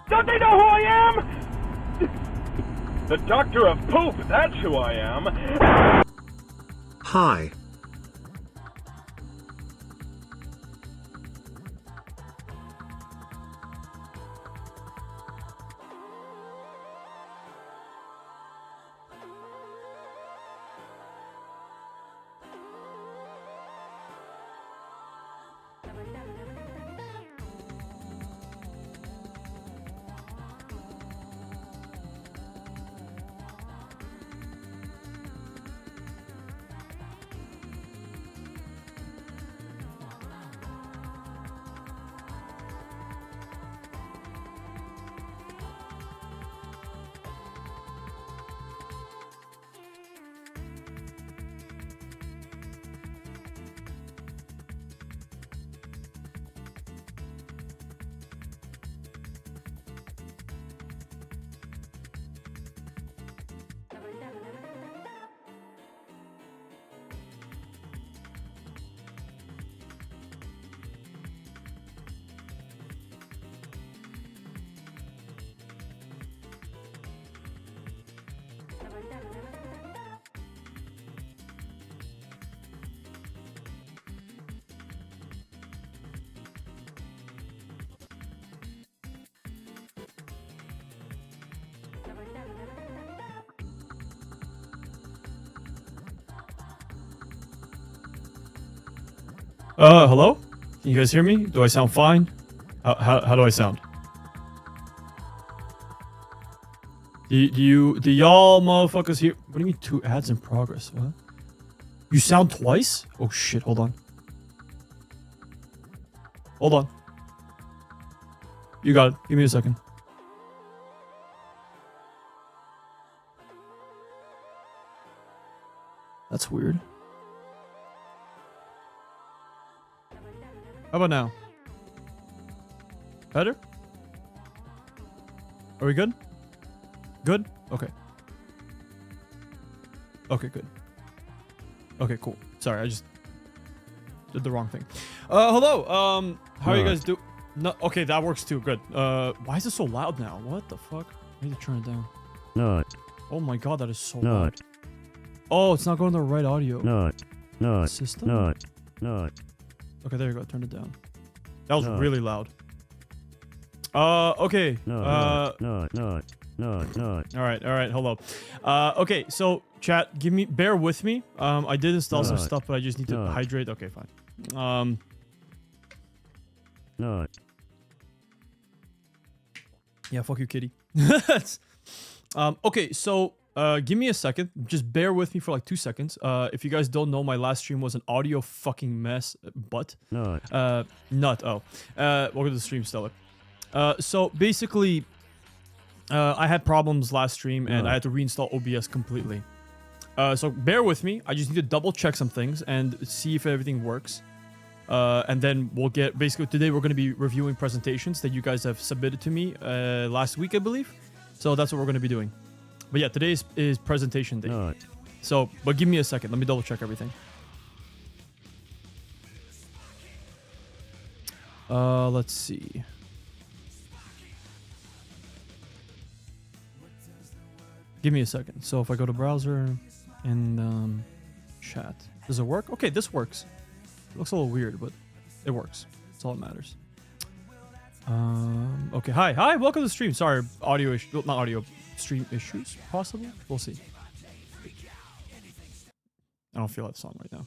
Don't they know who I am? The Doctor of Poop, that's who I am. Hi. Hello? Can you guys hear me? Do I sound fine? How do I sound? Do y'all motherfuckers hear? What do you mean 2 ads in progress? What? You sound twice? Oh shit, hold on. Hold on. You got it. Give me a second. That's weird. How about now? Better? Are we good? Good? Okay. Okay, good. Okay, cool. Sorry, I just did the wrong thing. Hello. How are you guys do? No, okay, that works too. Good. Why is it so loud now? What the fuck? I need to turn it down. Not. Oh my god, that is so loud. Oh, it's not going to the right audio. Not. System? Not. Okay, there you go. Turn it down. That was really loud. Okay. No. All right. Hold up. Okay, so chat, bear with me. I did install some stuff, but I just need to hydrate. Okay, fine. Not. Yeah, fuck you, kitty. Okay, so give me a second. Just bear with me for like 2 seconds. If you guys don't know, my last stream was an audio fucking mess. Not. Oh. Welcome to the stream, Stellar. So basically, I had problems last stream and I had to reinstall OBS completely. So bear with me. I just need to double check some things and see if everything works. And then we'll get, basically today we're going to be reviewing presentations that you guys have submitted to me last week, I believe. So that's what we're going to be doing. But yeah, today is presentation day. Not. So, but give me a second. Let me double check everything. Let's see. Give me a second. So if I go to browser and chat, does it work? Okay, this works. It looks a little weird, but it works. That's all that matters. Okay, hi, welcome to the stream. Sorry, audio issue, well, not audio, stream issues, possible. We'll see. I don't feel that song right now.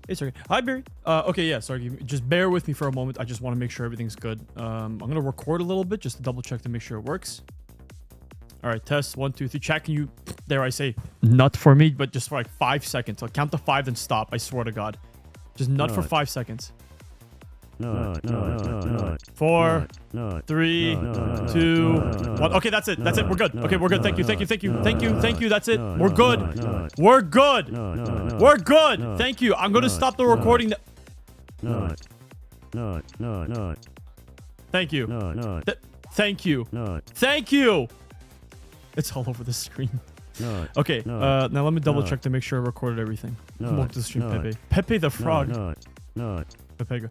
It's okay. Hi, Barry. Okay, yeah, sorry. Just bear with me for a moment. I just want to make sure everything's good. I'm gonna record a little bit just to double check to make sure it works. All right, test 1, 2, 3. Chat, can you, dare I say, nut for me, but just for like 5 seconds. I'll count to 5 and stop. I swear to God, just nut for 5 seconds. 4, 3, 2, 1. Okay, that's it. That's it. We're good. Okay, we're good. Thank you. That's it. We're good. We're good. We're good. Thank you. I'm gonna stop the recording. Thank you. Thank you. Thank you. It's all over the screen. Okay, now let me double check to make sure I recorded everything. Welcome to the stream, Pepe. Pepe the Frog. Pepe.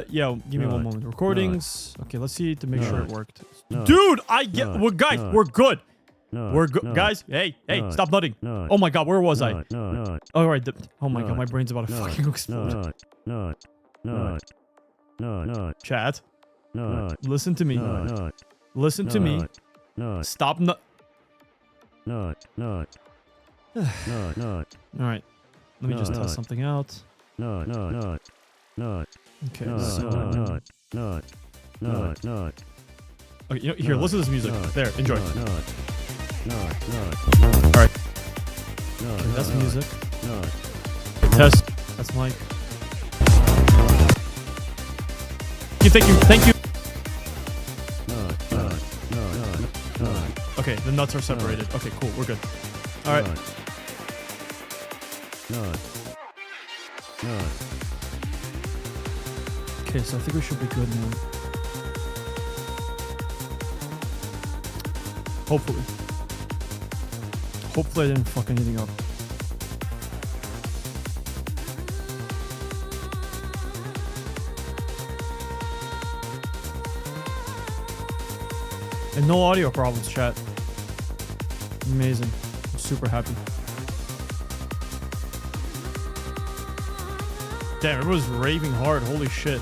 Yeah, give me 1 moment. Recordings. Okay, let's see to make sure it worked. Dude, we're guys, we're good. We're good, guys. Hey, stop nutting. Oh my god, where was I? All right. Oh my god, my brain's about to fucking explode. Chat. Listen to me. Listen to me. Stop nut. All right. Let me just test something out. Okay. So. Okay. Here, listen to this music. There, enjoy. All right. Okay, that's music. Test. That's mic. Thank you. Okay, the nuts are separated. Okay, cool. We're good. All right. Okay, so I think we should be good now. Hopefully. Hopefully I didn't fuck anything up. And no audio problems, chat. Amazing. I'm super happy. Damn, everyone's raving hard. Holy shit.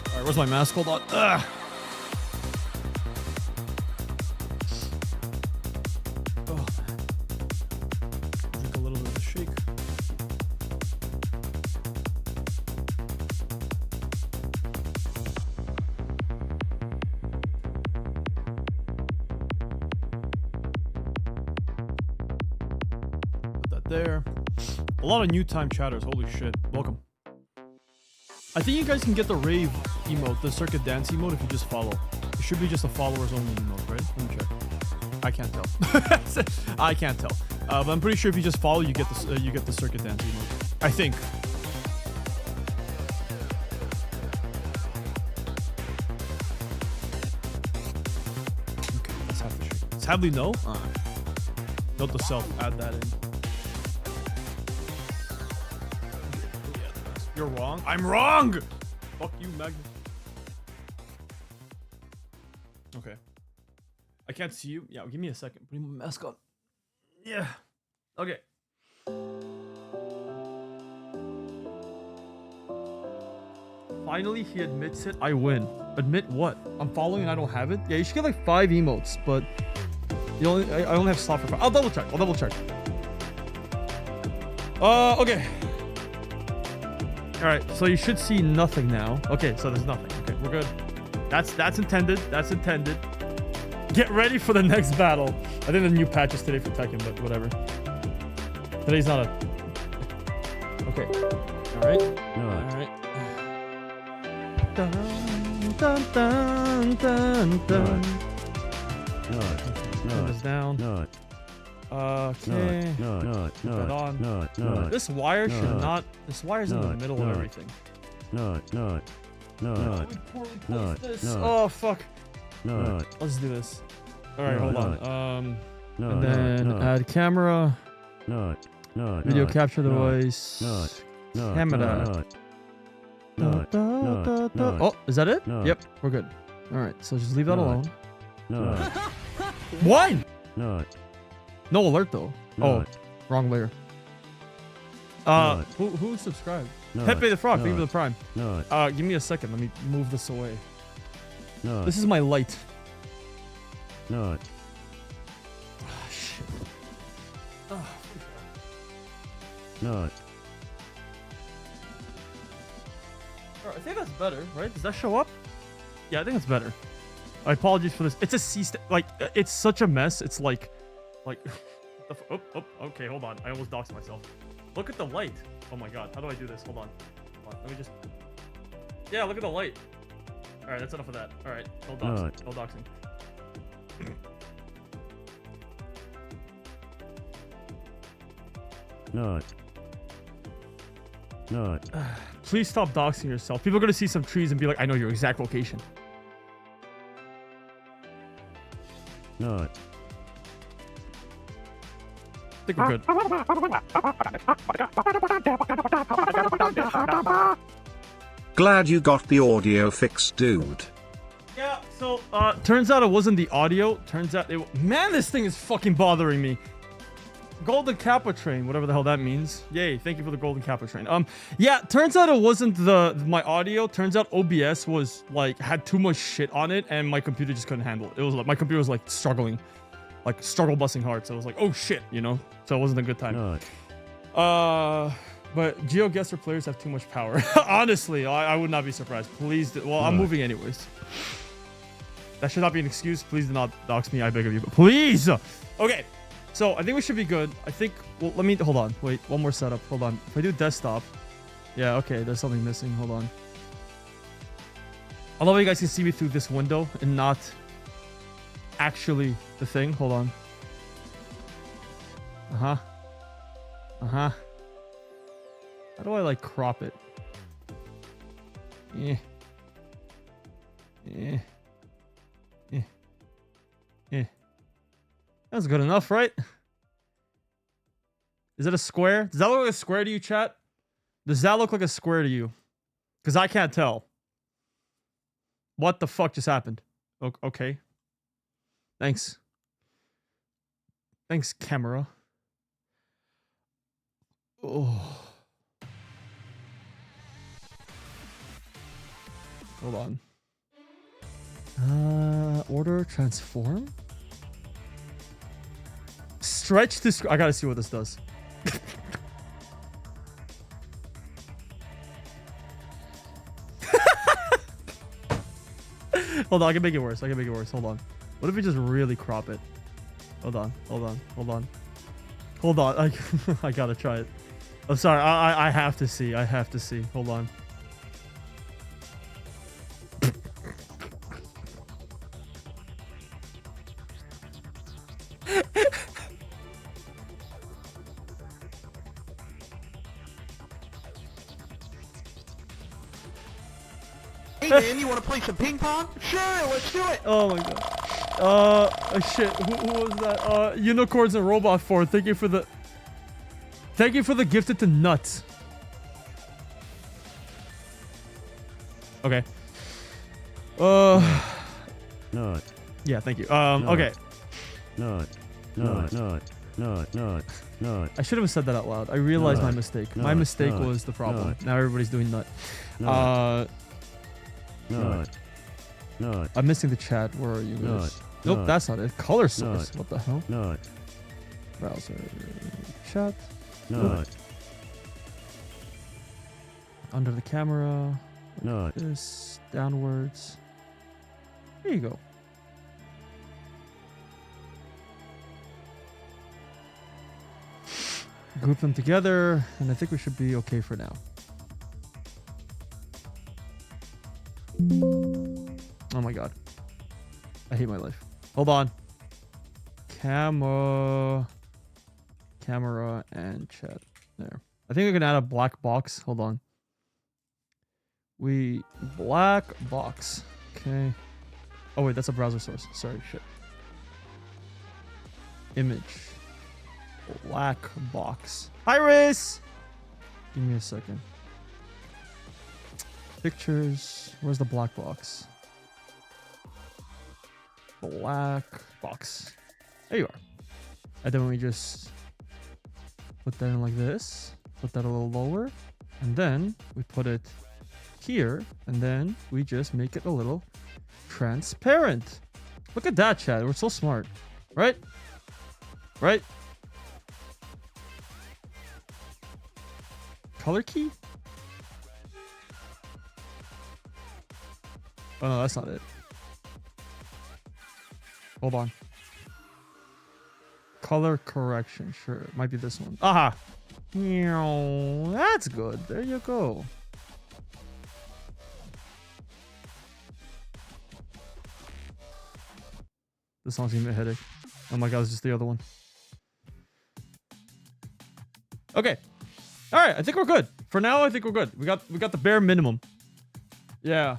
Alright, where's my mask? Hold on. Ugh. Oh. Drink a little bit of the shake. There. A lot of new time chatters. Holy shit. Welcome. I think you guys can get the rave emote, the circuit dance emote, if you just follow. It should be just a followers only emote, right? Let me check. I can't tell. I can't tell. But I'm pretty sure if you just follow, you get the circuit dance emote. I think. Okay, let's have the shit. Sadly, no. Note to self. Add that in. You're wrong. I'm wrong! Fuck you, Magnus. Okay. I can't see you. Yeah, give me a second. Put my mask on. Yeah. Okay. Finally, he admits it. I win. Admit what? I'm following and I don't have it? Yeah, you should get like 5 emotes, but I only have slot for 5. I'll double check. Okay. All right, so you should see nothing now. Okay, so there's nothing. Okay, we're good. That's intended. That's intended. Get ready for the next battle. I think the new patch is today for Tekken, but whatever. Today's not a... Okay. All right. All right. Dun, dun, dun, dun, dun. Turn this down. Okay. Put that on. This wire should not. This wire's in the middle of everything. Oh fuck. Let's do this. All right, hold on. And then add camera. Video capture device. Camera. Oh, is that it? Yep, we're good. All right, so just leave that alone. Why? No alert though. Oh, wrong layer. Who subscribed? Pepe the Frog, thank you for the prime. Give me a second. Let me move this away. This is my light. Oh, shit. Oh, I think that's better, right? Does that show up? Yeah, I think it's better. I apologize for this. It's a C step. Like, it's such a mess. It's like, okay, hold on. I almost doxed myself. Look at the light. Oh my god, how do I do this? Hold on. Let me just... Yeah, look at the light. Alright, that's enough of that. Alright, no doxing. No doxing. No. Please stop doxing yourself. People are gonna see some trees and be like, I know your exact location. No. I think we're good. Glad you got the audio fixed, dude. Yeah, so, turns out it wasn't the audio. Turns out it... Man, this thing is fucking bothering me. Golden Kappa train, whatever the hell that means. Yay, thank you for the Golden Kappa train. Yeah, turns out it wasn't my audio. Turns out OBS was, like, had too much shit on it, and my computer just couldn't handle it. It was like, my computer was, like, struggling. Like, struggle busting hard. So it was like, oh shit, you know? So it wasn't a good time. No. But GeoGuessr players have too much power. Honestly, I would not be surprised. Please, well, I'm moving anyways. That should not be an excuse. Please do not dox me, I beg of you. But please! Okay, so I think we should be good. I think, well, let me, hold on. Wait, one more setup. Hold on. If I do desktop, yeah, okay, there's something missing. Hold on. I love how you guys can see me through this window and not actually the thing. Hold on. How do I, like, crop it? Yeah. That's good enough, right? Is it a square? Does that look like a square to you, chat? Does that look like a square to you? Because I can't tell. What the fuck just happened? Okay. Thanks. Thanks, camera. Oh. Hold on. Order transform? Stretch this. I gotta see what this does. Hold on, I can make it worse. Hold on. What if we just really crop it? Hold on. I gotta try it. I'm sorry. I have to see. Hold on. Hey man, you want to play some ping pong? Sure, let's do it. Oh my god. Shit. Who was that? Unicorns and Robot 4. Thank you for the gifted to nuts. Okay. No. Yeah, thank you. Okay. No. I should have said that out loud. I realized my mistake. My mistake was the problem. Now everybody's doing nut. No. I'm missing the chat. Where are you guys? Nope, that's not it. Color source. What the hell? No. Browser. Chat. No. Under the camera. No. This. Downwards. There you go. Group them together, and I think we should be okay for now. Oh my god. I hate my life. Hold on. Camera and chat. There. I think we can add a black box. Hold on. Black box. Okay. Oh wait, that's a browser source. Sorry, shit. Image. Black box. Iris! Give me a second. Pictures. Where's the black box? Black box. There you are. And then we just put that in like this. Put that a little lower. And then we put it here. And then we just make it a little transparent. Look at that, chat. We're so smart. Right? Right? Color key? Oh no, that's not it. Hold on. color correction. Sure, it might be this one. Aha. That's good. There you go. This song's giving me a headache. Oh my god, it's just the other one. Okay. All right, I think we're good. For now, I think we're good. We got the bare minimum. Yeah.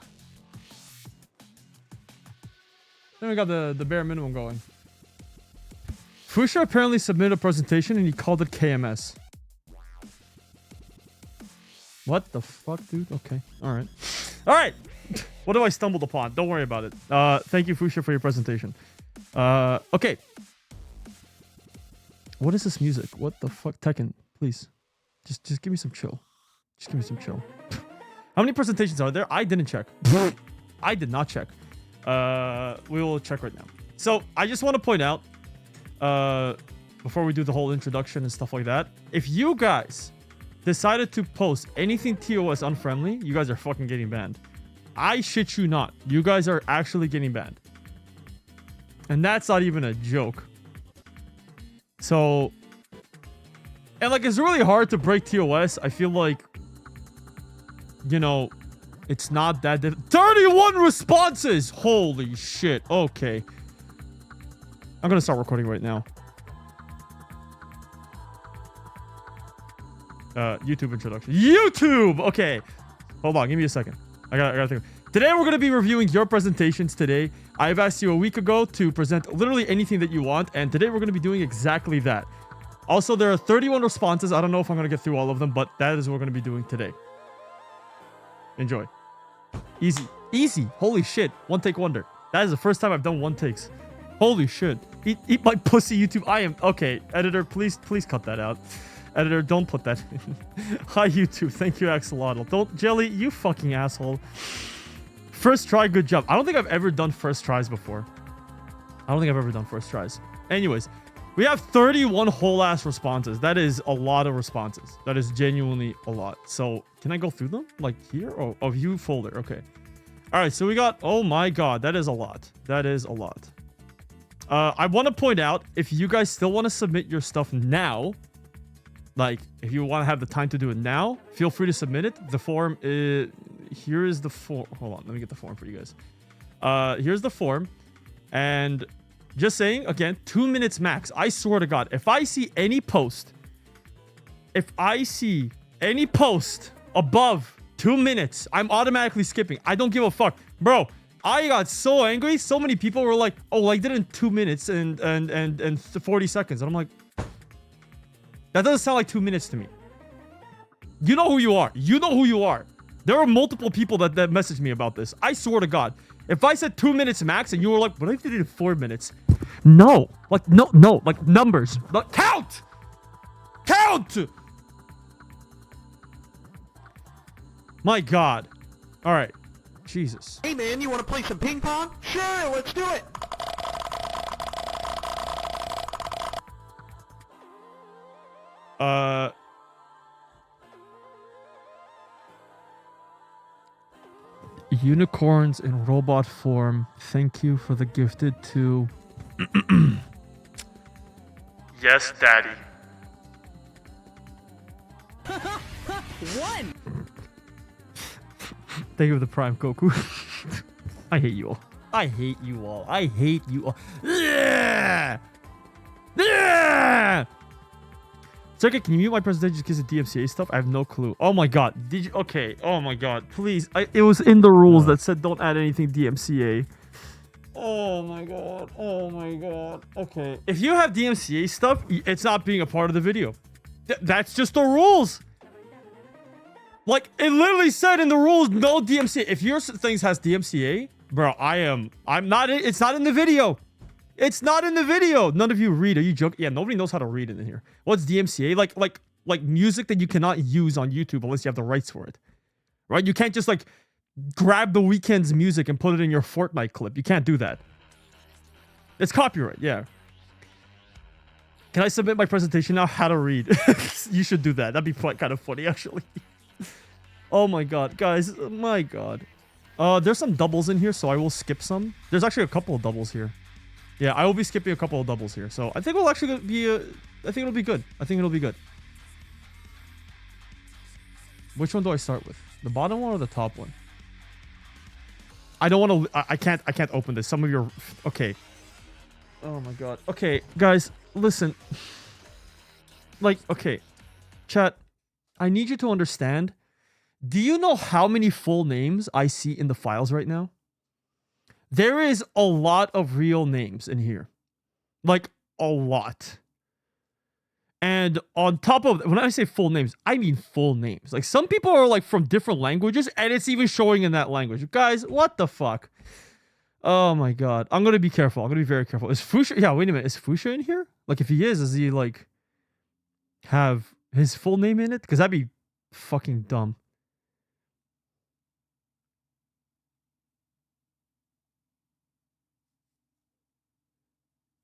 Then we got the bare minimum going. Fusha apparently submitted a presentation and he called it KMS. What the fuck, dude? Okay. All right. All right. What have I stumbled upon? Don't worry about it. Thank you, Fusha, for your presentation. Okay. What is this music? What the fuck? Tekken, please. Just give me some chill. Just give me some chill. How many presentations are there? I didn't check. I did not check. We will check right now. So I just want to point out, before we do the whole introduction and stuff like that, if you guys decided to post anything TOS unfriendly, you guys are fucking getting banned. I shit you not. You guys are actually getting banned. And that's not even a joke. So, and like, it's really hard to break TOS. I feel like, you know, it's not that 31 responses! Holy shit. Okay. I'm gonna start recording right now. YouTube introduction. YouTube! Okay. Hold on, give me a second. I gotta think. Today we're gonna be reviewing your presentations today. I've asked you a week ago to present literally anything that you want, and today we're gonna be doing exactly that. Also, there are 31 responses. I don't know if I'm gonna get through all of them, but that is what we're gonna be doing today. Enjoy. Easy. Easy. Holy shit. One take wonder. That is the first time I've done one takes. Holy shit. Eat my pussy, YouTube. I am... Okay, editor, please cut that out. Editor, don't put that in. Hi, YouTube. Thank you, Axolotl. Don't... Jelly, you fucking asshole. First try, good job. I don't think I've ever done first tries before. I don't think I've ever done first tries. Anyways, we have 31 whole-ass responses. That is a lot of responses. That is genuinely a lot. So, can I go through them? Like here? Oh, view folder. Okay. All right, so we got... Oh my god, that is a lot. That is a lot. I want to point out, if you guys still want to submit your stuff now, like, if you want to have the time to do it now, feel free to submit it. The form is... Here is the form. Hold on, let me get the form for you guys. Here's the form. And just saying, again, 2 minutes max. I swear to God, if I see any post above 2 minutes, I'm automatically skipping. I don't give a fuck. Bro, I got so angry. So many people were like, oh, like did it in 2 minutes and 40 seconds. And I'm like, that doesn't sound like 2 minutes to me. You know who you are. You know who you are. There are multiple people that messaged me about this. I swear to God. If I said 2 minutes max and you were like, what if you did it in 4 minutes? No. Like, no. Like, numbers. Like, count! Count! My God. All right. Jesus. Hey, man, you want to play some ping pong? Sure, let's do it. Unicorns in robot form. Thank you for the gifted to... Yes, Daddy. One. Thank you for the prime, Goku. I hate you all. I hate you all. I hate you all. Yeah! Yeah! Circuit, can you mute my presentation because of DMCA stuff? I have no clue. Oh my god. Did you? Okay. Oh my god. Please. It was in the rules that said don't add anything DMCA. Oh my god. Oh my god. Okay. If you have DMCA stuff, it's not being a part of the video. That's just the rules. Like, it literally said in the rules, no DMCA. If your things has DMCA, bro, I'm not, it's not in the video. It's not in the video. None of you read. Are you joking? Yeah, nobody knows how to read it in here. What's DMCA? Like music that you cannot use on YouTube unless you have the rights for it. Right? You can't just like grab the Weeknd's music and put it in your Fortnite clip. You can't do that. It's copyright, yeah. Can I submit my presentation now? How to read. You should do that. That'd be kind of funny, actually. Oh my god, guys. My god. There's some doubles in here, so I will skip some. There's actually a couple of doubles here. Yeah, I will be skipping a couple of doubles here. So I think we'll actually be... I think it'll be good. I think it'll be good. Which one do I start with? The bottom one or the top one? I don't want to... I can't open this. Some of your... Okay. Oh my god. Okay, guys, listen. Like, okay. Chat, I need you to understand. Do you know how many full names I see in the files right now? There is a lot of real names in here. Like, a lot. And on top of... When I say full names, I mean full names. Like, some people are, like, from different languages, and it's even showing in that language. Guys, what the fuck? Oh, my God. I'm going to be careful. I'm going to be very careful. Is Fusha... Yeah, wait a minute. Is Fusha in here? Like, if he is, does he, like, have his full name in it? Because that'd be fucking dumb.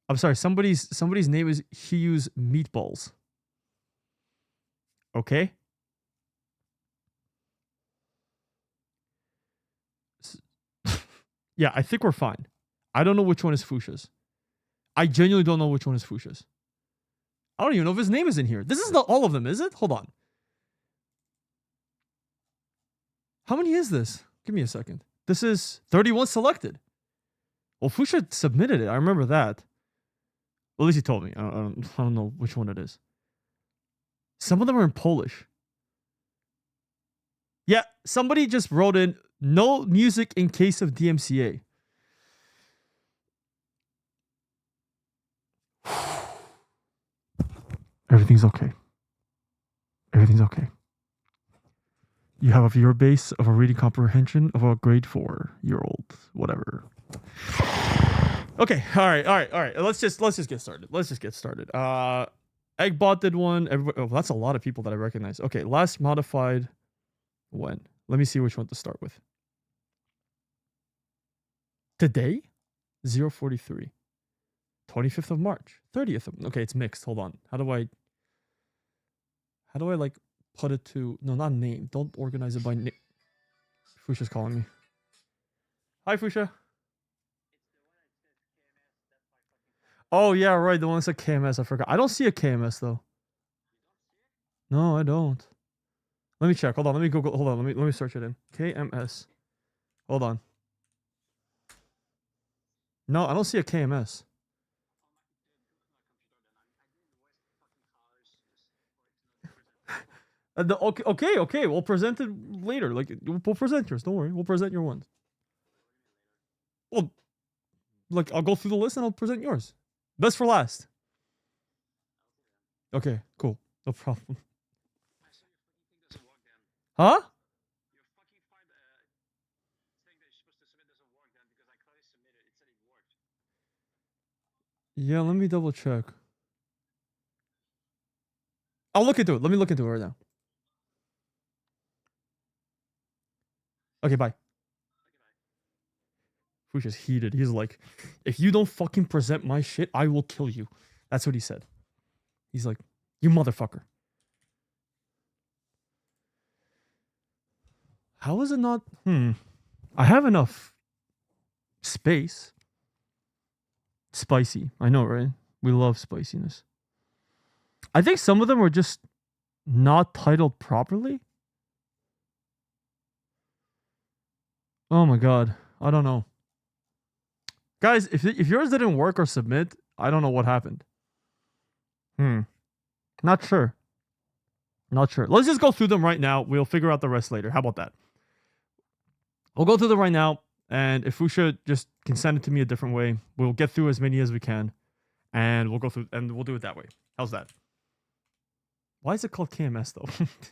I'm sorry, somebody's name is Hughes Meatballs. Okay. Yeah, I think we're fine. I don't know which one is Fusha's. I genuinely don't know which one is Fusha's. I don't even know if his name is in here. This is not all of them, is it? Hold on. How many is this? Give me a second. This is 31 selected. Well, Fusha submitted it. I remember that. Well, at least he told me. I don't know which one it is. Some of them are in Polish. Yeah, somebody just wrote in, no music in case of DMCA. Everything's okay. Everything's okay. You have a viewer base of a reading comprehension of a grade 4-year-old. Whatever. Okay, all right. Let's just get started. Eggbot did one. Everybody, oh, that's a lot of people that I recognize. Okay, last modified when? Let me see which one to start with. Today? 043. 25th of March. 30th of... Okay, it's mixed. Hold on. How do I like put it to... No, not name. Don't organize it by name. Fusha's calling me. Hi, Fusha. Oh, yeah, right. The one that said KMS. I forgot. I don't see a KMS, though. No, I don't. Let me check. Hold on. Let me Google. Hold on. Let me search it in. KMS. Hold on. No, I don't see a KMS. Okay. We'll present it later. Like, we'll present yours. Don't worry. We'll present your ones. Well, like, I'll go through the list and I'll present yours. Best for last. Okay, cool. No problem. Huh? Yeah, let me double check. I'll look into it. Let me look into it right now. Okay, bye. Fusha's heated. He's like, if you don't fucking present my shit, I will kill you. That's what he said. He's like, you motherfucker. How is it not? I have enough space. Spicy. I know, right? We love spiciness. I think some of them were just not titled properly. Oh my god. I don't know. Guys, if yours didn't work or submit, I don't know what happened. Not sure. Let's just go through them right now. We'll figure out the rest later. How about that? We'll go through them right now. And if Fusha just can send it to me a different way, we'll get through as many as we can. And we'll go through, and we'll do it that way. How's that? Why is it called KMS though?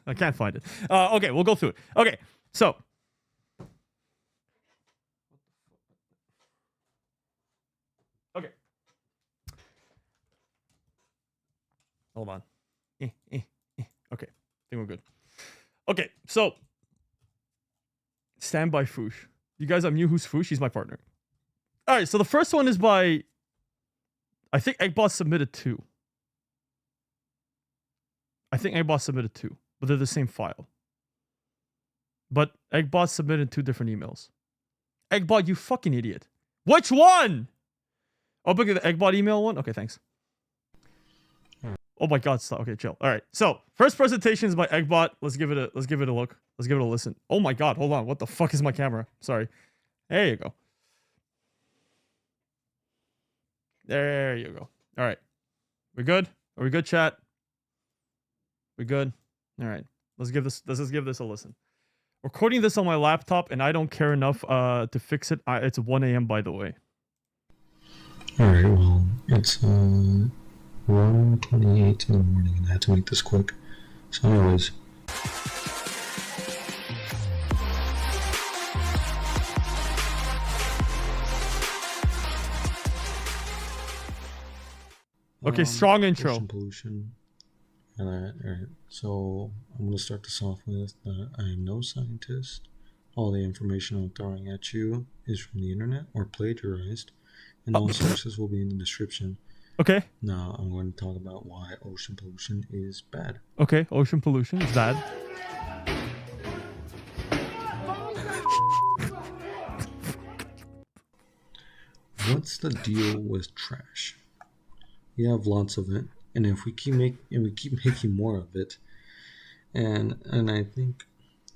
I can't find it. Okay, we'll go through it. Okay, so. Okay. Hold on. Okay, I think we're good. Okay, so. Stand by Fush. You guys have new who's Fush? He's my partner. All right, so the first one is by. I think Eggbot submitted 2. But they're the same file. But Eggbot submitted 2 different emails. Eggbot, you fucking idiot. Which one? Oh, look at the Eggbot email one. Okay, thanks. Oh my God, stop. Okay, chill. All right. So first presentation is by Eggbot. Let's give it a look. Let's give it a listen. Oh my God, hold on. What the fuck is my camera? Sorry. There you go. There you go. All right. We good? Are we good, chat? We good? All right. Let's just give this a listen. Recording this on my laptop, and I don't care enough to fix it. It's 1 a.m. by the way. Alright, well, it's 1:28 in the morning, and I had to make this quick. So anyways. Okay, strong intro. Ocean pollution. Alright, so I'm going to start this off with that I am no scientist. All the information I'm throwing at you is from the internet or plagiarized, and all sources will be in the description. Okay. Now I'm going to talk about why ocean pollution is bad. Okay, ocean pollution is bad. What's the deal with trash? We have lots of it, and if we keep making more of it, and I think,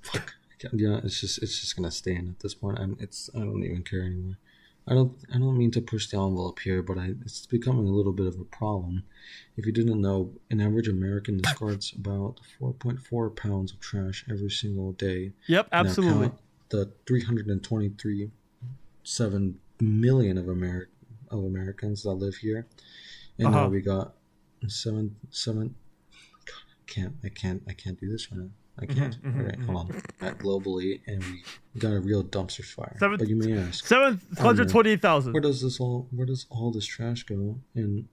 fuck, yeah, it's just gonna stay in at this point. I don't even care anymore. I don't mean to push the envelope here, but it's becoming a little bit of a problem. If you didn't know, an average American discards about 4.4 pounds of trash every single day. Yep, absolutely. The 323.7 million of Americans that live here, and now we got seven. God, I can't do this right now. I can't. All right, hold on. Globally, and we got a real dumpster fire. But you may ask, 728,000. Where does all this trash go? And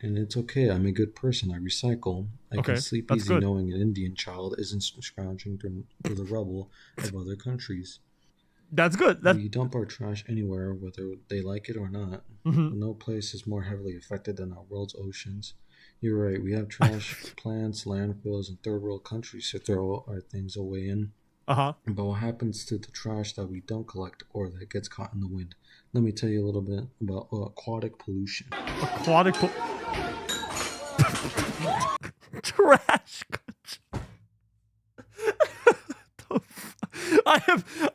it's okay. I'm a good person. I recycle. I can sleep easy knowing an Indian child isn't scrounging through the rubble of other countries. That's good. We dump our trash anywhere, whether they like it or not. No place is more heavily affected than our world's oceans. You're right. We have trash plants, landfills, and third world countries to throw our things away in. But what happens to the trash that we don't collect or that gets caught in the wind? Let me tell you a little bit about aquatic pollution. Trash.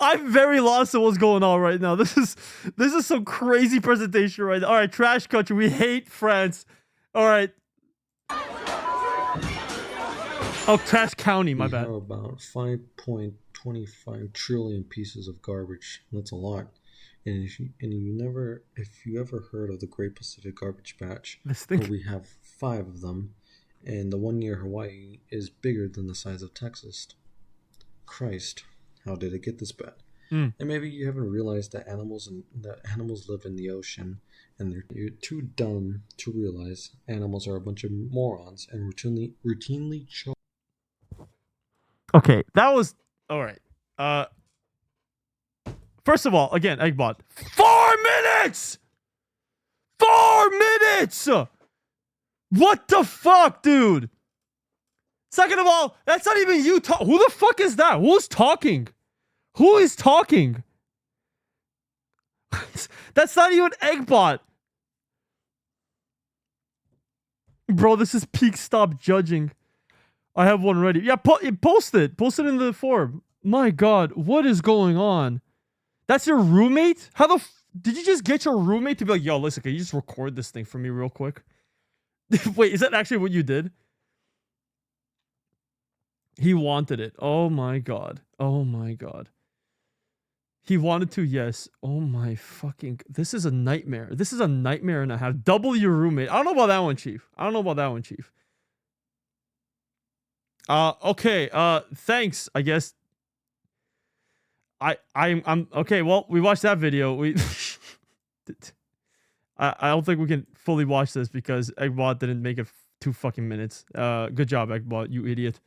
I'm very lost at what's going on right now. This is some crazy presentation right now. All right, trash country. We hate France. All right. Oh, trash county. My bad. We have about 5.25 trillion pieces of garbage. That's a lot. And if you ever heard of the Great Pacific Garbage Patch, where we have 5 of them, and the one near Hawaii is bigger than the size of Texas. Christ. How did it get this bad? And maybe you haven't realized that animals live in the ocean, and you're too dumb to realize animals are a bunch of morons and routinely choke. Okay, that was all right. First of all, again, Eggbot. 4 minutes. 4 minutes. What the fuck, dude? Second of all, that's not even you talk. Who the fuck is that? Who's talking? Who is talking? That's not even Eggbot. Bro, this is peak stop judging. I have one ready. Yeah, post it. Post it in the forum. My God, what is going on? That's your roommate? How the did you just get your roommate to be like, yo, listen, can you just record this thing for me real quick? Wait, is that actually what you did? He wanted it. Oh my God. Oh my God. He wanted to, yes. Oh my fucking... This is a nightmare. This is a nightmare and a half. Double your roommate. I don't know about that one, Chief. Okay. Thanks, I guess. I'm okay. Well, we watched that video. I don't think we can fully watch this because Eggbot didn't make it 2 fucking minutes. Good job, Eggbot, you idiot.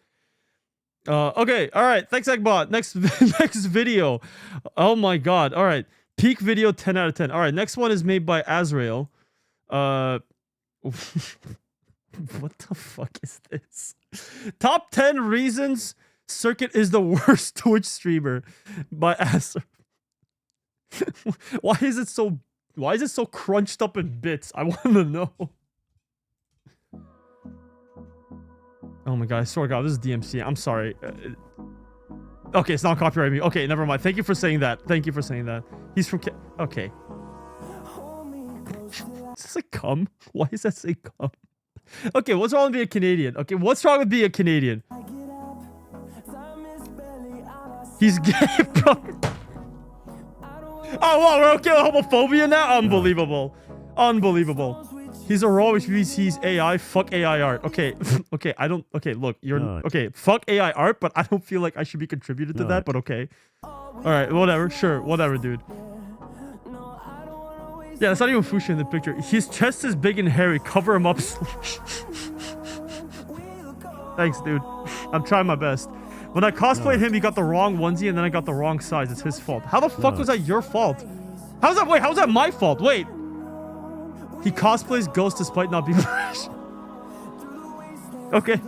Okay, all right. Thanks, Eggbot. Next video. Oh my God. All right. Peak video 10 out of 10. All right. Next one is made by Azrael. What the fuck is this? Top 10 reasons Circuit is the worst Twitch streamer by Azrael. Why is it so Why is it so crunched up in bits? I want to know. Oh my god, I swear to god, this is DMC. I'm sorry. Okay, it's not copyright me. Okay, never mind. Thank you for saying that. Thank you for saying that. He's from okay. Is this a cum? Why does that say cum? Okay, what's wrong with being a Canadian? Okay, what's wrong with being a Canadian? He's gay, bro. Oh, wow, we're okay with homophobia now? Unbelievable. Unbelievable. He's a raw, which means he's AI. Fuck AI art. Okay, okay, I don't... Okay, look, you're... Okay, fuck AI art, but I don't feel like I should be contributed to that, but okay. Alright, whatever. Sure, whatever, dude. Yeah, that's not even Fusha in the picture. His chest is big and hairy. Cover him up. Thanks, dude. I'm trying my best. When I cosplayed him, he got the wrong onesie, and then I got the wrong size. It's his fault. How the fuck was that your fault? How's that? Wait, how's that my fault? Wait. He cosplays Ghost despite not being fresh. Okay.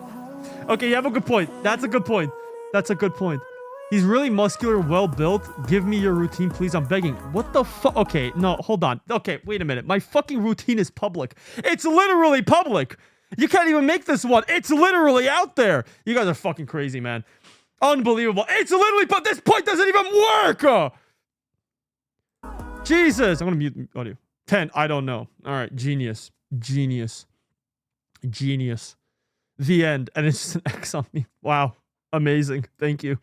Okay, you have a good point. That's a good point. That's a good point. He's really muscular, well built. Give me your routine, please. I'm begging. What the fuck? Okay, no, hold on. Okay, wait a minute. My fucking routine is public. It's literally public. You can't even make this one. It's literally out there. You guys are fucking crazy, man. Unbelievable. It's literally, but this point doesn't even work. Jesus. I'm gonna mute audio. 10. I don't know. All right. Genius. Genius. Genius. The end. And it's just an X on me. Wow. Amazing. Thank you.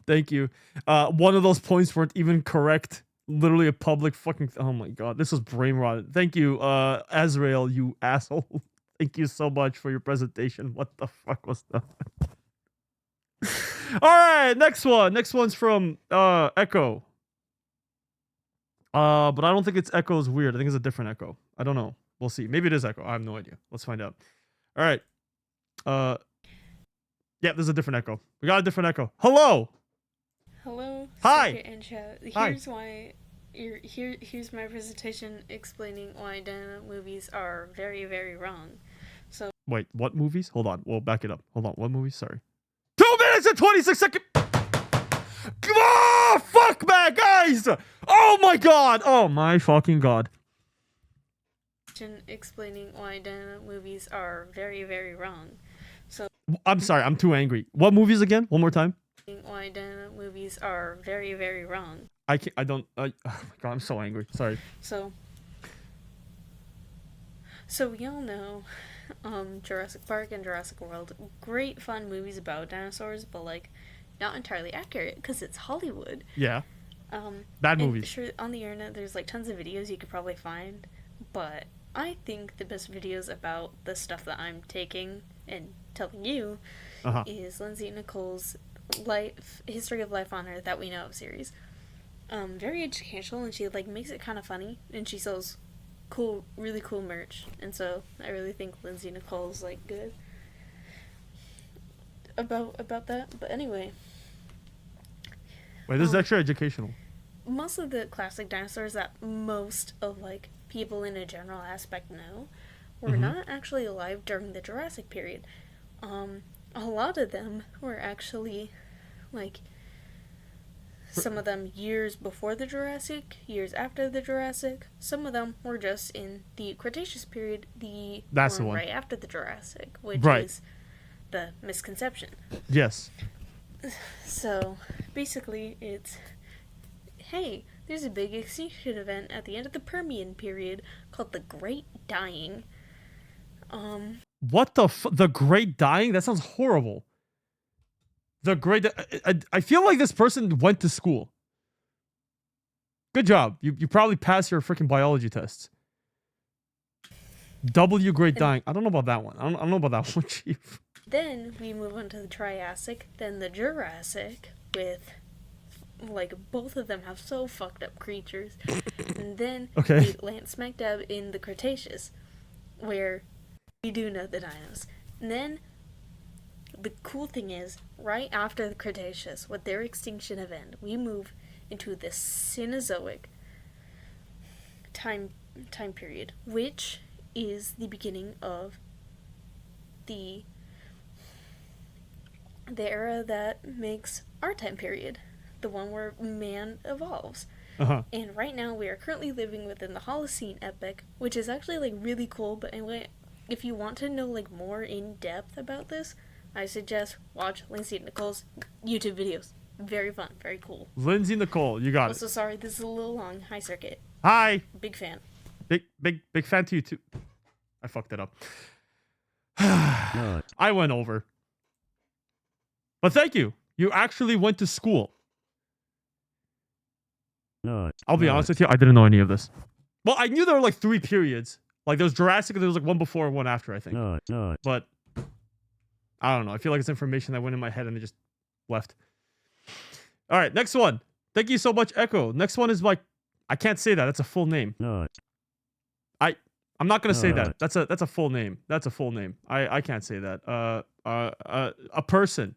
Thank you. One of those points weren't even correct. Literally a public fucking... Oh my god. This was brain rotted. Thank you, Azrael, you asshole. Thank you so much for your presentation. What the fuck was that? All right. Next one. Next one's from Echko. But I don't think it's Echo's weird. I think it's a different Echko. I don't know. We'll see. Maybe it is Echko. I have no idea. Let's find out. All right. Yeah, there's a different Echko. We got a different Echko. Hello. Hello. Hi. And chat. Hi. Here's why. Here's my presentation explaining why Dana movies are very, very wrong. So. Wait, what movies? Hold on. We'll back it up. Hold on. What movies? Sorry. 2 minutes and 26 seconds. Oh, fuck, man, guys. Oh my god. Oh my fucking god. Explaining why Dana movies are very, very wrong. So. I'm sorry. I'm too angry. What movies again? One more time. Why Dana movies are very, very wrong. I can't. I don't. Oh my god. I'm so angry. Sorry. So we all know, Jurassic Park and Jurassic World, great fun movies about dinosaurs, but like, not entirely accurate because it's Hollywood. Yeah. Bad movies. Sure, on the internet there's like tons of videos you could probably find, but I think the best videos about the stuff that I'm taking and telling you is Lindsay Nicole's History of Life on Earth That We Know Of series. Very educational, and she like makes it kind of funny, and she sells really cool merch, and so I really think Lindsay Nicole's like good about that. But anyway, wait, this is extra educational. Most of the classic dinosaurs that most of like people in a general aspect know were not actually alive during the Jurassic period. A lot of them were actually like some of them years before the Jurassic, years after the Jurassic. Some of them were just in the Cretaceous period, That's the one right after the Jurassic, which is the misconception. Yes. So basically it's, hey, there's a big extinction event at the end of the period called the Great Dying. What the Great Dying? That sounds horrible. The Great... I feel like this person went to school. Good job. You probably passed your freaking biology tests. W Great Dying. I don't know about that one. I don't know about that one, Chief. Then we move on to the Triassic, then the Jurassic, with... like, both of them have so fucked up creatures. And then we land smack dab in the Cretaceous, where we do know the dinos. And then, the cool thing is, right after the Cretaceous, with their extinction event, we move into the Cenozoic time period, which is the beginning of the era that makes our time period. The one where man evolves. And right now we are currently living within the Holocene epoch, which is actually like really cool. But anyway, if you want to know like more in depth about this, I suggest watch Lindsay Nicole's YouTube videos. Very fun, very cool. Lindsay Nicole, you got Also, sorry, this is a little long. Hi, Circuit. Hi. Big fan. Big fan to you too. I fucked it up. No. I went over. But thank you. You actually went to school. No. I'll be honest with you, I didn't know any of this. Well, I knew there were like 3 periods. Like there was Jurassic and there was like one before and one after, I think. No. But I don't know. I feel like it's information that went in my head and it just left. All right, next one. Thank you so much, Echko. Next one is like, I can't say that. That's a full name. No. I'm not gonna say that. That's a full name. That's a full name. I can't say that. A person.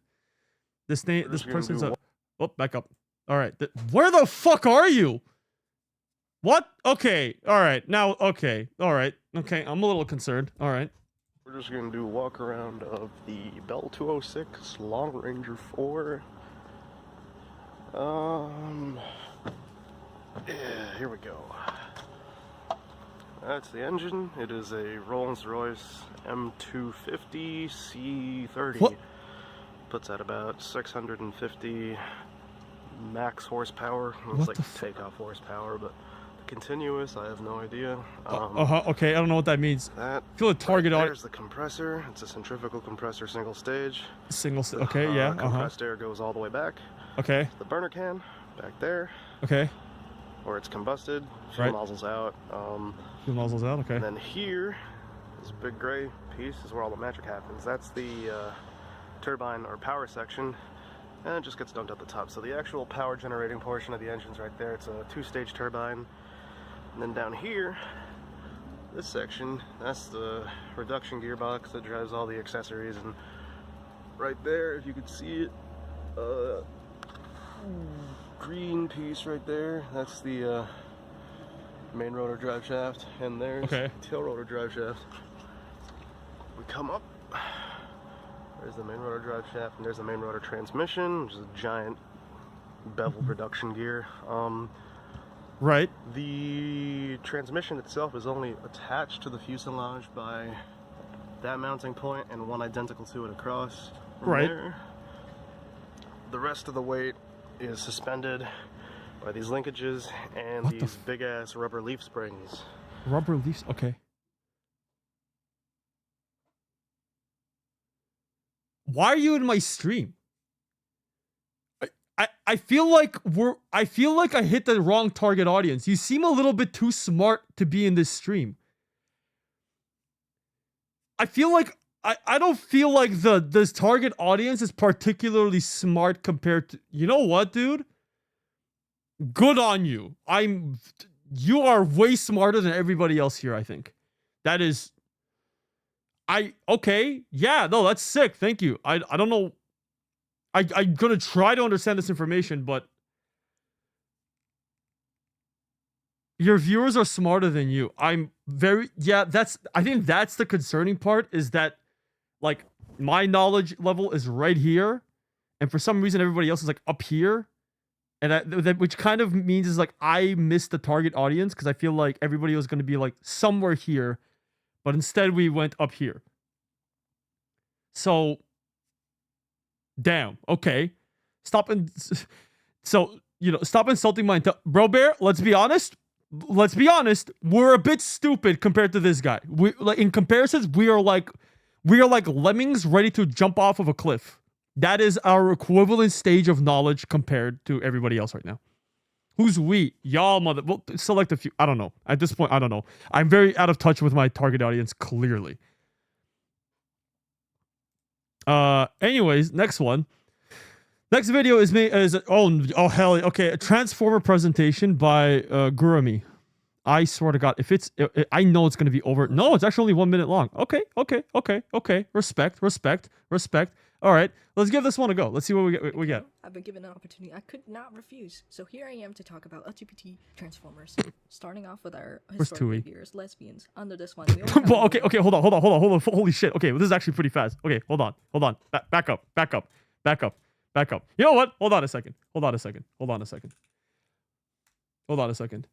This person's a. Oh, back up. All right. Where the fuck are you? What? Okay. All right. Now. Okay. All right. Okay. I'm a little concerned. All right. We're just gonna do a walk around of the Bell 206 Long Ranger 4. Yeah, here we go. That's the engine. It is a Rolls-Royce M250 C30. What? Puts out about 650 max horsepower. It's What like the takeoff horsepower, but continuous, I have no idea. Okay, I don't know what that means. That Feel the target on. There's the compressor. It's a centrifugal compressor, single stage. Okay, yeah. Compressed air goes all the way back. Okay. The burner can back there. Okay. Where it's combusted. Fuel nozzles out. Fuel nozzles out. Okay. And then here, this big gray piece is where all the magic happens. That's the turbine or power section, and it just gets dumped at the top. So the actual power generating portion of the engine's right there. It's a 2-stage turbine. And then down here, this section, that's the reduction gearbox that drives all the accessories. And right there, if you could see it, green piece right there, that's the main rotor drive shaft, and there's tail rotor drive shaft. We come up, there's the main rotor drive shaft, and there's the main rotor transmission, which is a giant beveled reduction gear. Right. The transmission itself is only attached to the fuselage by that mounting point and one identical to it across from there. The rest of the weight is suspended by these linkages and these big ass rubber leaf springs. Rubber leaves. Okay. Why are you in my stream? I feel like I hit the wrong target audience. You seem a little bit too smart to be in this stream. I feel like I don't feel like this target audience is particularly smart compared to, you know what, dude? Good on you. You are way smarter than everybody else here, I think. That is okay. Yeah, no, that's sick. Thank you. I don't know. I'm gonna try to understand this information, but your viewers are smarter than you. I think that's the concerning part, is that like my knowledge level is right here, and for some reason everybody else is like up here, and that which kind of means is like I missed the target audience because I feel like everybody was going to be like somewhere here, but instead we went up here. So damn, okay. Stop insulting my Bro Bear, let's be honest. We're a bit stupid compared to this guy. We like in comparisons, we are like lemmings ready to jump off of a cliff. That is our equivalent stage of knowledge compared to everybody else right now. Who's we? Y'all mother. Well, select a few. I don't know. At this point, I don't know. I'm very out of touch with my target audience, clearly. Anyways, next one. Next video is oh hell, okay, a Transformer presentation by Gurumi. I swear to God, if it's, I know it's gonna be over. No, it's actually only 1 minute long. Okay. Respect. All right, let's give this one a go. Let's see what we get. I've been given an opportunity I could not refuse. So here I am to talk about LGBT Transformers. Starting off with our historic figures, lesbians. Under this one, we okay, hold on. Holy shit. Okay, well, this is actually pretty fast. Okay, hold on. Back up. You know what? Hold on a second. Hold on a second.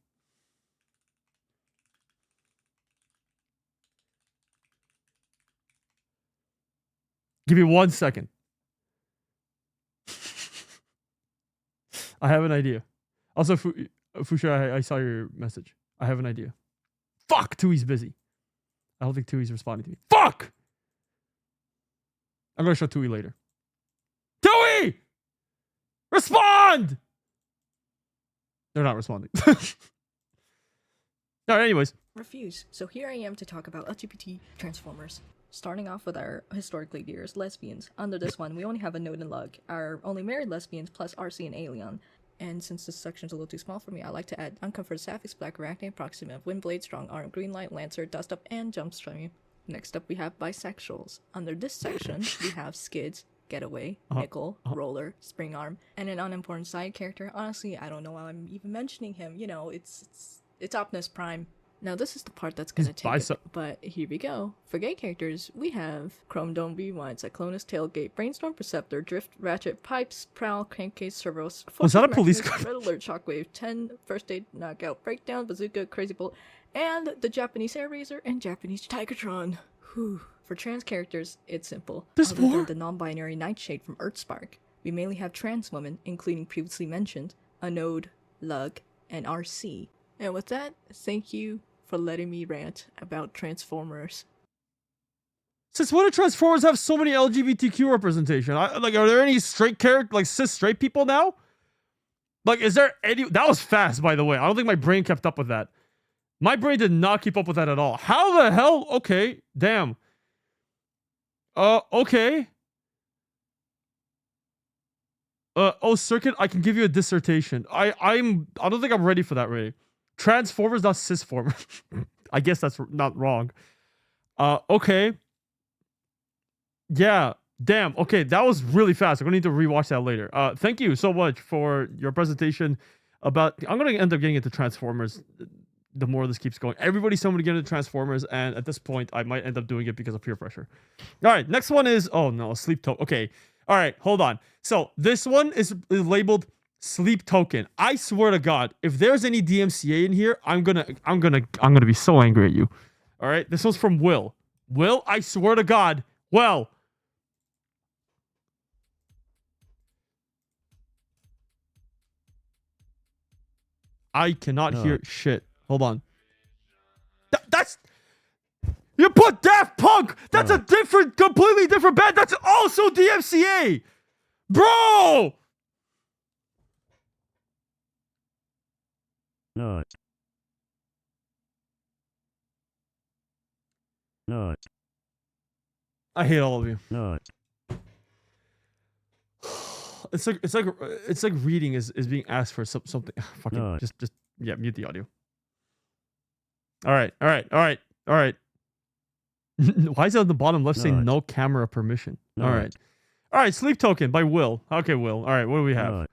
Give me 1 second. I have an idea. Also, Fusha, I saw your message. I have an idea. Fuck! Tui's busy. I don't think Tui's responding to me. Fuck! I'm gonna show Tui later. Tui! Respond! They're not responding. Alright, anyways. Refuse. So here I am to talk about LGBT transformers. Starting off with our historically dearest lesbians. Under this one, we only have a note and lug, our only married lesbians plus RC and Alien. And since this section's a little too small for me, I like to add Uncomfort Sapphics, Black Arachne, Proxima, Windblade, Strong Arm, Greenlight, Lancer, Dust Up, and Jumpstream. Next up, we have bisexuals. Under this section, we have Skids, Getaway, Nickel, Roller, Spring Arm, and an unimportant side character. Honestly, I don't know why I'm even mentioning him. You know, it's Optimus Prime. Now this is the part that's gonna take it, but here we go. For gay characters, we have Chrome Dome, Rewind, Cyclonus, Tailgate, Brainstorm, Perceptor, Drift, Ratchet, Pipes, Prowl, Crankcase, Servos, Was that a police car? Red Alert, Shockwave, 10, First Aid, Knockout, Breakdown, Bazooka, Crazy Bolt, and the Japanese Air Razor and Japanese Tigertron. Whew. For trans characters, it's simple. There's Other more? than the non-binary Nightshade from Earthspark, we mainly have trans women, including previously mentioned, Anode, Lug, and RC. And with that, thank you for letting me rant about Transformers. Since when do Transformers have so many LGBTQ representation? Are there any straight like cis straight people now? Like, is there any? That was fast, by the way. I don't think my brain kept up with that. My brain did not keep up with that at all. How the hell? Okay, damn. Okay. Oh, Circuit, I can give you a dissertation. I don't think I'm ready for that, really. Transformers, not cisformers. I guess that's not wrong. Okay. Yeah. Damn. Okay, that was really fast. I'm gonna need to rewatch that later. Thank you so much for your presentation about. I'm gonna end up getting into Transformers. The more this keeps going, everybody's telling me to get into Transformers, and at this point, I might end up doing it because of peer pressure. All right, next one is Sleep Token. Okay. All right, hold on. So this one is labeled Sleep Token. I swear to God, if there's any DMCA in here, I'm gonna be so angry at you. All right, this one's from Will. Will, I swear to God, well. I cannot hear shit. Hold on. That's. You put Daft Punk! That's a completely different band. That's also DMCA! Bro! No. No. I hate all of you. No. It's like reading is being asked for something. Fucking no. just mute the audio. All right. Why is it on the bottom left saying no camera permission? No. All right. Sleep Token by Will. Okay, Will. All right, what do we have? No.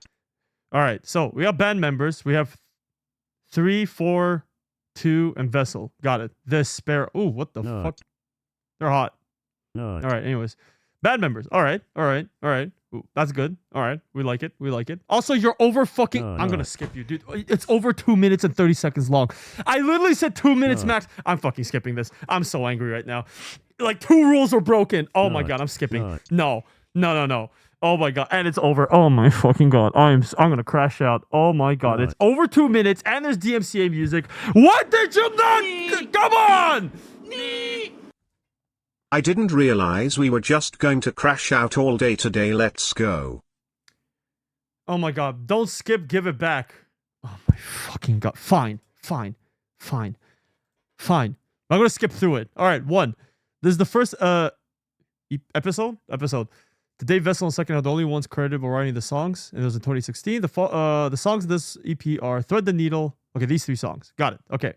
All right, so we have band members. We have 3, 4, 2, and Vessel. Got it. The spare. Ooh, what the fuck? They're hot. No. All right. Anyways, band members. All right. Ooh, that's good. All right, we like it. Also, you're over fucking. I'm gonna skip you, dude. It's over 2 minutes and 30 seconds long. I literally said 2 minutes max. I'm fucking skipping this. I'm so angry right now. Like 2 rules were broken. Oh my God, I'm skipping. No. Oh my God, and it's over. Oh my fucking God, I'm gonna crash out. Oh my God, it's over 2 minutes, and there's DMCA music. What did you not? Come on! I didn't realize we were just going to crash out all day today. Let's go. Oh my God, don't skip, give it back. Oh my fucking God. Fine. I'm gonna skip through it. All right, 1. This is the first episode. Today, Vessel and Second are the only ones credited for writing the songs, and it was in 2016. The songs of this EP are Thread the Needle. Okay, these 3 songs. Got it. Okay.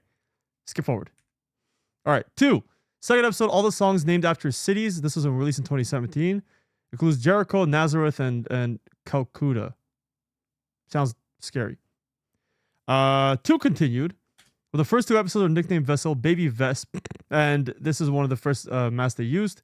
Skip forward. All right, 2. Second episode, all the songs named after cities. This was released in 2017. Includes Jericho, Nazareth, and Calcutta. Sounds scary. 2 continued. Well, the first 2 episodes are nicknamed Vessel, Baby Vesp, and this is one of the first masks they used.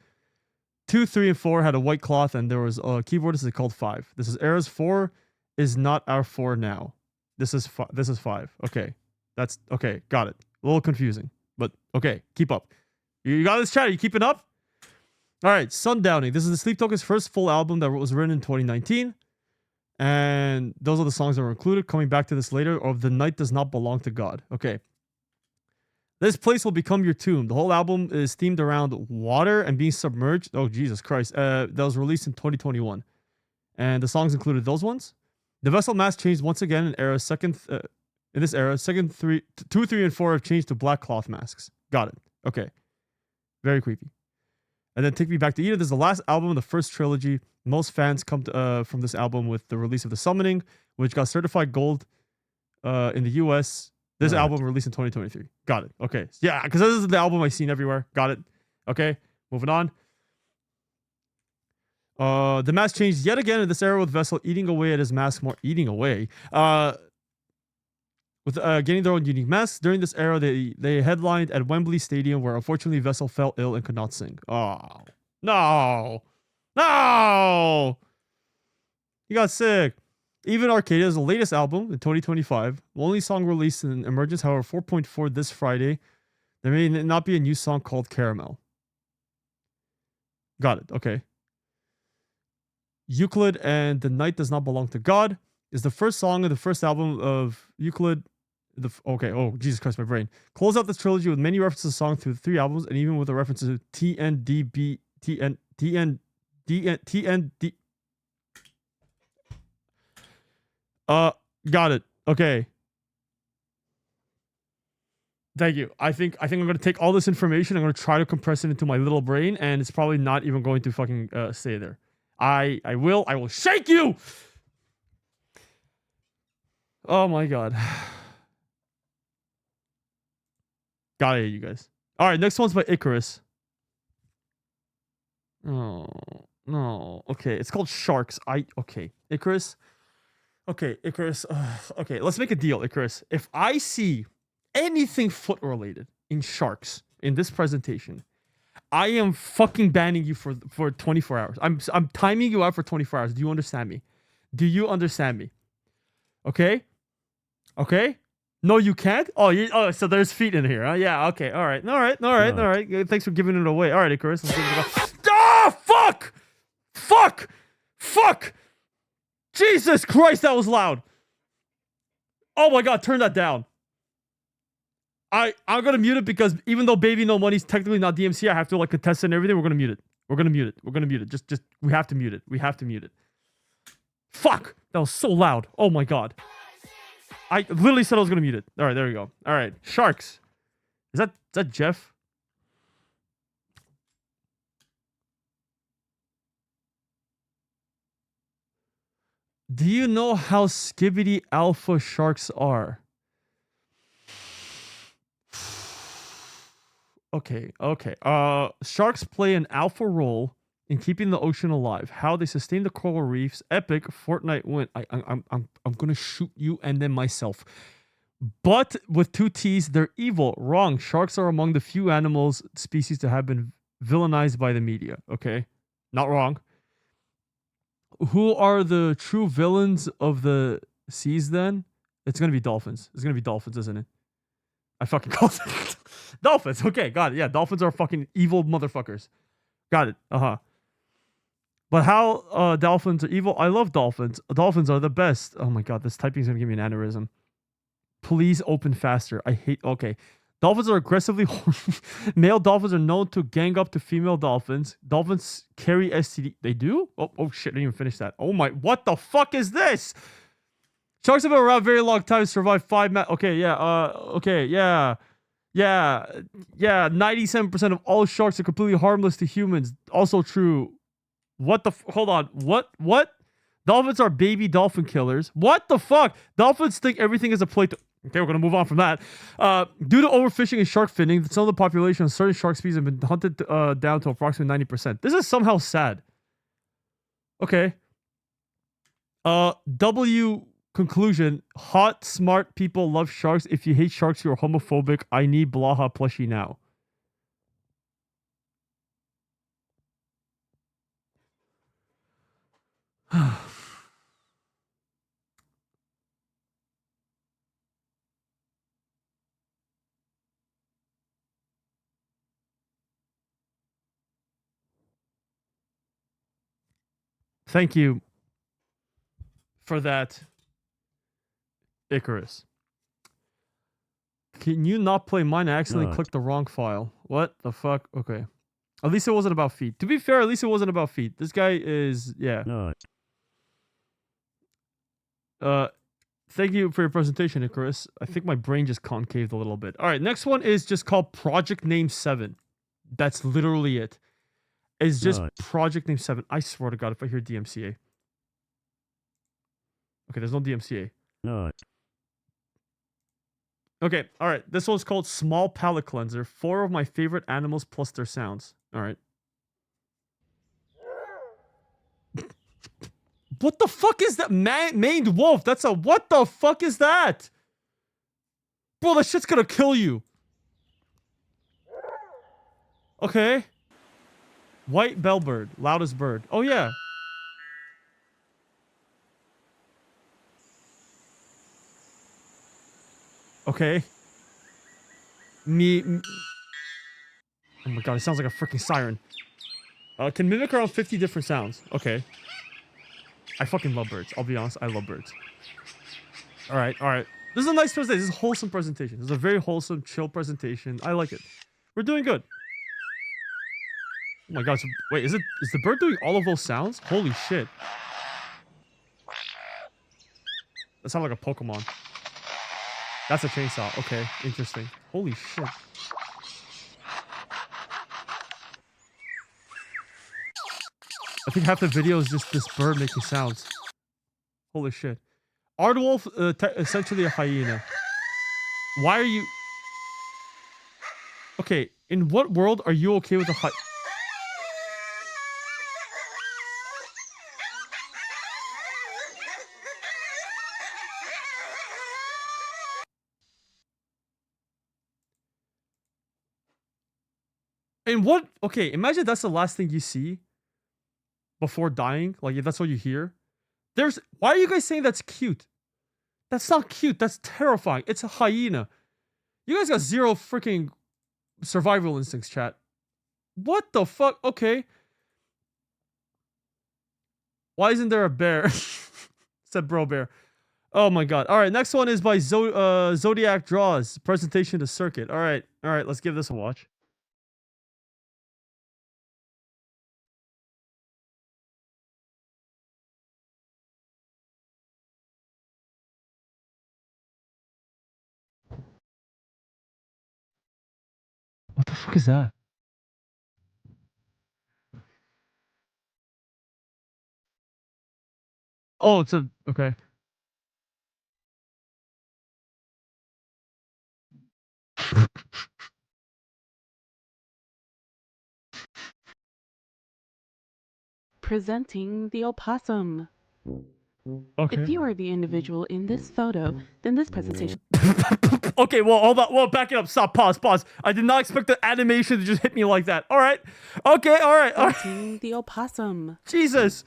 2, 3, and 4 had a white cloth, and there was a keyboard. This is called 5. This is Era's 4 is not our 4 now. This is 5. Okay. That's okay. Got it. A little confusing, but okay. Keep up. You got this, chat. Are you keeping up? All right. Sundowning. This is the Sleep Token's first full album that was written in 2019. And those are the songs that were included. Coming back to this later. Of The Night Does Not Belong to God. Okay. This place will become your tomb. The whole album is themed around water and being submerged. Oh, Jesus Christ. That was released in 2021. And the songs included those ones. The vessel mask changed once again in this era. 2, 3, and 4 have changed to black cloth masks. Got it. Okay. Very creepy. And then Take Me Back to Eden. This is the last album of the first trilogy. Most fans come from this album with the release of The Summoning, which got certified gold in the US. This album released in 2023. Got it. Okay. Yeah, because this is the album I've seen everywhere. Got it. Okay. Moving on. The mask changed yet again in this era with Vessel eating away at his mask more. Eating away. With getting their own unique masks. During this era, they headlined at Wembley Stadium, where unfortunately Vessel fell ill and could not sing. Oh. No! No! He got sick. Even Arcadia's latest album in 2025, the only song released in Emergence, however, 4.4 this Friday. There may not be a new song called Caramel. Got it. Okay. Euclid and The Night Does Not Belong to God is the first song of the first album of Euclid. Oh, Jesus Christ, my brain. Close out this trilogy with many references to the song through the 3 albums, and even with the references to TNDB, TND. Got it. Okay. Thank you. I think I'm gonna take all this information. I'm gonna try to compress it into my little brain, and it's probably not even going to fucking stay there. I will shake you. Oh my god. Got it, you guys. All right, next one's by Icarus. Oh no. Okay, it's called Sharks. Icarus. Okay, Icarus. Okay, let's make a deal, Icarus. If I see anything foot related in Sharks in this presentation, I am fucking banning you for 24 hours. I'm timing you out for 24 hours. Do you understand me? Do you understand me? Okay? Okay? No, you can't? Oh, so there's feet in here, huh? Yeah, okay. All right. Thanks for giving it away. All right, Icarus. Let's give it a go. Ah, fuck! Jesus Christ, that was loud. Oh my god, turn that down. I'm gonna mute it because even though Baby No Money's technically not DMC, I have to like contest it and everything. We're gonna mute it. Just we have to mute it. Fuck! That was so loud. Oh my god. I literally said I was gonna mute it. All right, there we go. All right, Sharks. Is that Jeff? Do you know how skibbity alpha sharks are? Okay. Sharks play an alpha role in keeping the ocean alive. How they sustain the coral reefs. Epic Fortnite win. I'm gonna shoot you and then myself. But with 2 T's, they're evil. Wrong. Sharks are among the few animals species to have been villainized by the media. Okay, not wrong. Who are the true villains of the seas then? It's gonna be dolphins. It's gonna be dolphins, isn't it? I fucking called it. Dolphins. Okay, got it. Yeah, dolphins are fucking evil motherfuckers. Got it. But how dolphins are evil? I love dolphins. Dolphins are the best. Oh my god, this typing's gonna give me an aneurysm. Please open faster. Okay. Dolphins are aggressively male dolphins are known to gang up to female dolphins. Dolphins carry STD. They do? Oh shit, I didn't even finish that. Oh my, what the fuck is this? Sharks have been around a very long time, survived 5 Yeah, 97% of all sharks are completely harmless to humans. Also true. What the hold on. What? Dolphins are baby dolphin killers. What the fuck? Dolphins think everything is a play to... Okay, we're going to move on from that. Due to overfishing and shark finning, some of the population of certain shark species have been hunted down to approximately 90%. This is somehow sad. Okay. W conclusion. Hot, smart people love sharks. If you hate sharks, you're homophobic. I need Blaha plushie now. Thank you for that, Icarus. Can you not play mine? I accidentally clicked the wrong file. What the fuck? Okay. At least it wasn't about feet. To be fair, at least it wasn't about feet. This guy is, yeah. No. Thank you for your presentation, Icarus. I think my brain just concaved a little bit. All right, next one is just called Project Name 7. That's literally it. It's just Project Name 7. I swear to God, if I hear DMCA. Okay, there's no DMCA. No. Okay, all right. This one's called Small Palate Cleanser. 4 of my favorite animals plus their sounds. All right. What the fuck is that? Maned wolf. That's a... What the fuck is that? Bro, that shit's gonna kill you. Okay. White bellbird. Loudest bird. Oh, yeah. Okay. Oh my god, it sounds like a freaking siren. Can mimic around 50 different sounds. Okay. I fucking love birds. I'll be honest, I love birds. Alright, alright. This is a nice presentation. This is a wholesome presentation. This is a very wholesome, chill presentation. I like it. We're doing good. Oh my god, so, wait, is the bird doing all of those sounds? Holy shit. That sounds like a Pokemon. That's a chainsaw. Okay, interesting. Holy shit. I think half the video is just this bird making sounds. Holy shit. Aardwolf, essentially a hyena. Why are you... Okay, in what world are you okay with a hyena? And what... Okay, imagine that's the last thing you see before dying. Like, if that's what you hear. Why are you guys saying that's cute? That's not cute. That's terrifying. It's a hyena. You guys got zero freaking survival instincts, chat. What the fuck? Okay. Why isn't there a bear? Said bro bear. Oh my god. All right, next one is by Zodiac Draws. Presentation to Circuit. All right, let's give this a watch. What the fuck is that? Oh, it's a... Okay. Presenting the opossum. Okay. If you are the individual in this photo, then this presentation... Okay, well, hold on. Well, back it up. Stop. Pause. I did not expect the animation to just hit me like that. All right. Okay, all right. Presenting the opossum. Jesus.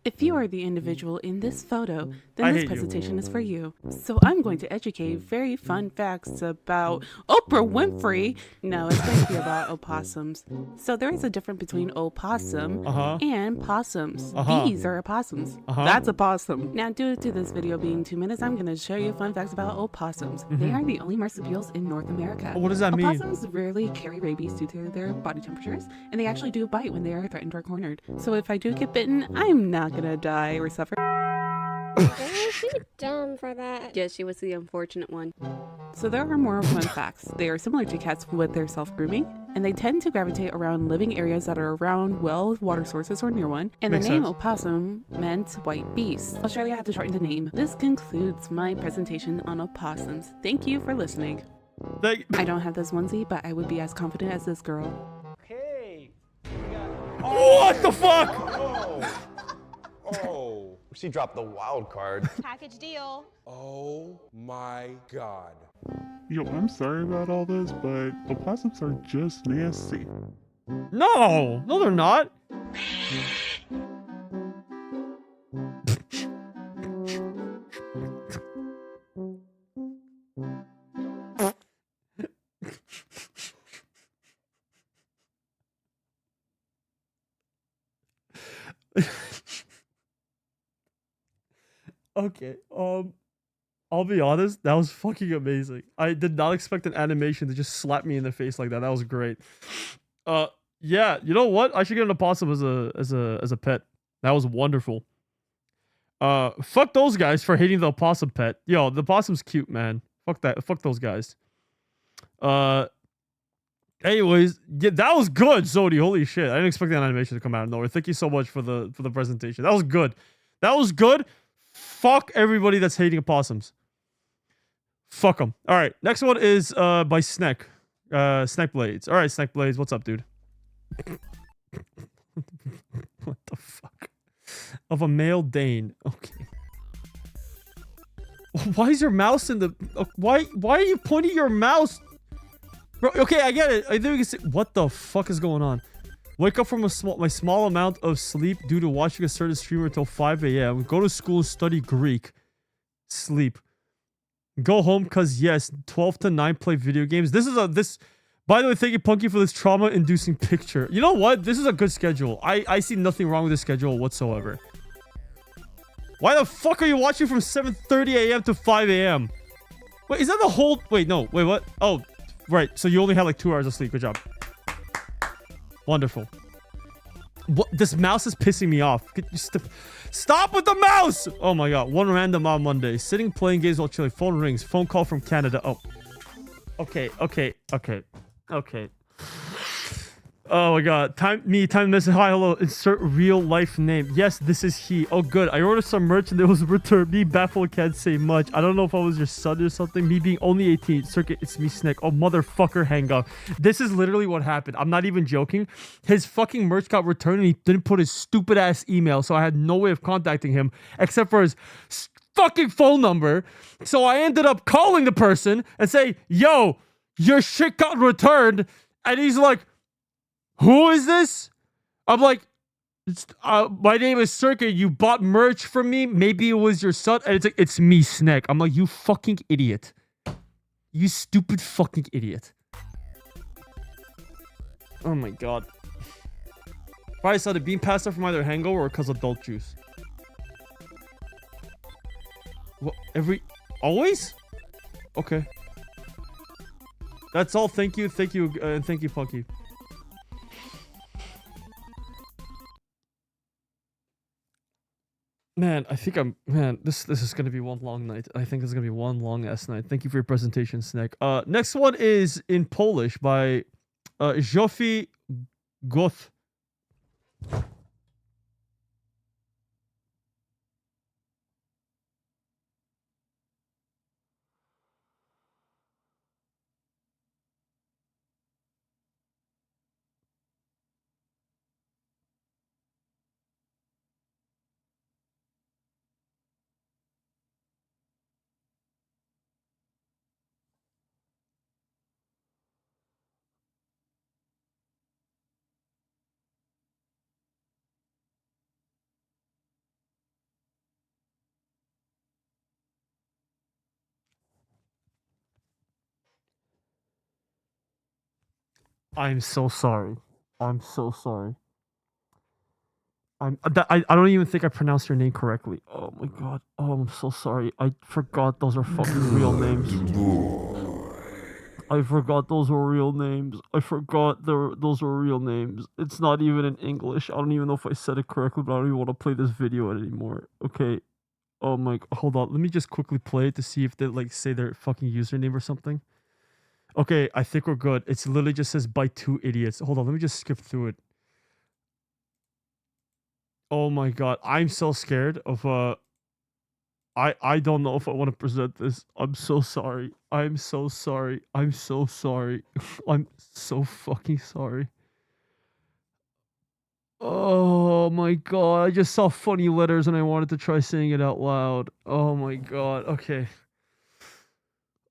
If you are the individual in this photo, then this presentation is for you. So I'm going to educate very fun facts about Oprah Winfrey. No, it's going to be about opossums. So there is a difference between opossum and possums. These are opossums. That's a possum. Now, due to this video being 2 minutes, I'm going to show you fun facts about opossums. They are the only marsupials in North America. What does that mean? Opossums rarely carry rabies due to their body temperatures, and they actually do bite when they are threatened or cornered. So if I do get bitten, I'm not gonna die or suffer. She dumb for that. Yeah, she was the unfortunate one. So there are more fun facts. They are similar to cats with their self-grooming, and they tend to gravitate around living areas that are around well water sources or near one. And the name opossum meant white beast. Australia had to shorten the name. This concludes my presentation on opossums. Thank you for listening. I don't have this onesie, but I would be as confident as this girl. Okay. What the fuck? Oh, she dropped the wild card. Package deal. Oh my god. Yo, I'm sorry about all this, but opossums are just nasty. No, they're not. Okay. I'll be honest, that was fucking amazing. I did not expect an animation to just slap me in the face like that. That was great. Yeah, you know what? I should get an opossum as a pet. That was wonderful. Fuck those guys for hating the opossum pet. Yo, the opossum's cute, man. Fuck that. Fuck those guys. Anyways, yeah, that was good, Zodi. Holy shit. I didn't expect that animation to come out of nowhere. Thank you so much for the presentation. That was good. That was good. Fuck everybody that's hating opossums. Fuck them. All right, next one is by Snekblades. All right, Snekblades, what's up, dude? What the fuck? Of a male Dane. Okay. Why is your mouse in the... Why are you pointing your mouse? Bro, okay, I get it. I think we can see... What the fuck is going on? Wake up from my small amount of sleep due to watching a certain streamer until 5 a.m. Go to school, study Greek. Sleep. Go home because, yes, 12 to 9 play video games. By the way, thank you, Punky, for this trauma-inducing picture. You know what? This is a good schedule. I see nothing wrong with this schedule whatsoever. Why the fuck are you watching from 7:30 a.m. to 5 a.m.? Wait, is that the whole... Wait, no. Wait, what? Oh, right. So you only had like 2 hours of sleep. Good job. Wonderful. What? This mouse is pissing me off. Could you stop with the mouse! Oh my god. One random on Monday. Sitting playing games while chilling. Phone rings. Phone call from Canada. Oh. Okay. Oh my god. Time to message. Hi, hello. Insert real life name. Yes, this is he. Oh good. I ordered some merch and it was returned. Me baffled, can't say much. I don't know if I was your son or something. Me being only 18. Circuit, it's me, Snek. Oh motherfucker, hang up. This is literally what happened. I'm not even joking. His fucking merch got returned and he didn't put his stupid ass email, so I had no way of contacting him except for his fucking phone number. So I ended up calling the person and say, yo, your shit got returned. And he's like, who is this? I'm like, my name is Circuit. You bought merch from me. Maybe it was your son. And it's like, it's me, Snek. I'm like, you fucking idiot. You stupid fucking idiot. Oh my god. Probably saw the bean passed out from either hangover or because of adult juice. What? Always? Okay. That's all. Thank you, and thank you, Punky. Man, I think this is gonna be one long night. I think this is gonna be one long ass night. Thank you for your presentation, Snek. Next one is in Polish by Jofi Goth. I'm so sorry. I'm so sorry. I don't even think I pronounced your name correctly. Oh my god. Oh, I'm so sorry. I forgot those are fucking real names. I forgot those were real names. Those were real names. It's not even in English. I don't even know if I said it correctly, but I don't even want to play this video anymore. Okay. Oh my... Hold on. Let me just quickly play it to see if they like say their fucking username or something. Okay, I think we're good. It's literally just says by 2 idiots. Hold on, let me just skip through it. Oh my god, I'm so scared of I don't know if I want to present this. I'm so sorry. I'm so sorry. I'm so sorry. I'm so fucking sorry. Oh my god, I just saw funny letters and I wanted to try saying it out loud. Oh my god. Okay.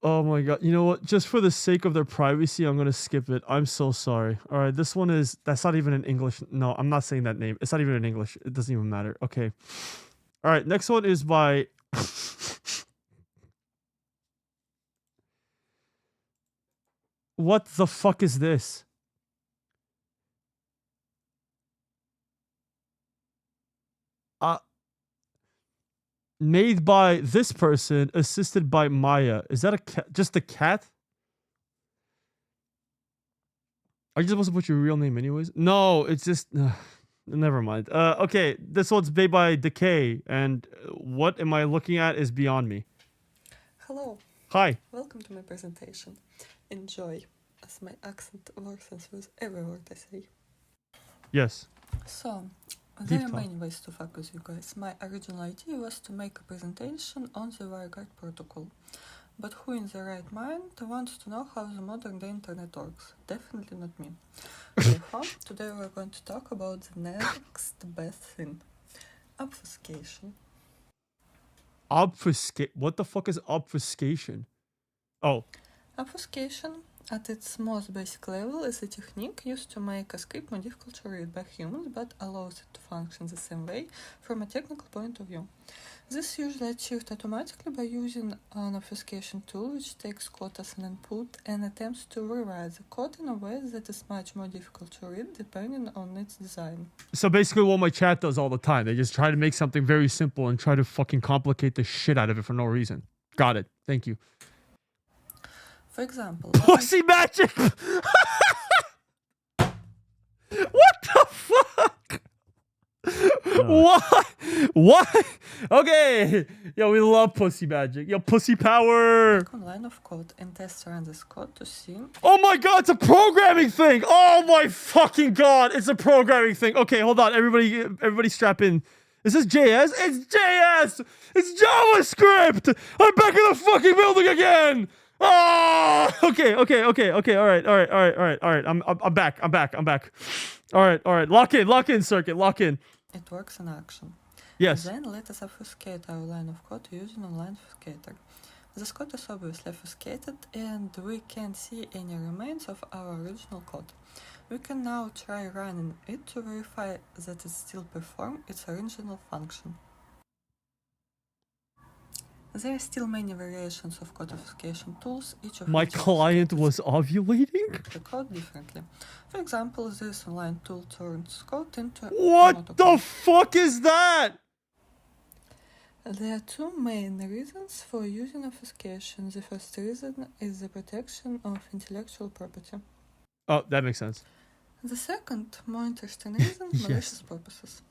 Oh my god. You know what? Just for the sake of their privacy, I'm going to skip it. I'm so sorry. All right, this one is... That's not even in English. No, I'm not saying that name. It's not even in English. It doesn't even matter. Okay. All right, next one is by... What the fuck is this? Made by this person, assisted by Maya. Is that a cat? Just a cat? Are you supposed to put your real name anyways? No, it's just... never mind. Okay, this one's made by Decay, and what am I looking at is beyond me. Hello. Hi. Welcome to my presentation. Enjoy, as my accent works with every word I say. Yes. So, there are many ways to fuck with you guys. My original idea was to make a presentation on the WireGuard protocol. But who in their right mind wants to know how the modern day internet works? Definitely not me. Therefore, today we're going to talk about the next best thing. Obfuscation. What the fuck is obfuscation? Oh. Obfuscation, at its most basic level, is a technique used to make a script more difficult to read by humans, but allows it to function the same way from a technical point of view. This is usually achieved automatically by using an obfuscation tool which takes code as an input and attempts to rewrite the code in a way that is much more difficult to read depending on its design. So basically what my chat does all the time. They just try to make something very simple and try to fucking complicate the shit out of it for no reason. Got it. Thank you. For example... Pussy magic! What the fuck? Why? Why? Okay. Yo, we love pussy magic. Yo, pussy power. Take one line of code and test run this code to see... Oh my god, it's a programming thing! Oh my fucking god, it's a programming thing. Okay, hold on. Everybody strap in. Is this JS? It's JS! It's JavaScript! I'm back in the fucking building again! Oh, okay. All right. I'm back. All right. Lock in, circuit. Lock in. It works in action. Yes. Then let us obfuscate our line of code using online obfuscator. This code is obviously obfuscated and we can't see any remains of our original code. We can now try running it to verify that it still performs its original function. There are still many variations of code obfuscation tools, each of my client was ovulating? the code differently. For example, this online tool turns code into... What the fuck is that? There are two main reasons for using obfuscation. The first reason is the protection of intellectual property. Oh, that makes sense. The second, more interesting reason, malicious purposes.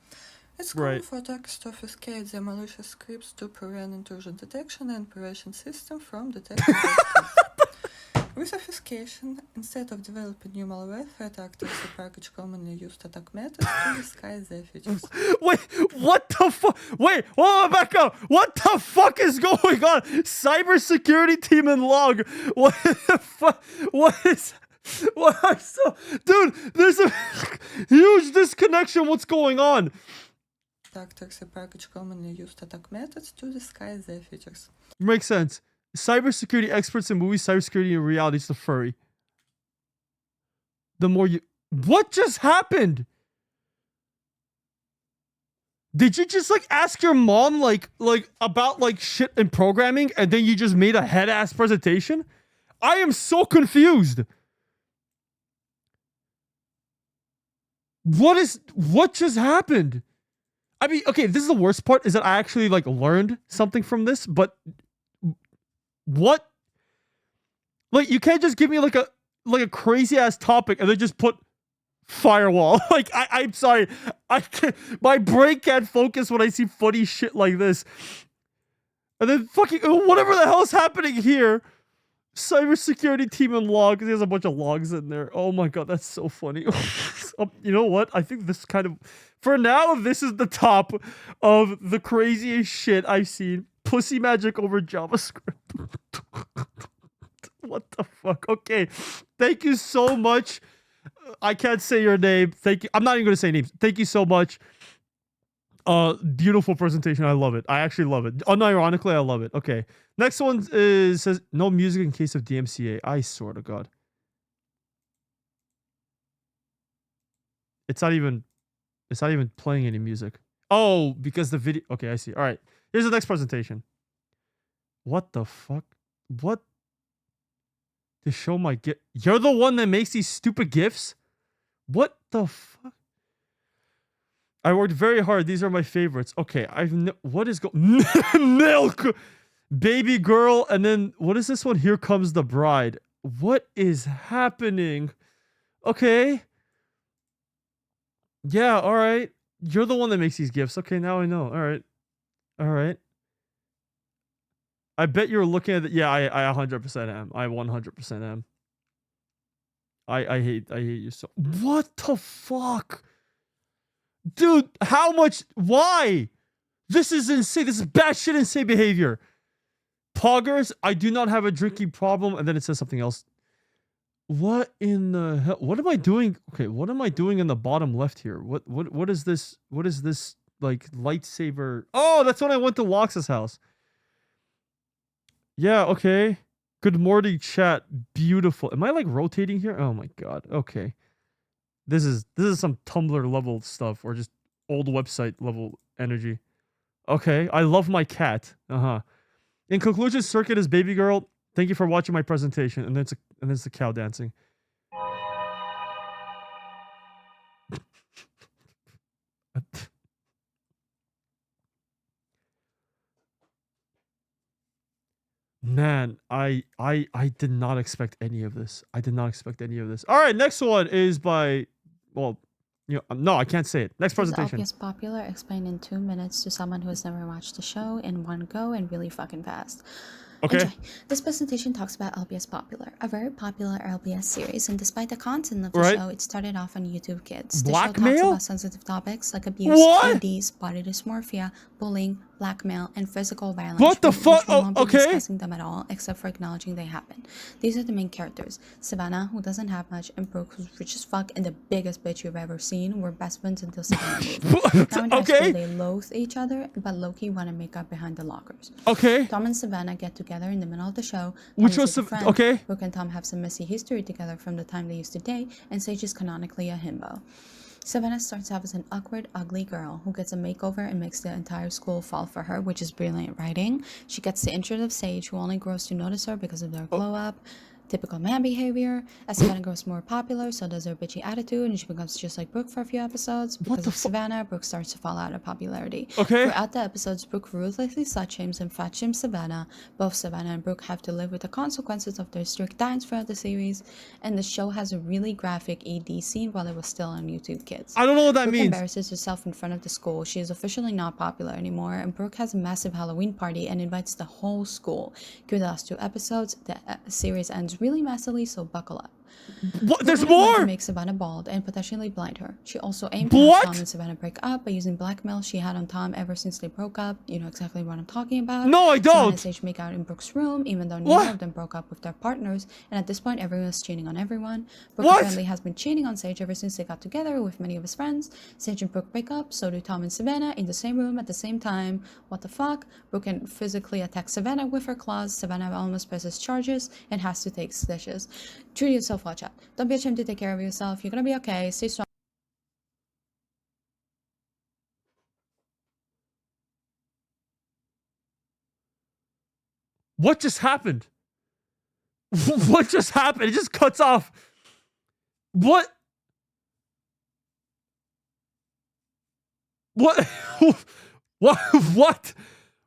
It's common for attackers to obfuscate their malicious scripts to prevent intrusion detection and prevention system from detecting their scripts. With obfuscation, instead of developing new malware, threat actors package commonly used attack methods to disguise their features. Wait, what the fuck? Wait, hold on, back up. What the fuck is going on? Cybersecurity team and log. What the fuck? What is... What? Dude, there's a huge disconnection. What's going on? Actors package commonly used attack methods to disguise their features. Makes sense. Cybersecurity experts in movies, cybersecurity in reality is the furry. The more you... What just happened? Did you just like ask your mom like about like shit in programming and then you just made a head-ass presentation? I am so confused. What just happened? I mean, okay, this is the worst part, is that I actually, like, learned something from this, but... What? Like, you can't just give me, like a crazy-ass topic and then just put firewall. Like, I'm sorry. I can't... My brain can't focus when I see funny shit like this. And then fucking... Whatever the hell's happening here... Cybersecurity team and log. There's a bunch of logs in there. Oh my god, that's so funny. You know what? I think this kind of... For now, this is the top of the craziest shit I've seen. Pussy magic over JavaScript. What the fuck? Okay. Thank you so much. I can't say your name. Thank you. I'm not even going to say names. Thank you so much. Beautiful presentation. I love it. I actually love it. Unironically, I love it. Okay. Next one says no music in case of DMCA. I swear to God. It's not even playing any music. Oh, because the video. Okay, I see. All right. Here's the next presentation. What the fuck? What? To show my GIF. You're the one that makes these stupid GIFs? What the fuck? I worked very hard. These are my favorites. Okay, what is milk, baby girl, and then what is this one? Here Comes the Bride. What is happening? Okay. Yeah, all right. You're the one that makes these gifts. Okay, now I know. All right. All right. I bet you're looking at it. Yeah, I 100% am. I 100% am. I hate you so. What the fuck? Dude, how much? Why? This is insane. This is batshit insane behavior. Poggers, I do not have a drinking problem. And then it says something else. What in the hell? What am I doing? Okay, what am I doing in the bottom left here? What is this? What is this like lightsaber? Oh, that's when I went to Lox's house. Yeah, okay. Good morning, chat. Beautiful. Am I like rotating here? Oh my god. Okay. This is some Tumblr level stuff or just old website level energy. Okay. I love my cat. Uh-huh. In conclusion, Circuit is baby girl. Thank you for watching my presentation. And then it's the cow dancing. Man, I did not expect any of this. I did not expect any of this. All right, next one is by, well, you know, no, I can't say it. Next presentation. LBS Popular explained in 2 minutes to someone who has never watched the show in one go and really fucking fast. Okay. Enjoy. This presentation talks about LBS Popular, a very popular LBS series, and despite the content of the show, it started off on YouTube Kids. The show talks about sensitive topics like abuse, IDs, body dysmorphia, bullying, blackmail, and physical violence. What the fuck? We won't be discussing them at all, except for acknowledging they happen. These are the main characters. Savannah, who doesn't have much, and Brooke, who's rich as fuck and the biggest bitch you've ever seen, were best friends until Savannah moved. Now in high school, they loathe each other, but low-key want to make up behind the lockers. Okay. Tom and Savannah get together in the middle of the show. Which was okay. Brooke and Tom have some messy history together from the time they used to date, and Sage is canonically a himbo. Savannah starts off as an awkward, ugly girl who gets a makeover and makes the entire school fall for her, which is brilliant writing. She gets the interest of Sage, who only grows to notice her because of their glow-up. Typical man behavior. As Savannah grows more popular, so does her bitchy attitude, and she becomes just like Brooke for a few episodes. Because of Savannah, Brooke starts to fall out of popularity. Okay. Throughout the episodes, Brooke ruthlessly slut-shames and fat-shames Savannah. Both Savannah and Brooke have to live with the consequences of their strict diets throughout the series, and the show has a really graphic ED scene while it was still on YouTube Kids. I don't know what that Brooke means. Embarrasses herself in front of the school. She is officially not popular anymore, and Brooke has a massive Halloween party and invites the whole school. Give the last 2 episodes, the series ends really messily, so buckle up. What? There's more! To make Savannah bald and potentially blind her. She also aimed to have Tom and Savannah break up by using blackmail she had on Tom ever since they broke up. You know exactly what I'm talking about. No, I don't! Savannah and Sage make out in Brooke's room, even though neither of them broke up with their partners, and at this point everyone's cheating on everyone. Brooke apparently has been cheating on Sage ever since they got together with many of his friends. Sage and Brooke break up, so do Tom and Savannah in the same room at the same time. What the fuck? Brooke can physically attack Savannah with her claws. Savannah almost presses charges and has to take stitches. Treat yourself well, chat. Don't be ashamed to take care of yourself. You're gonna be okay. Stay strong. What just happened? What just happened? It just cuts off. What? What? What?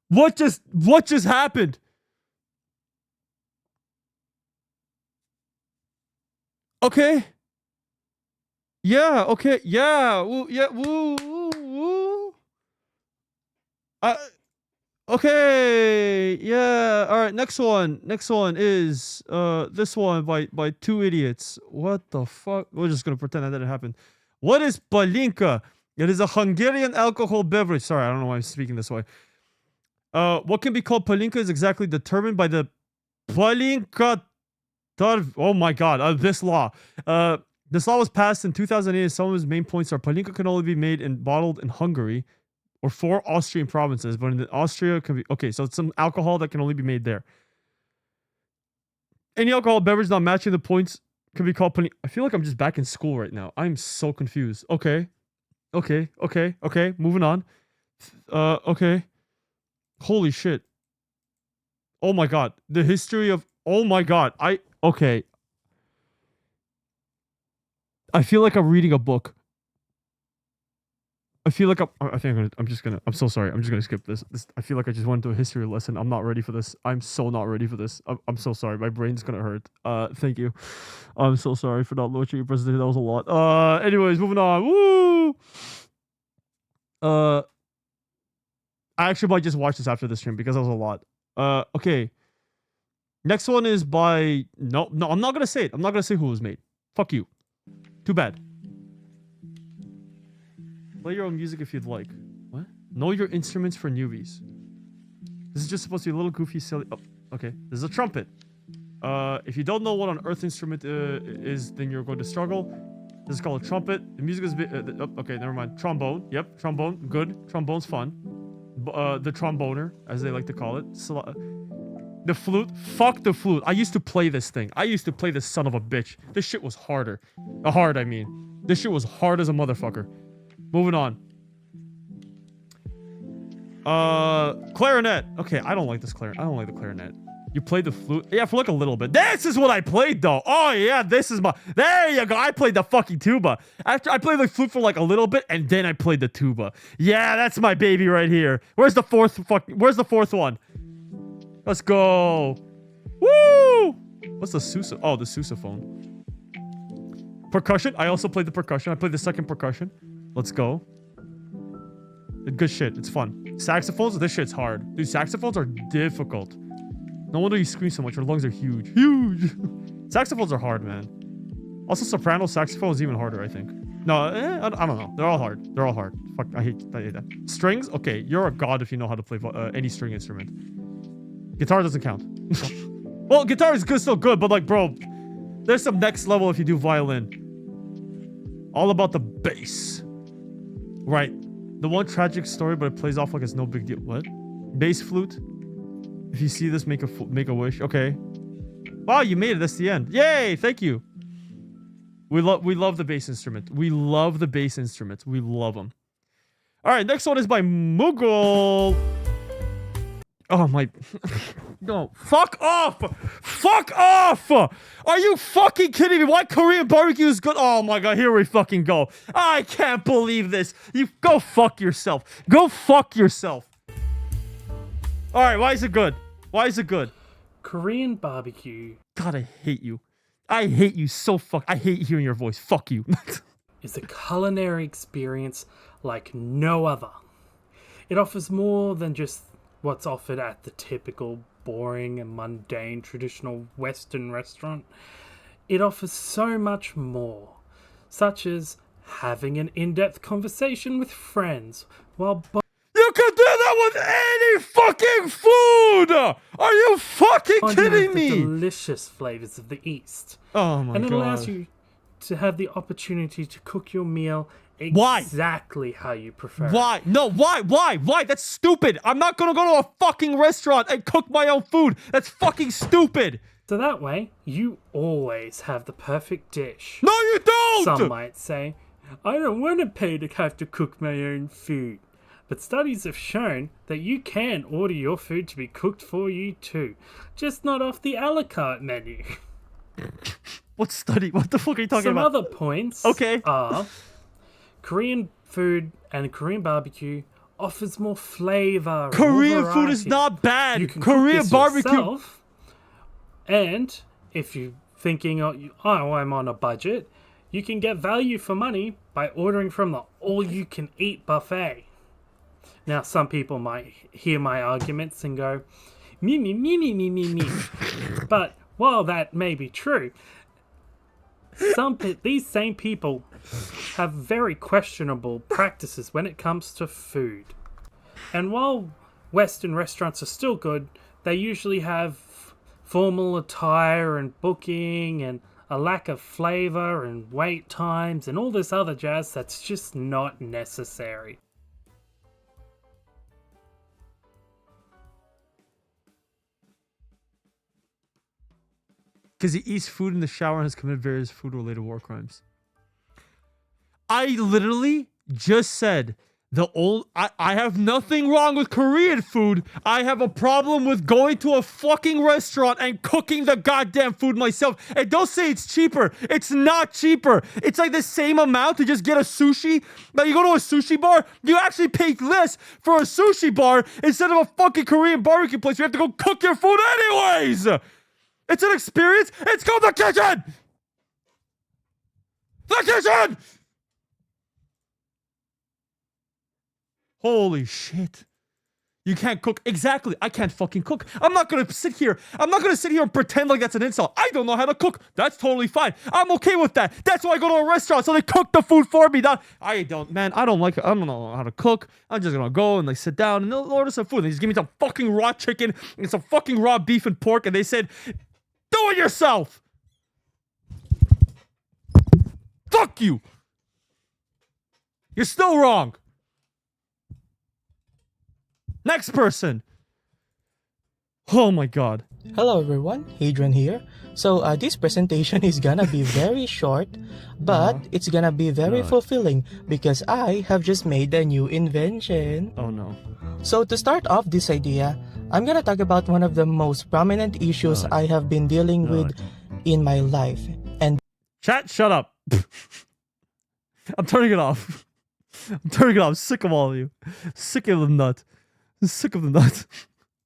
What just happened? Okay. Yeah, okay. Yeah. Woo, yeah. Woo, woo, woo. Okay. Yeah. All right. Next one. Next one is this one by 2 idiots. What the fuck? We're just gonna pretend that didn't happen. What is Palinka? It is a Hungarian alcohol beverage. Sorry, I don't know why I'm speaking this way. What can be called Palinka is exactly determined by the Palinka. Oh my god, this law. This law was passed in 2008. Some of its main points are Palinka can only be made and bottled in Hungary or 4 Austrian provinces, but in Austria can be... Okay, so it's some alcohol that can only be made there. Any alcohol beverage not matching the points can be called Palinka. I feel like I'm just back in school right now. I'm so confused. Okay. Okay. Moving on. Okay. Holy shit. Oh my god. The history of... Oh my god. Okay. I feel like I'm reading a book. I feel like I'm so sorry. I'm just gonna skip this. I feel like I just went into a history lesson. I'm not ready for this. I'm so not ready for this. I'm so sorry. My brain's gonna hurt. Thank you. I'm so sorry for not watching your presentation. That was a lot. Anyways, moving on. Woo! I actually might just watch this after the stream because that was a lot. Okay. Next one is by... No, I'm not gonna say it. I'm not gonna say who it was made. Fuck you. Too bad. Play your own music if you'd like. What? Know your instruments for newbies. This is just supposed to be a little goofy, silly... Oh, okay. This is a trumpet. If you don't know what an earth instrument is, then you're going to struggle. This is called a trumpet. The music is... okay, never mind. Trombone. Yep, trombone. Good. Trombone's fun. The tromboner, as they like to call it. The flute. Fuck the flute. I used to play this thing. I used to play this son of a bitch. This shit was harder. Hard, I mean. This shit was hard as a motherfucker. Moving on. Clarinet. Okay, I don't like this clarinet. I don't like the clarinet. You played the flute? Yeah, for like a little bit. This is what I played, though. Oh, yeah, this is my... There you go. I played the fucking tuba. After I played the flute for like a little bit, and then I played the tuba. Yeah, that's my baby right here. Where's the fourth one? Let's go. Woo! What's the sousa? Oh, the sousaphone. Percussion. I also played the percussion. I played the second percussion. Let's go. Good shit. It's fun. Saxophones. This shit's hard. Dude, saxophones are difficult. No wonder you scream so much. Your lungs are huge. Huge. Saxophones are hard, man. Also, soprano saxophone is even harder, I think. No, I don't know. They're all hard. They're all hard. Fuck, I hate that. Strings? Okay, you're a god if you know how to play any string instrument. Guitar doesn't count. Well, guitar is still good, but like, bro, there's some next level if you do violin. All about the bass. Right. The one tragic story, but it plays off like it's no big deal. What? Bass flute? If you see this, make a wish. Okay. Wow, you made it. That's the end. Yay! Thank you. We love the bass instrument. We love the bass instruments. We love them. All right, next one is by Mughal. Oh my... No. Fuck off! Fuck off! Are you fucking kidding me? Why Korean barbecue is good? Oh my god, here we fucking go. I can't believe this. You go fuck yourself. Go fuck yourself. Alright, why is it good? Why is it good? Korean barbecue. God, I hate you. I hate you so I hate hearing your voice. Fuck you. Is a culinary experience like no other. It offers more than just what's offered at the typical boring and mundane traditional Western restaurant. It offers so much more, such as having an in-depth conversation with friends while you can do that with any fucking food! Are you fucking kidding me? The delicious flavors of the East. Oh my god. And it allows you to have the opportunity to cook your meal exactly how you prefer. Why? No, why? Why? That's stupid. I'm not gonna go to a fucking restaurant and cook my own food. That's fucking stupid. So that way, you always have the perfect dish. No, you don't! Some might say, I don't want to pay to have to cook my own food. But studies have shown that you can order your food to be cooked for you too. Just not off the a la carte menu. What study? What the fuck are you talking about? about? Some other points okay. are Korean food and Korean barbecue offers more flavor. Korean food is not bad. You can Korean cook this barbecue. Yourself, and if you're thinking, oh, I'm on a budget, you can get value for money by ordering from the all-you-can-eat buffet. Now, some people might hear my arguments and go, me. But while that may be true, these same people have very questionable practices when it comes to food. And while Western restaurants are still good, they usually have formal attire and booking and a lack of flavor and wait times and all this other jazz that's just not necessary. Because he eats food in the shower and has committed various food-related war crimes. I literally just said I have nothing wrong with Korean food. I have a problem with going to a fucking restaurant and cooking the goddamn food myself. And don't say it's cheaper. It's not cheaper. It's like the same amount to just get a sushi. Like you go to a sushi bar, you actually pay less for a sushi bar instead of a fucking Korean barbecue place. You have to go cook your food anyways. It's an experience. It's called the kitchen. The kitchen. Holy shit. You can't cook. Exactly. I can't fucking cook. I'm not gonna sit here and pretend like that's an insult. I don't know how to cook. That's totally fine. I'm okay with that. That's why I go to a restaurant, so they cook the food for me. I don't know how to cook. I'm just gonna go and like sit down and they'll order some food. They just give me some fucking raw chicken and some fucking raw beef and pork, and they said, do it yourself. Fuck you. You're still wrong. Next person. Oh my god. Hello everyone, Adrian here. So this presentation is gonna be very short, but it's gonna be very fulfilling because I have just made a new invention. Oh no. So to start off this idea, I'm gonna talk about one of the most prominent issues I have been dealing with in my life. And chat, shut up. I'm turning it off. I'm turning it off. I'm sick of all of you. Sick of the nut. I'm sick of the nut.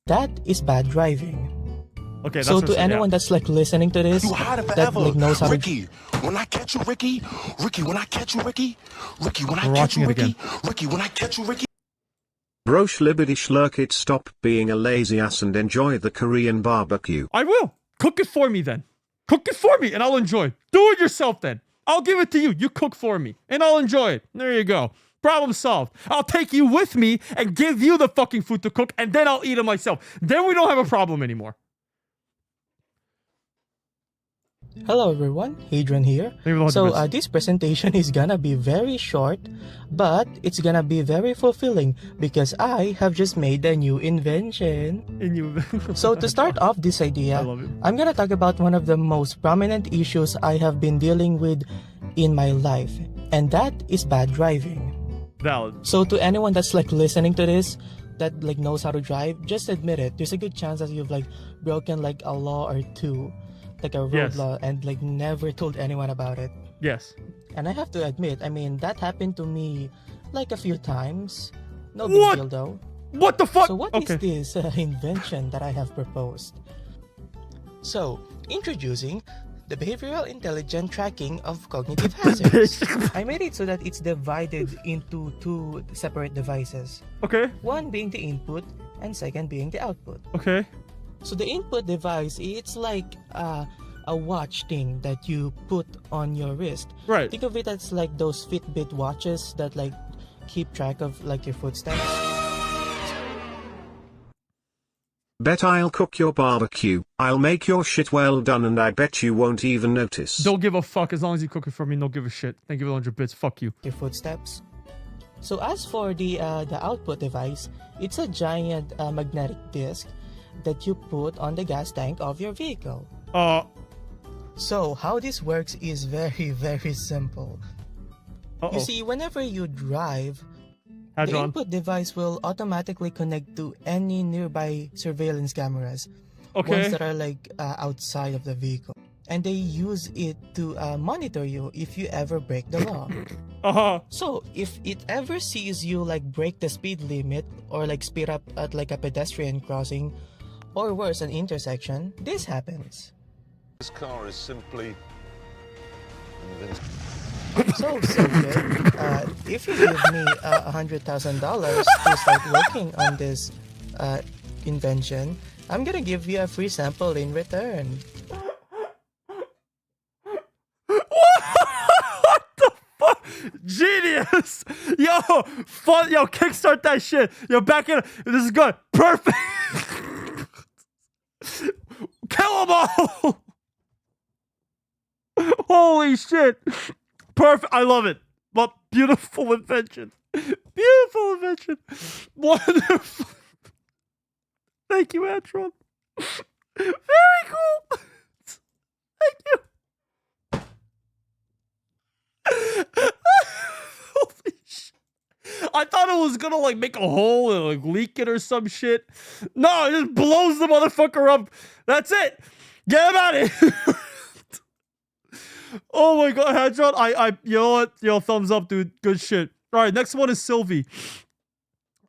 That is bad driving. Okay, that's so to anyone that's like listening to this, that like knows how Ricky, when I catch you, Ricky, when I catch you, Ricky, when I catch you, Ricky, when I catch you, Ricky. Brosh libbity schlurk it, stop being a lazy ass and enjoy the Korean barbecue. I will. Cook it for me then. Cook it for me and I'll enjoy it. Do it yourself then. I'll give it to you. You cook for me and I'll enjoy it. There you go. Problem solved. I'll take you with me and give you the fucking food to cook, and then I'll eat it myself. Then we don't have a problem anymore. Hello everyone, Adrian here. So this presentation is gonna be very short, but it's gonna be very fulfilling because I have just made a new invention. So to start off this idea, I'm gonna talk about one of the most prominent issues I have been dealing with in my life, and that is bad driving. Valid. So to anyone that's like listening to this that like knows how to drive, just admit it. There's a good chance that you've like broken like a law or two, like a road law, and like never told anyone about it. Yes. And I have to admit, I mean, that happened to me like a few times. No big deal though. What the fuck? So what is this invention that I have proposed? So, introducing the behavioral intelligent tracking of cognitive hazards. I made it so that it's divided into two separate devices. Okay. One being the input and second being the output. Okay. So the input device, it's like a watch thing that you put on your wrist. Right. Think of it as like those Fitbit watches that like keep track of like your footsteps. Bet I'll cook your barbecue, I'll make your shit well done, and I bet you won't even notice. Don't give a fuck. As long as you cook it for me, don't give a shit. Thank you for 100 bits. Fuck you. Your footsteps. So as for the output device, it's a giant magnetic disc that you put on the gas tank of your vehicle. So how this works is very, very simple. You see, whenever you drive, the input device will automatically connect to any nearby surveillance cameras. Ones that are like outside of the vehicle. And they use it to monitor you if you ever break the law. So if it ever sees you like break the speed limit or like speed up at like a pedestrian crossing, or worse, an intersection, this happens. This car is simply So good. If you give me $100,000 to start working on this invention, I'm gonna give you a free sample in return. What the fuck? Genius! Yo, fun! Yo, kickstart that shit. Yo, back in. This is good. Perfect. Kill them all. Holy shit. Perfect. I love it. But beautiful invention. Beautiful invention. Wonderful. Thank you, Antron. Very cool. Thank you. Holy shit. I thought it was gonna like make a hole and like leak it or some shit. No, it just blows the motherfucker up. That's it. Get him out of here. Oh my god, headshot. You know what? Yo, thumbs up, dude. Good shit. All right, next one is Sylvie.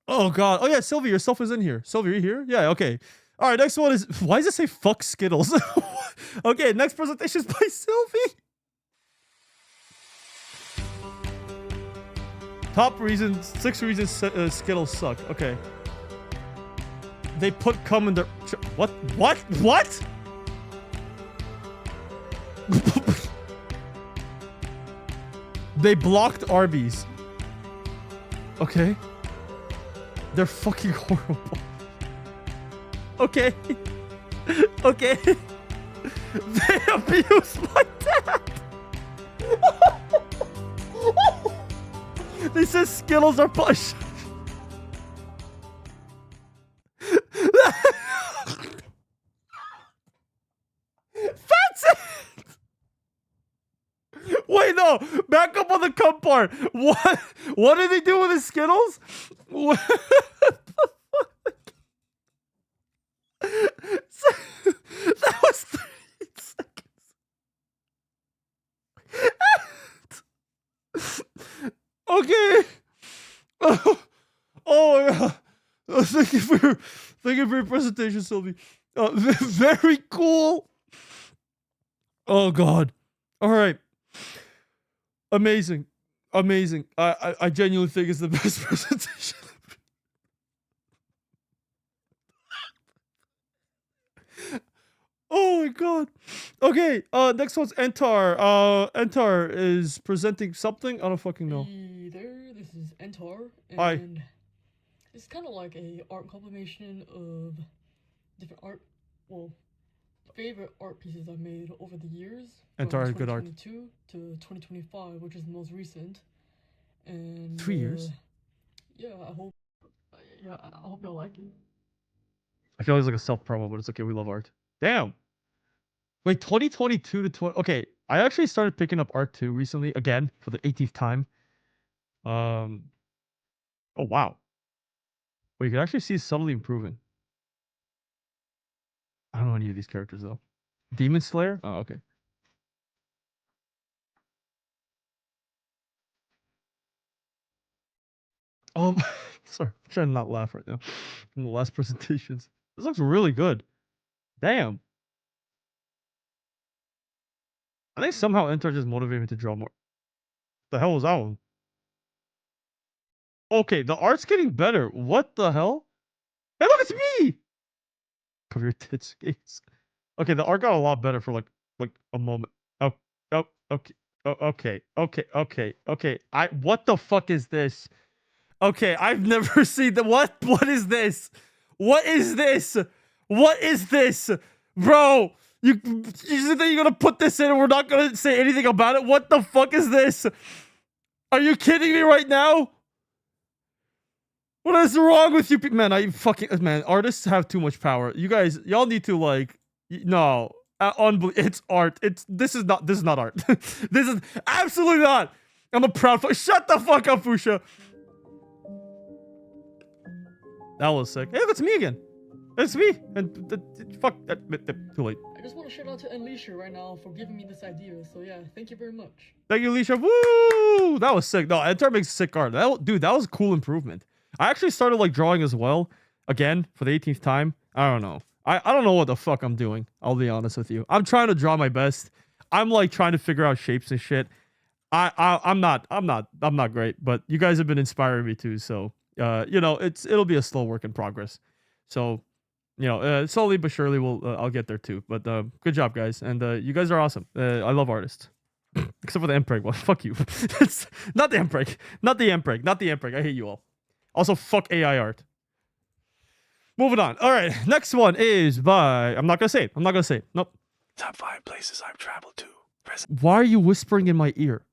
Oh god. Oh yeah, Sylvie, yourself is in here. Sylvie, are you here? Yeah, okay. All right, next one is. Why does it say fuck Skittles? Okay, next presentation is by Sylvie. Top reasons, 6 reasons Skittles suck. Okay. They put cum in their... What? What? What? They blocked Arby's. Okay. They're fucking horrible. Okay. Okay. They abused my dad. They said Skittles are push. That's it. Wait, no. Back up on the cum part. What did they do with the Skittles? What the fuck? That was 30 seconds. Okay. Oh my god. Thank you for your presentation, Sylvie. Very cool. Oh god. All right. Amazing. Amazing. I genuinely think it's the best presentation. Oh my god. Okay, next one's Entar. Entar is presenting something. I don't fucking know. Hey there, this is Entar, and Hi. it's kind of like a art compilation of different art, well, favorite art pieces I've made over the years. Entar from good art. 2022 to 2025, which is the most recent. And 3 years. Yeah, I hope y'all like it. I feel like it's like a self-promo, but it's okay. We love art. Damn. Wait, 2022 to 20. Okay, I actually started picking up art too recently, again for the 18th time. Oh wow. Well, you can actually see subtly improving. I don't know any of these characters though. Demon Slayer? Oh, okay. Sorry, I'm trying to not laugh right now from the last presentations. This looks really good. Damn. I think somehow Enter just motivated me to draw more. The hell was that one? Okay, the art's getting better. What the hell? Hey, look, it's me! Cover your tits, gaze. Okay, the art got a lot better for like a moment. Oh, okay. Okay. What the fuck is this? Okay, I've never seen the what is this? What is this? What is this? Bro, you think you're gonna put this in and we're not gonna say anything about it? What the fuck is this? Are you kidding me right now? What is wrong with you people? Man, artists have too much power. You guys, y'all need to like, no, it's art. This is not art. This is absolutely not. I'm a proud shut the fuck up, Fusha. That was sick. Hey, look, it's me again. It's me. And fuck, too late. I just want to shout out to Unleasher right now for giving me this idea. So yeah, thank you very much. Thank you, Alicia. Woo! That was sick. No, Enter makes sick art. Dude, that was a cool improvement. I actually started like drawing as well. Again, for the 18th time. I don't know. I don't know what the fuck I'm doing. I'll be honest with you. I'm trying to draw my best. I'm like trying to figure out shapes and shit. I'm not great, but you guys have been inspiring me too. So you know, it'll be a slow work in progress. So, you know, slowly but surely I'll get there too. But good job, guys, and you guys are awesome. I love artists, except for the Empreg one. Fuck you. It's not the Empreg, not the Empreg. I hate you all. Also, fuck AI art. Moving on. All right, next one is by. I'm not gonna say it. Nope. Top 5 places I've traveled to. Why are you whispering in my ear?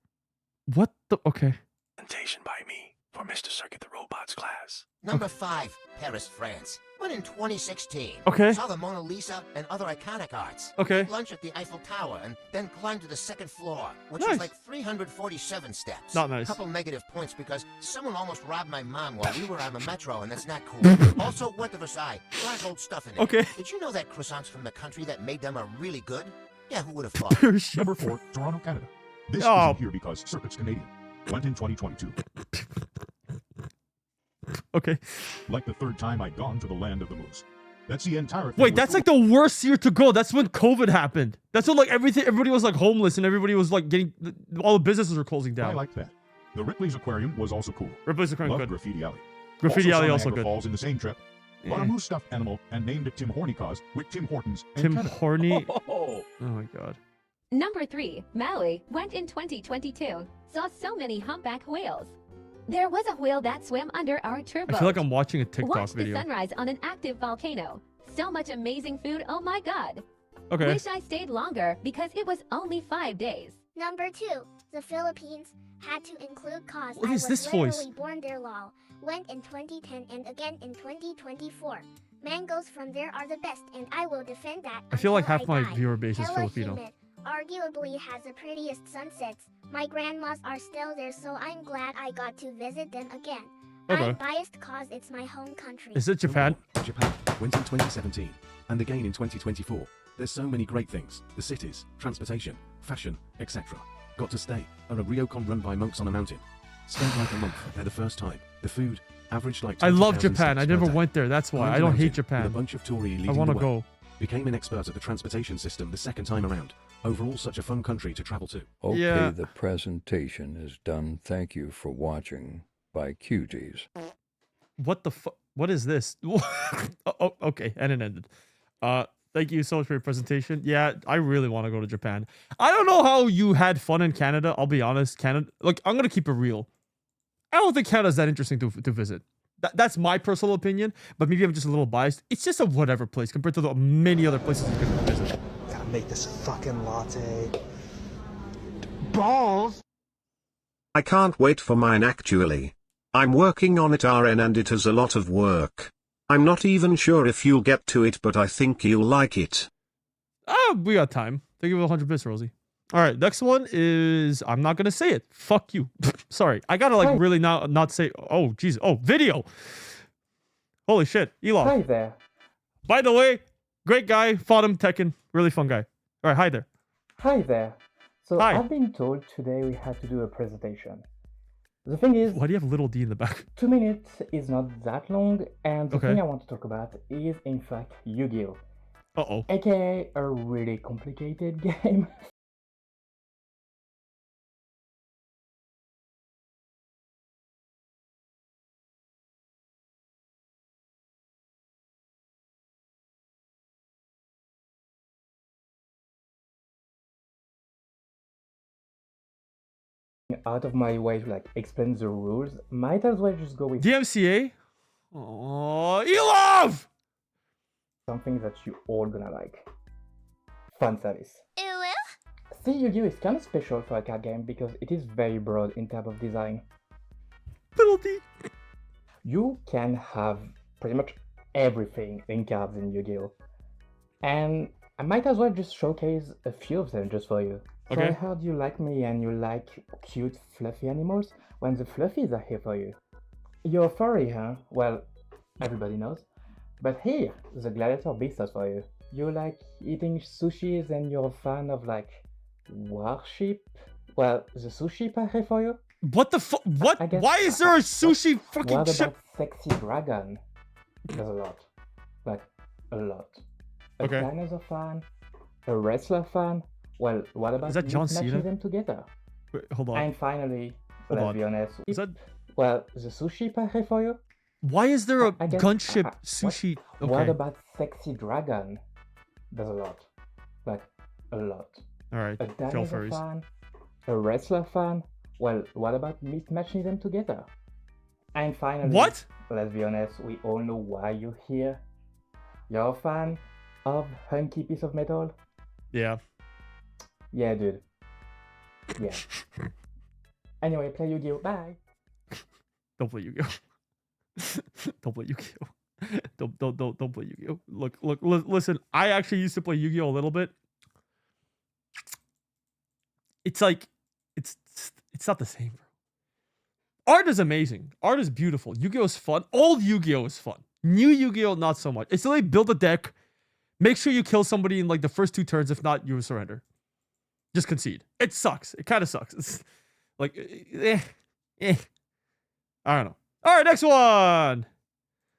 What the? Okay. Presentation by me for Mr. Circuit the Robot's class. Number 5, Paris, France. Went in 2016. Okay. Saw the Mona Lisa and other iconic arts. Okay. Ate lunch at the Eiffel Tower and then climbed to the 2nd floor, which Nice. was like 347 steps. Not nice. Couple negative points because someone almost robbed my mom while we were on the metro, and that's not cool. Also, went to Versailles. A lot of old stuff in it. Okay. Did you know that croissants from the country that made them are really good? Yeah, who would have thought? Number 4, Toronto, Canada. This Oh. isn't here because Circuit's Canadian. Went in 2022. Okay. Like the 3rd time I'd gone to the land of the moose. That's the entire thing. Wait, was that's cool. like the worst year to go. That's when COVID happened. That's when like everybody was like homeless and everybody was like getting all the businesses were closing down. I like that. The Ripley's Aquarium was also cool. Ripley's Aquarium, Loved good. Graffiti Alley. Graffiti also Alley saw also Niagara good. Falls in the same trip. Bought Eh. a moose stuffed animal and named it Tim Horny cause with Tim Hortons and Tim Canada. Horny. Oh my god. Number 3, Maui, went in 2022. Saw so many humpback whales. There was a whale that swam under our turbo. I feel like I'm watching a TikTok Watched video. the sunrise on an active volcano. So much amazing food, oh my god. Okay. Wish I stayed longer because it was only 5 days. Number 2, the Philippines. Had to include cause What I is was this voice? literally born there lol. Went in 2010 and again in 2024. Mangoes from there are the best and I will defend that. I feel like until half my die. viewer base is Hella Filipino. humid. Arguably has the prettiest sunsets. My grandmas are still there, so I'm glad I got to visit them again. Okay. I'm biased cause it's my home country. Is it Japan? Japan went in 2017 and again in 2024. There's so many great things: the cities, transportation, fashion, etc. Got to stay at a ryokon run by monks on a mountain. Spent like a month there the first time. The food averaged like. I love 20,000 Japan. I steps per never day. went there. That's why. Climbed I a don't mountain hate Japan. with a bunch of Tory I leading want to the way. go. Became an expert at the transportation system the second time around. Overall, such a fun country to travel to. Okay, Yeah. the presentation is done. Thank you for watching. By Cuties. What the fuck? What is this? Oh, okay, and it ended. Thank you so much for your presentation. Yeah, I really want to go to Japan. I don't know how you had fun in Canada. I'll be honest. Canada, like, I'm gonna keep it real. I don't think Canada's that interesting to visit. That's my personal opinion, but maybe I'm just a little biased. It's just a whatever place compared to the many other places you can visit. Gotta make this fucking latte. Balls! I can't wait for mine actually. I'm working on it RN and it is a lot of work. I'm not even sure if you'll get to it, but I think you'll like it. We got time. Thank you for 100 bits, Rosie. All right, next one is, I'm not gonna say it. Fuck you. Sorry, I gotta like really not say. Oh jeez. Oh, video. Holy shit, Elon. Hi there. By the way, great guy. Fought him Tekken. Really fun guy. All right, hi there. Hi there. So Hi. I've been told today we had to do a presentation. The thing is, Why do you have little D in the back? 2 minutes is not that long, and the Okay. thing I want to talk about is in fact Yu-Gi-Oh! Uh-oh. AKA a really complicated game. Out of my way to like explain the rules, might as well just go with DMCA? Oh, Elov! something that you all gonna like. Fan service. See, Yu-Gi-Oh! Is kind of special for a card game because it is very broad in terms of design. Penalty. You can have pretty much everything in cards in Yu-Gi-Oh! And I might as well just showcase a few of them just for you. So I Okay. heard you like me and you like cute fluffy animals. When the fluffies are here for you. You're furry, huh? Well, everybody knows. But here, the gladiator beast is for you. You like eating sushis and you're a fan of like warship? Well, the sushi are here for you. What the fuck? What? Why is there a sushi fucking What ship? about sexy dragon? There's a lot. Like, a lot. A Okay. dinosaur fan? A wrestler fan? Well, what about Is that John matching Cena? them together? Wait, hold on. And finally, Hold let's on. be honest. Is that- Well, the sushi are here for you? Why is there a I guess- gunship sushi? What Okay. about sexy dragon? There's a lot. Like, a lot. All right. A Kill dinosaur furries. fan? A wrestler fan? Well, what about matching them together? And finally, What? Let's be honest, we all know why you're here. You're a fan of hunky piece of metal? Yeah. Yeah, dude. Yeah. Anyway, play Yu-Gi-Oh! Bye. Don't play Yu-Gi-Oh. Don't play Yu-Gi-Oh. Don't play Yu-Gi-Oh. Look, listen. I actually used to play Yu-Gi-Oh a little bit. It's like, it's not the same, bro. Art is amazing. Art is beautiful. Yu-Gi-Oh is fun. Old Yu-Gi-Oh is fun. New Yu-Gi-Oh not so much. It's like build a deck. Make sure you kill somebody in like the first 2 turns. If not, you surrender. Just concede. It sucks. It kind of sucks. It's like, I don't know. All right, next one.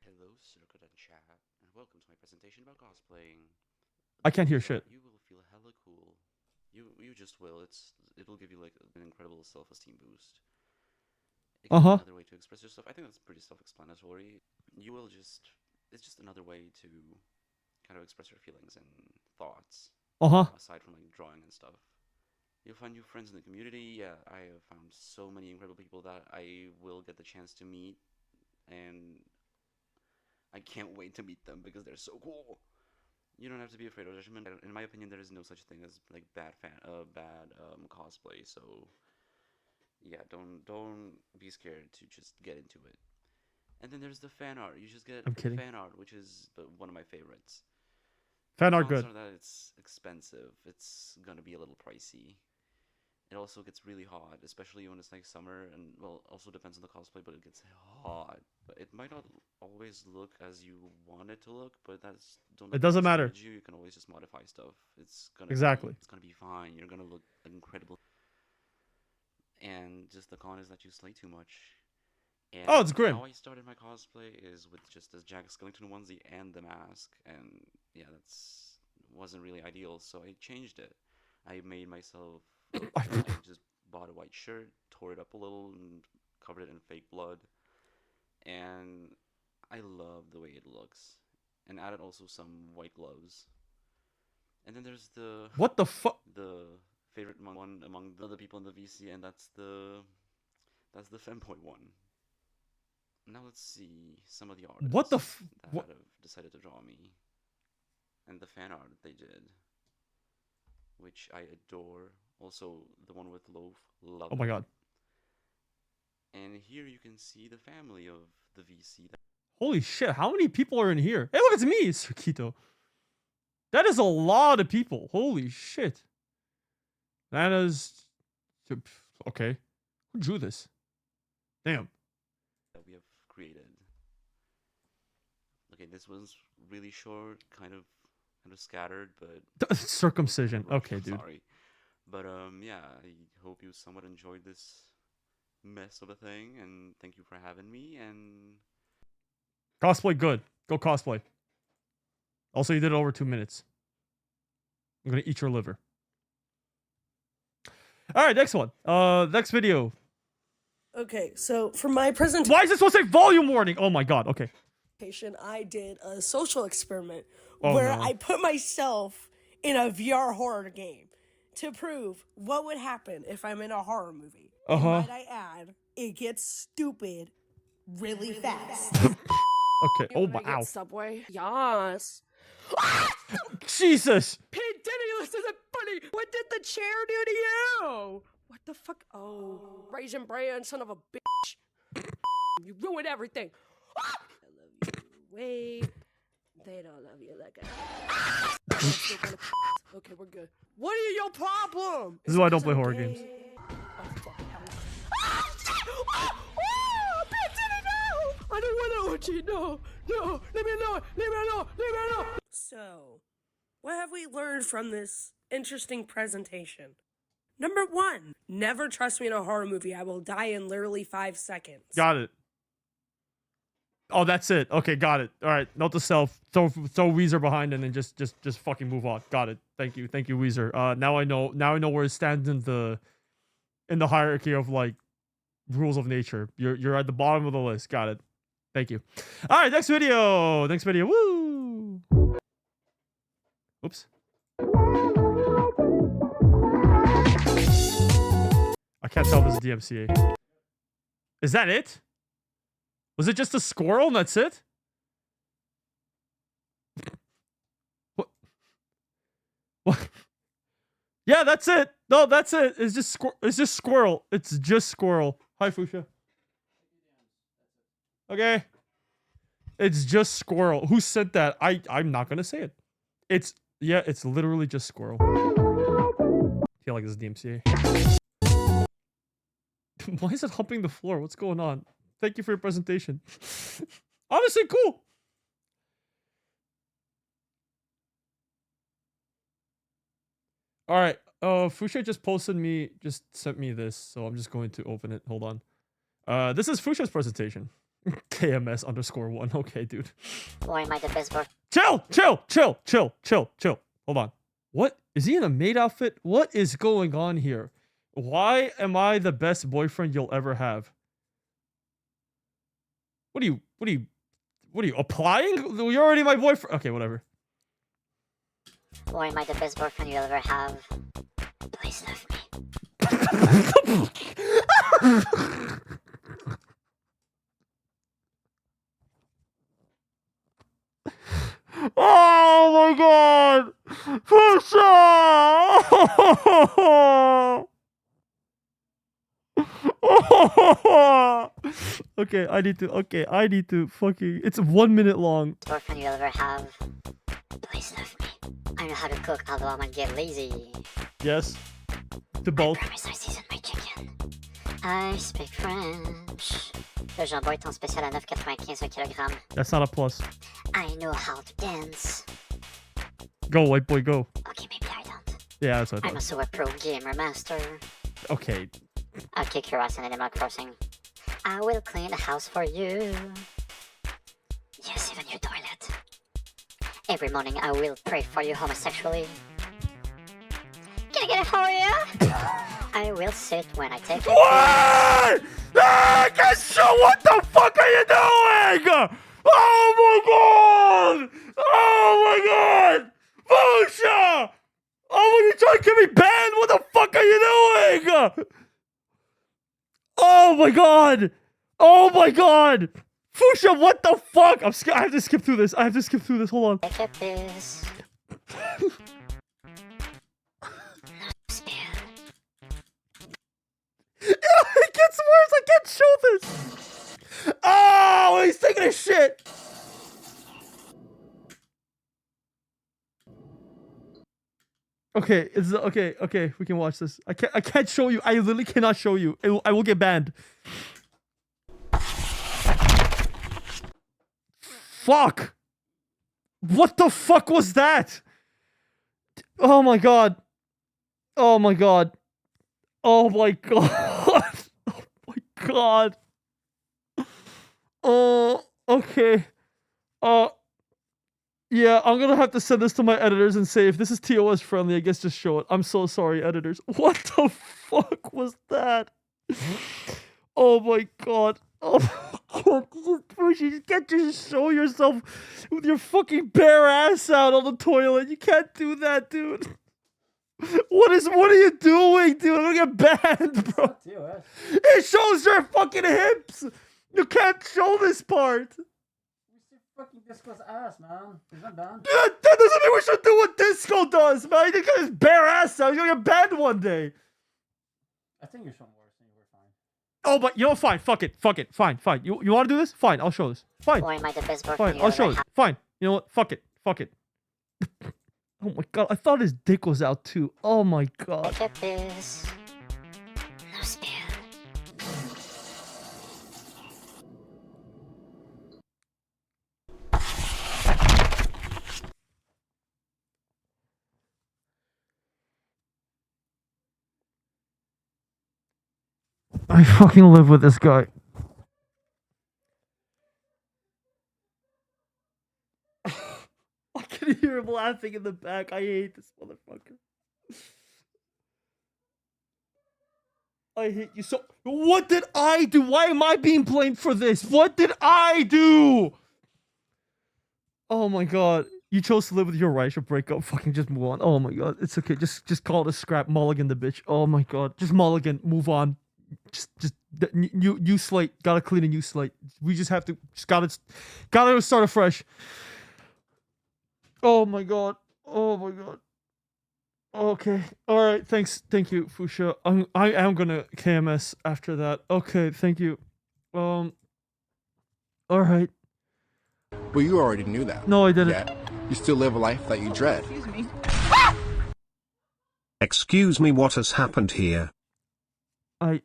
Hello, Circuit and chat, and welcome to my presentation about cosplaying. I can't hear shit. You will feel hella cool. You just will. It'll give you like an incredible self-esteem boost. It can be another way to express yourself. I think that's pretty self-explanatory. You will just. It's just another way to kind of express your feelings and thoughts. Aside from like drawing and stuff. You'll find new friends in the community. Yeah, I have found so many incredible people that I will get the chance to meet, and I can't wait to meet them because they're so cool. You don't have to be afraid of judgment. In my opinion, there is no such thing as like bad cosplay. So yeah, don't be scared to just get into it. And then there's the fan art. You just get fan art, which is one of my favorites. Fan art good. That it's expensive. It's gonna be a little pricey. It also gets really hot, especially when it's like summer, and well, also depends on the cosplay, but it gets hot. But it might not always look as you want it to look, but it doesn't matter. You can always just modify stuff. It's gonna it's gonna be fine. You're gonna look incredible. And just the con is that you slay too much. And it's grim. How I started my cosplay is with just this Jack Skellington onesie and the mask, and yeah, wasn't really ideal, so I changed it. I made myself. I just bought a white shirt, tore it up a little, and covered it in fake blood. And I love the way it looks. And added also some white gloves. And then there's the what the fuck? The favorite one among the other people in the VC, and that's the femboy one. Now let's see some of the artists that have decided to draw me. And the fan art they did, which I adore. Also, the one with Loaf, love. Oh my god! And here you can see the family of the VC. Holy shit! How many people are in here? Hey, look, it's me, Sukito. That is a lot of people. Holy shit! That is okay. Who drew this? Damn. That we have created. Okay, this was really short, kind of scattered, but circumcision. Okay, dude. Sorry, but yeah, I hope you somewhat enjoyed this mess of a thing, and thank you for having me. And cosplay good. Go cosplay. Also, you did it over 2 minutes. I'm gonna eat your liver. All right, next one. Next video. Okay, so for my presentation, why is this supposed to say volume warning? Oh my god. Okay. I did a social experiment where I put myself in a VR horror game to prove what would happen if I'm in a horror movie. And might I add, it gets stupid really fast. Okay. Oh wow. Subway. Yes. Jesus. This isn't funny. What did the chair do to you? What the fuck? Oh, Raisin Bran, son of a bitch. You ruined everything. I love you. Wait. They don't love you like I. Okay, we're good. What are your problem? This is why I don't play horror games. I don't want to OG. No. Leave me alone. So, what have we learned from this interesting presentation? Number 1, never trust me in a horror movie. I will die in literally 5 seconds. Got it. Oh, that's it. Okay, got it. All right, note to self: throw Weezer behind and then just fucking move on. Got it. Thank you, Weezer. Now I know where it stands in the hierarchy of like rules of nature. You're at the bottom of the list. Got it. Thank you. All right, next video. Woo. Oops. I can't tell if this is DMCA. Is that it? Was it just a squirrel and that's it? What? Yeah, that's it. No, that's it. It's just squirrel. It's just squirrel. Hi, Fusha. Okay? It's just squirrel. Who said that? I'm not gonna say it. It's literally just squirrel. I feel like this is DMCA. Why is it humping the floor? What's going on? Thank you for your presentation. Honestly, cool. All right. Fusha just sent me this, so I'm just going to open it. Hold on. This is Fusha's presentation. KMS_1. Okay, dude. Why am I the best boy? Chill. Hold on. What? Is he in a maid outfit? What is going on here? Why am I the best boyfriend you'll ever have? What are you applying? You're already my boyfriend. Okay, whatever. Why am I the best boyfriend you'll ever have? Please love me. Oh my god! Fusha! Okay, I need to fucking... It's 1 minute long. Boyfriend you'll ever have. Please love me. I know how to cook, although I might get lazy. Yes. To both. I promise I season my chicken. I speak French. Le jambon est en spécial à 9,95 kg. That's not a plus. I know how to dance. Go, white boy, go. Okay, maybe I don't. Yeah, that's what I I'm thought. also a pro gamer master. Okay. I'll kick your ass in Animal Crossing. I will clean the house for you. Yes, even your toilet. Every morning I will pray for you homosexually. Can I get it for you? I will sit when I take it. What? I can't show. What the fuck are you doing? Oh my god! Oh my god! Fusha! Oh, you trying to get me banned? What the fuck are you doing? Oh my god! Oh my god! Fusha, what the fuck? I have to skip through this. Hold on. Look at this. It gets worse. I can't show this. Oh, he's taking a shit. Okay, okay. We can watch this. I can't show you. I literally cannot show you. I will get banned. Fuck. What the fuck was that? Oh my god. Oh my god. Oh my god. Oh my god. Oh, okay. Yeah, I'm gonna have to send this to my editors and say if this is TOS friendly, I guess just show it. I'm so sorry, editors. What the fuck was that? Oh my god. Oh my god. You can't just show yourself with your fucking bare ass out on the toilet. You can't do that, dude. What are you doing, dude? I'm gonna get banned, bro. It shows your fucking hips. You can't show this part. Fucking Disco's ass, man. He's not banned. That doesn't mean we should do what Disco does, man. He got his bare ass out. He's gonna get banned one day. I think you're showing worse and you were fine. Oh, but you know, fine. Fuck it. Fine. You want to do this? Fine. I'll show this. Fine. Why am I the best boyfriend Fine. you I'll ever show this. had? Fine. You know what? Fuck it. Oh my god. I thought his dick was out too. Oh my god. Look at this. No spill. I fucking live with this guy. I can hear him laughing in the back. I hate this motherfucker. I hate you so. What did I do? Why am I being blamed for this? What did I do? Oh my god. You chose to live with your right. I should break up. Fucking just move on. Oh my god. It's okay. Just call it a scrap. Mulligan the bitch. Oh my god. Just mulligan. Move on. Just new slate. Gotta clean a new slate. We just have to. Just gotta start afresh. Oh my god. Oh my god. Okay. All right. Thanks. Thank you, Fusha. I am gonna KMS after that. Okay. Thank you. All right. Well, you already knew that. No, I didn't. Yet, you still live a life that you dread. Excuse me. Excuse me, what has happened here? I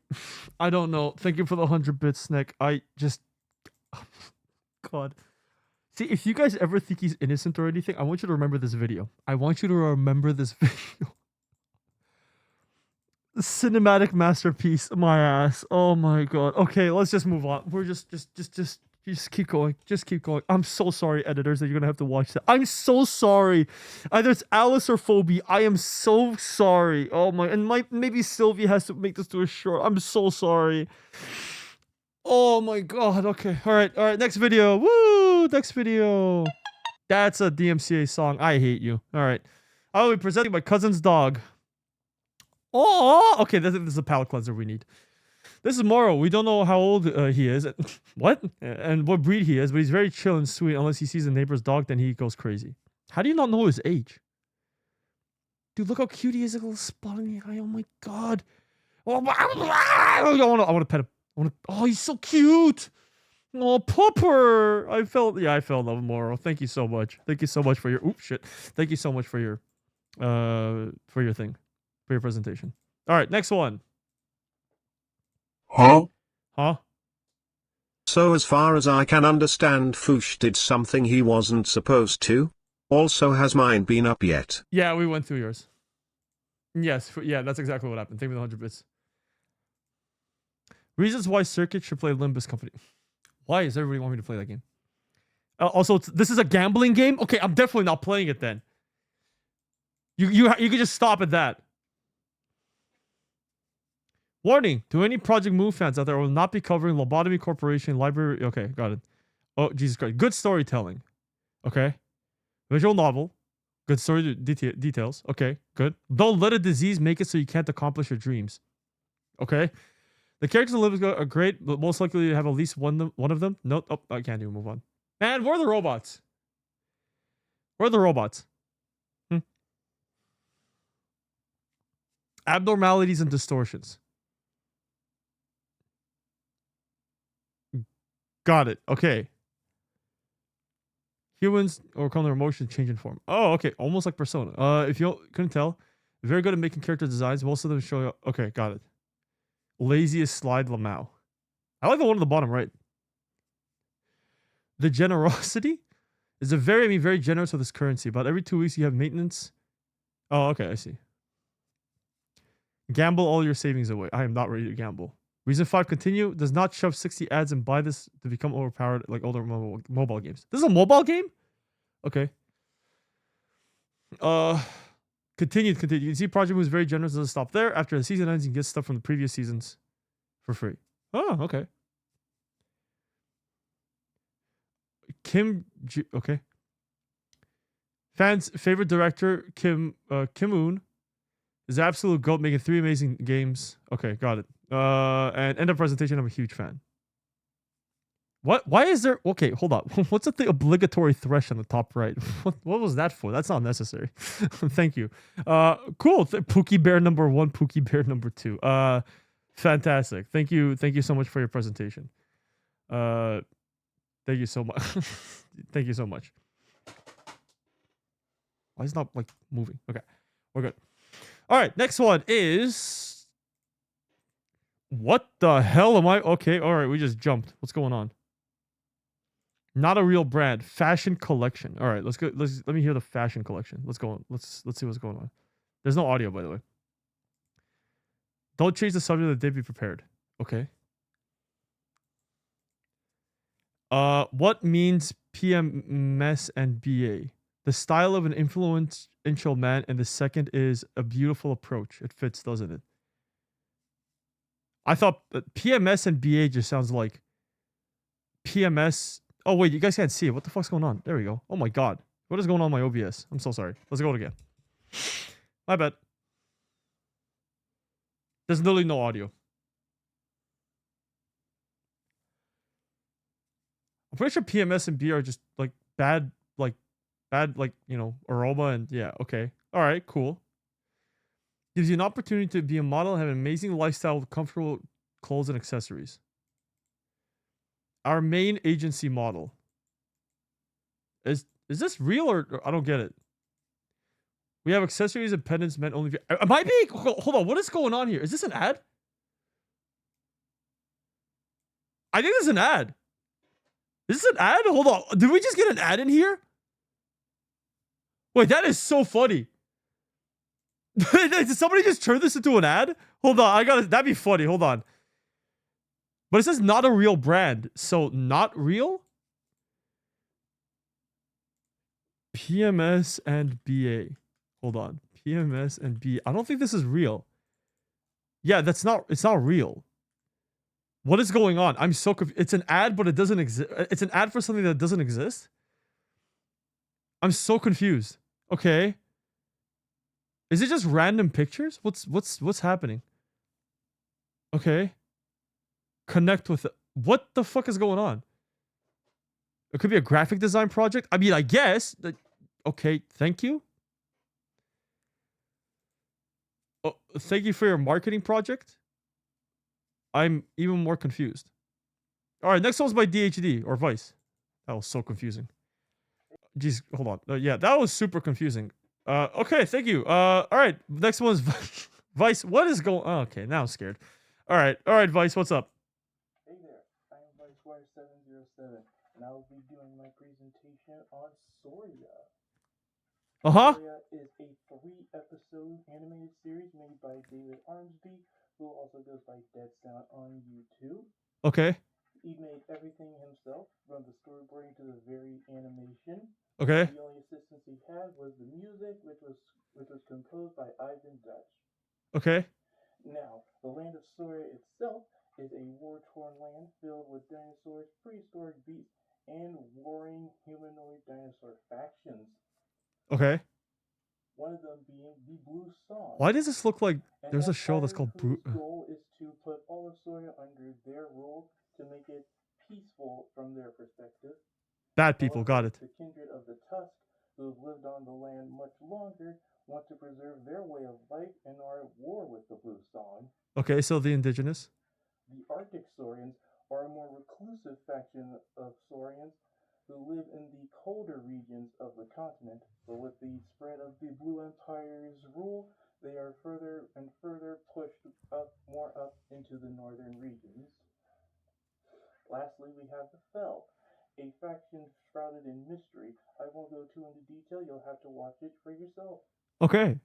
don't know. Thank you for the 100 bits, Snake. I just... God. See, if you guys ever think he's innocent or anything, I want you to remember this video. I want you to remember this video. Cinematic masterpiece, my ass. Oh my god. Okay, let's just move on. We're just keep going. Just keep going. I'm so sorry, editors, that you're gonna have to watch that. I'm so sorry. Either it's Alice or Phoebe. I am so sorry. Oh my, and maybe Sylvie has to make this to a short. I'm so sorry. Oh my god. Okay. All right. Next video. Woo! Next video. That's a DMCA song. I hate you. All right. I will be presenting my cousin's dog. Oh, okay. This is a palate cleanser we need. This is Morrow. We don't know how old he is. What? And what breed he is, but he's very chill and sweet. Unless he sees a neighbor's dog, then he goes crazy. How do you not know his age? Dude, look how cute he is. A little spot in the eye. Oh my god. Oh, I want to pet him. Oh, he's so cute. Oh, pupper. I fell in love with Morrow. Thank you so much. Thank you so much for your Thank you so much for your thing. For your presentation. All right, next one. Huh? Huh? So as far as I can understand, Fush did something he wasn't supposed to. Also, has mine been up yet? Yeah, we went through yours. Yes, yeah, that's exactly what happened. Thank you for the 100 bits. Reasons why Circuit should play Limbus Company. Why does everybody want me to play that game? Also, this is a gambling game? Okay, I'm definitely not playing it then. You could just stop at that. Warning to any Project Moon fans out there, I will not be covering Lobotomy Corporation Library. Okay, got it. Oh, Jesus Christ. Good storytelling. Okay. Visual novel. Good story details. Okay, good. Don't let a disease make it so you can't accomplish your dreams. Okay. The characters in Limbus are great, but most likely you have at least one of them. No, oh, I can't even move on. Man, where are the robots? Where are the robots? Abnormalities and distortions. Got it. Okay. Humans overcome their emotions, change in form. Oh, okay. Almost like Persona. If you couldn't tell, very good at making character designs. Most of them show you. Okay, got it. Laziest slide Lamau. I like the one on the bottom right. The generosity is very generous with his currency. About every 2 weeks you have maintenance. Oh, okay. I see. Gamble all your savings away. I am not ready to gamble. Reason 5, continue. Does not shove 60 ads and buy this to become overpowered like older mobile games. This is a mobile game? Okay. Continue. You can see Project Moon is very generous. Doesn't stop there. After the season ends, you can get stuff from the previous seasons for free. Oh, okay. Okay. Fans' favorite director, Kim Moon, is absolute GOAT, making 3 amazing games. Okay, got it. And end of presentation, I'm a huge fan. What? Why is there... Okay, hold on. What's the obligatory thresh on the top right? What was that for? That's not necessary. Thank you. Cool. Pookie Bear number 1, Pookie Bear number 2. Fantastic. Thank you so much for your presentation. Thank you so much. Thank you so much. Why is it not, like, moving? Okay, we're good. All right, next one is... What the hell am I? Okay, all right, we just jumped. What's going on? Not a real brand. Fashion collection. All right, let's go. Let me hear the fashion collection. Let's go on. Let's see what's going on. There's no audio, by the way. Don't change the subject of the day. Be prepared. Okay. What means PMS and BA? The style of an influential man, and the second is a beautiful approach. It fits, doesn't it? I thought PMS and BA just sounds like PMS. Oh, wait, you guys can't see it. What the fuck's going on? There we go. Oh my god. What is going on with my OBS? I'm so sorry. Let's go again. My bad. There's literally no audio. I'm pretty sure PMS and BA are just like bad, you know, aroma and yeah, okay. All right, cool. Gives you an opportunity to be a model and have an amazing lifestyle with comfortable clothes and accessories. Our main agency model. Is this real or I don't get it? We have accessories and pendants meant only. Am I being? Hold on. What is going on here? Is this an ad? I think this is an ad. Is this an ad? Hold on. Did we just get an ad in here? Wait, that is so funny. Did somebody just turn this into an ad? Hold on. That'd be funny. Hold on. But it says not a real brand. So not real? PMS and BA. Hold on. PMS and B. I don't think this is real. Yeah, it's not real. What is going on? I'm so confused. It's an ad, but it doesn't exist. It's an ad for something that doesn't exist. I'm so confused. Okay. Is it just random pictures? What's happening? Okay. Connect with it. What the fuck is going on? It could be a graphic design project. I mean, I guess. Okay, thank you. Oh, thank you for your marketing project. I'm even more confused. All right, next one's by DHD or Vice. That was so confusing. Jeez, hold on. Yeah, that was super confusing. Okay, thank you. All right, next one's Vice. What is going on? Okay, now I'm scared. All right, Vice, what's up? Hey there, I am ViceWire707, and I will be doing my presentation on Soria. Soria is a 3-episode animated series made by David Armsby, who also goes by Dead Sound on YouTube. Okay. He made everything himself, from the storyboarding to the very animation. Okay. The only assistance he had was the music, which was composed by Ivan Dutch. Okay. Now, the land of Soria itself is a war-torn land filled with dinosaurs, prehistoric beasts, and warring humanoid dinosaur factions. Okay. One of them being the Blue Song. Why does this look like there's a show that's called Blue? Whose goal is to put all of Soria under their rule to make it peaceful from their perspective. Bad people, got it. The kindred of the Tusk, who have lived on the land much longer, want to preserve their way of life and are at war with the Blue Song. Okay, so the indigenous. The Arctic Saurians are a more reclusive faction of Saurians who live in the colder regions of the continent, but with the spread of the Blue Empire's rule, they are further and further pushed more up into the northern regions. Lastly, we have the Fell, a faction shrouded in mystery. I won't go too into detail, you'll have to watch it for yourself. Okay.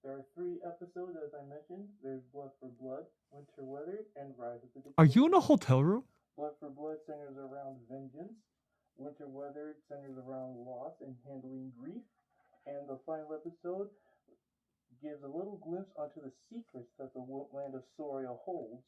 There are 3 episodes, as I mentioned. There's Blood for Blood, Winter Weather, and Rise of the Decay. Are you in a hotel room? Blood for Blood centers around vengeance. Winter Weather centers around loss and handling grief. And the final episode gives a little glimpse onto the secrets that the land of Soria holds.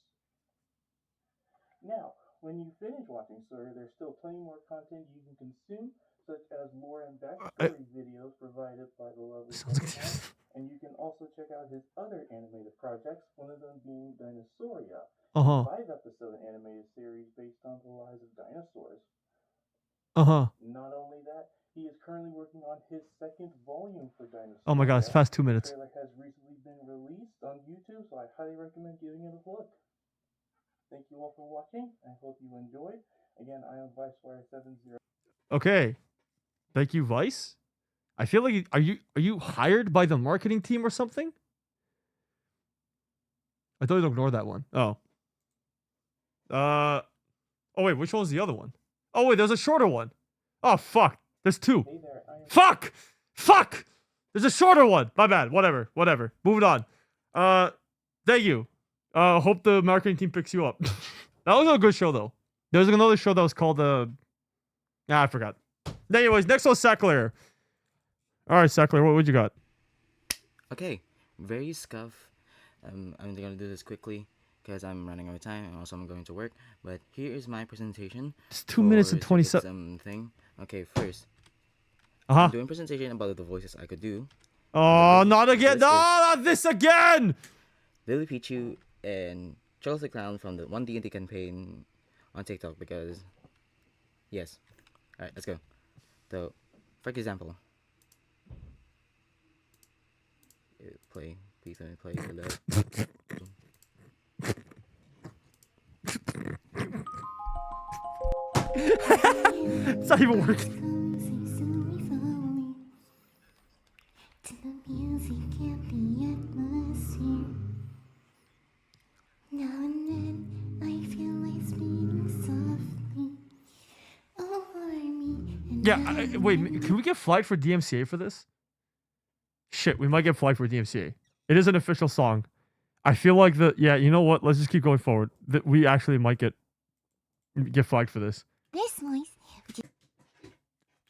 Now, when you finish watching Soria, there's still plenty more content you can consume, such as lore and backstory videos provided by the lovely Pokemon. And you can also check out his other animated projects, one of them being Dinosauria, a 5-episode animated series based on the lives of dinosaurs. Not only that, he is currently working on his 2nd volume for Dinosauria. Oh my god, it's past 2 minutes. The trailer has recently been released on YouTube, so I highly recommend giving it a look. Thank you all for watching. I hope you enjoyed. Again, I am ViceWire70. Okay. Thank you, Vice. I feel like are you hired by the marketing team or something? I thought you'd ignore that one. Oh. Oh wait, which one was the other one? Oh wait, there's a shorter one. Oh fuck. There's 2. Hey there, Fuck! Fuck! There's a shorter one. My bad. Whatever. Moving on. Thank you. Hope the marketing team picks you up. That was a good show though. There was another show that was called I forgot. Anyways, next one's Sackler. Alright, Sackler, what you got? Okay. Very scuff. I'm gonna do this quickly because I'm running out of time and also I'm going to work. But here is my presentation. It's 2 minutes and 27. Something. Okay, first. Uh-huh. I'm doing a presentation about the voices I could do. Oh, not again! No, not this again! Lily Pichu and Charles the Clown from the 1D&D campaign on TikTok because... Yes. Alright, let's go. So, for example... Play. Please let me play for that. It's not even working. Yeah, wait, can we get flagged for DMCA for this? Shit, we might get flagged for DMCA. It is an official song. I feel like yeah, you know what? Let's just keep going forward. We actually might get flagged for this. This voice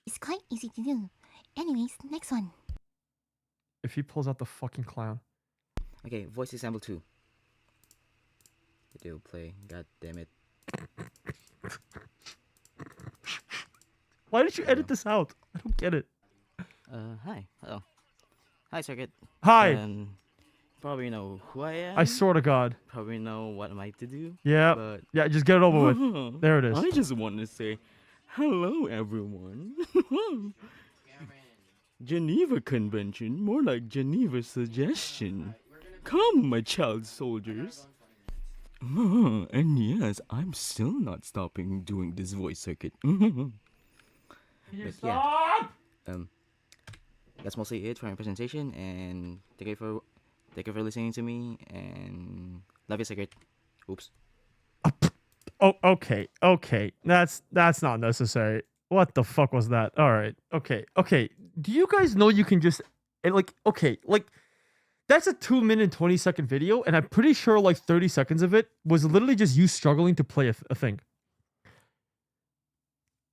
is quite easy to do. Anyways, next one. If he pulls out the fucking clown. Okay, voice example 2. Video play. God damn it. Why did you edit this out? I don't get it. Hi. Hello. Hi, Circuit. Hi. Probably know who I am. I swear to God. Probably know what am I to do. Yeah. But Yeah, just get it over with. There it is. I just want to say, hello, everyone. Geneva Convention, more like Geneva Suggestion. Come, my child soldiers. And yes, I'm still not stopping doing this voice circuit. But yeah, that's mostly it for my presentation, and thank you for listening to me, and love you, Secret. Oops. Oh, okay. That's not necessary. What the fuck was that? All right. Okay. Do you guys know you can just that's a 2-minute 20-second video, and I'm pretty sure like 30 seconds of it was literally just you struggling to play a thing.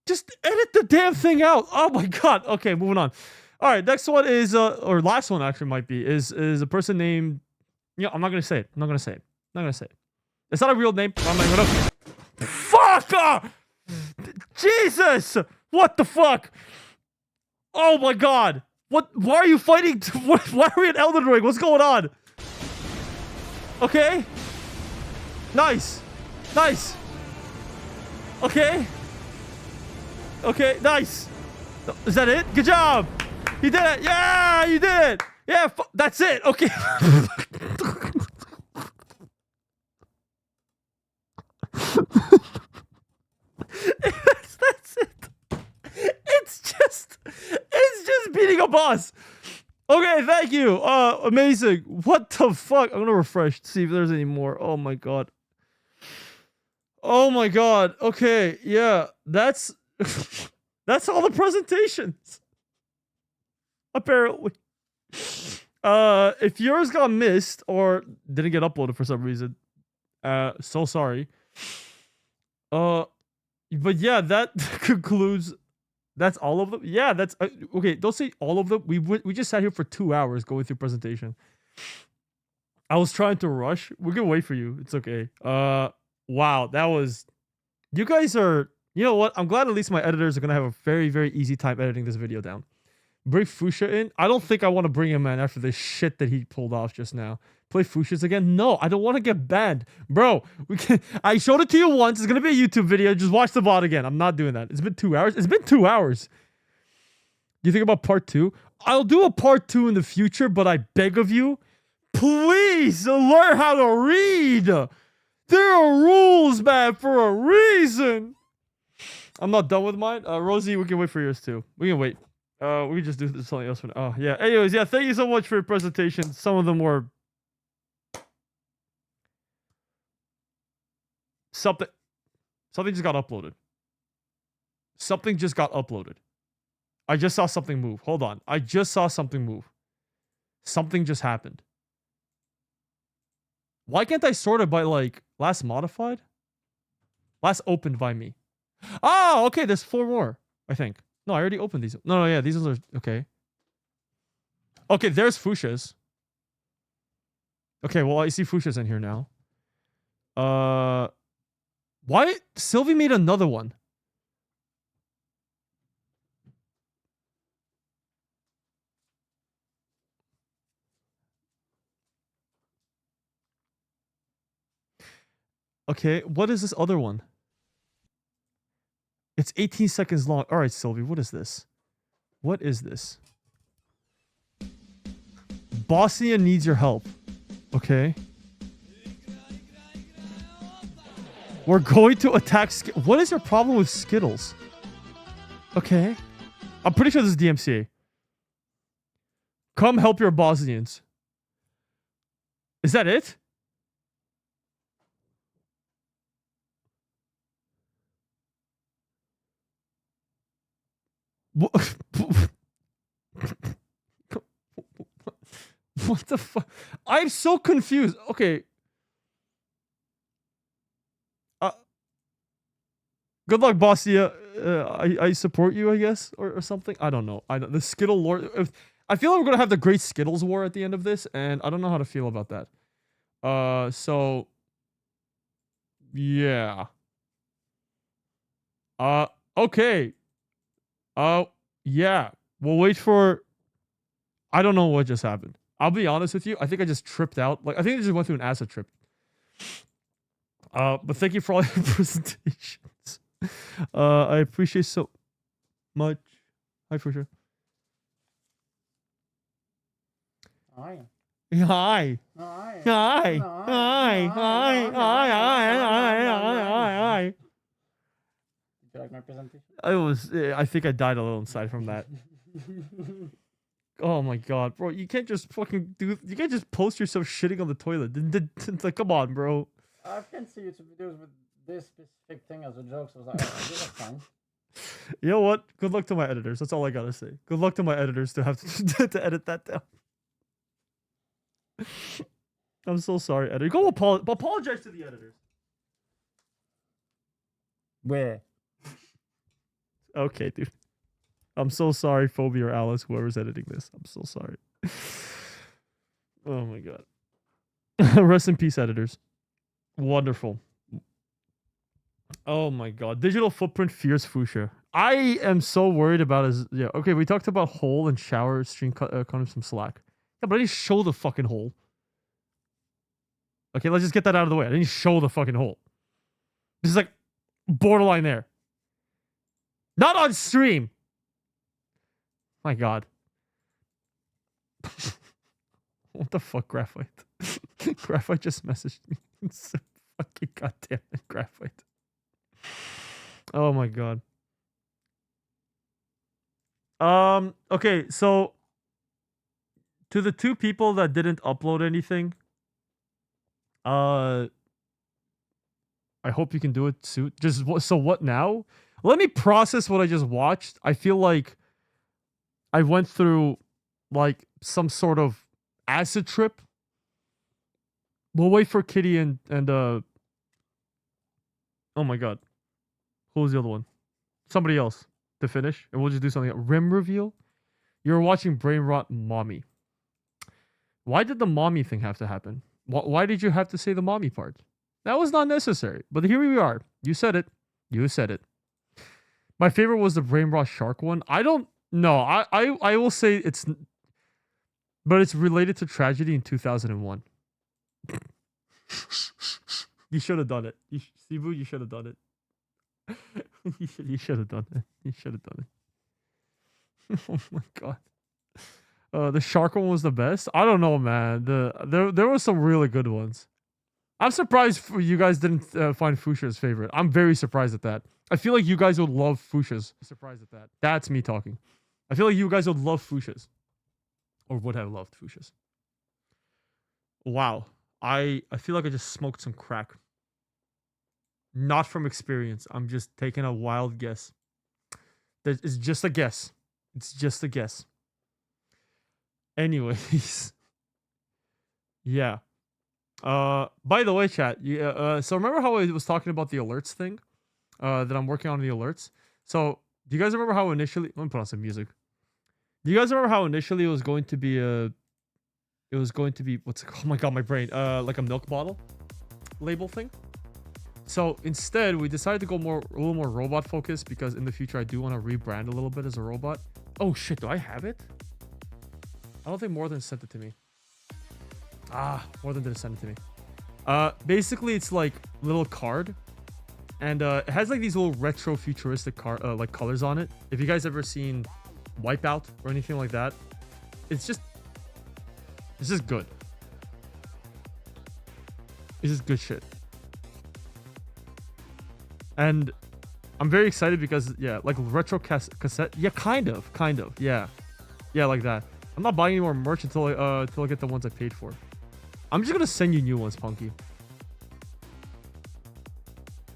Just edit the damn thing out. Oh my god. Okay, moving on. All right, next one is or last one actually might be is a person named. I'm not gonna say it. It's not a real name. I'm not gonna. Fuck! Jesus! What the fuck? Oh my god! What? Why are you fighting? Why are we in Elden Ring? What's going on? Okay. Nice. Okay, nice. Is that it? Good job. You did it. Yeah, you did it. Yeah, that's it. Okay. That's it. It's just beating a boss. Okay, thank you. Amazing. What the fuck? I'm gonna refresh to see if there's any more. Oh my god. Okay, yeah, that's all the presentations. Apparently. If yours got missed or didn't get uploaded for some reason, so sorry. But yeah, that concludes. That's all of them. Yeah, that's okay. Don't say all of them. We just sat here for 2 hours going through presentation. I was trying to rush. We're gonna wait for you. It's okay. Wow, that was. You guys are. You know what? I'm glad at least my editors are gonna have a very, very easy time editing this video down. Bring Fusha in. I don't think I want to bring him in after the shit that he pulled off just now. Play Fushas again? No, I don't want to get banned. Bro, I showed it to you once. It's going to be a YouTube video. Just watch the VOD again. I'm not doing that. It's been 2 hours. It's been 2 hours. You think about part 2? I'll do a part 2 in the future, but I beg of you, please learn how to read. There are rules, man, for a reason. I'm not done with mine. Rosie, we can wait for yours too. We can wait. We can just do something else for now. Oh, yeah. Anyways, yeah, thank you so much for your presentation. Some of them were... Something just got uploaded. Something just got uploaded. I just saw something move. Hold on. I just saw something move. Something just happened. Why can't I sort it by, like, last modified? Last opened by me. Oh, okay. There's 4 more, I think. No, I already opened these. No, yeah, these are... Okay. Okay, there's Fusha's. Okay, well, I see Fusha's in here now. Why? Sylvie made another one. Okay, what is this other one? It's 18 seconds long. All right, Sylvie, what is this? What is this? Bosnia needs your help. Okay. We're going to attack. What is your problem with Skittles? Okay. I'm pretty sure this is DMCA. Come help your Bosnians. Is that it? What the fuck? I'm so confused. Okay. Good luck, Bosnia. I support you, I guess, or something. I don't know. The Skittle lore. I feel like we're gonna have the Great Skittles War at the end of this, and I don't know how to feel about that. So yeah. Okay. Yeah. We'll wait for. I don't know what just happened. I'll be honest with you. I think I just tripped out. Like I think I just went through an acid trip. But thank you for all your presentations. I appreciate so much. Hi, Fusha. Hi. Hi. Hi. Hi. Hi. Hi. Did you like my presentation? I think I died a little inside from that. Oh my god, bro! You can't just fucking do. You can't just post yourself shitting on the toilet. It's like, come on, bro. I can see YouTube videos with this specific thing as a joke, so I was like, oh, this is fine. You know what? Good luck to my editors. That's all I gotta say. Good luck to my editors to have to edit that down. I'm so sorry, editor. Go apologize to the editors. Where? Okay, dude. I'm so sorry, Phobia or Alice, whoever's editing this. I'm so sorry. Oh my god. Rest in peace, editors. Wonderful. Oh my god. Digital footprint fears Fusha. I am so worried about his... Yeah, okay, we talked about hole and shower stream cut him some slack. Yeah, but I didn't show the fucking hole. Okay, let's just get that out of the way. I didn't show the fucking hole. This is like borderline there. Not on stream. My god. What the fuck, Graphite? Graphite just messaged me. It's so fucking goddamn it, Graphite. Oh my god. Okay, so to the two people that didn't upload anything, I hope you can do it soon. So what now? Let me process what I just watched. I feel like I went through like some sort of acid trip. We'll wait for Kitty and oh my god. Who was the other one? Somebody else to finish, and we'll just do something. Rim reveal? You're watching Brain Rot Mommy. Why did the mommy thing have to happen? Why did you have to say the mommy part? That was not necessary. But here we are. You said it. You said it. My favorite was the Brain Rot Shark one. I don't know. I will say it's... But it's related to tragedy in 2001. You should have done it. Sibu, you should have done it. You should have done it. You should have done it. Oh my god. The shark one was the best. I don't know, man. There were some really good ones. I'm surprised you guys didn't find Fusha's favorite. I'm very surprised at that. I feel like you guys would love Fusha's. Surprised at that. That's me talking. I feel like you guys would love Fusha's. Or would have loved Fusha's. Wow. I feel like I just smoked some crack. Not from experience. I'm just taking a wild guess. It's just a guess. It's just a guess. Anyways. Yeah. By the way, chat. Yeah. So remember how I was talking about the alerts thing? That I'm working on the alerts. So do you guys remember how initially? Let me put on some music. Do you guys remember how initially it was going to be what's it called? Oh my god, my brain. Like a milk bottle label thing. So instead, we decided to go a little more robot focused because in the future I do want to rebrand a little bit as a robot. Oh shit, do I have it? I don't think more than sent it to me. More than didn't send it to me. Basically it's like a little card, and it has like these little retro futuristic like colors on it. If you guys ever seen Wipeout or anything like that, it's just good. It's just good shit. And I'm very excited because, yeah, like retro cassette. Yeah, kind of. Yeah. Yeah, like that. I'm not buying any more merch until I get the ones I paid for. I'm just gonna send you new ones, Punky.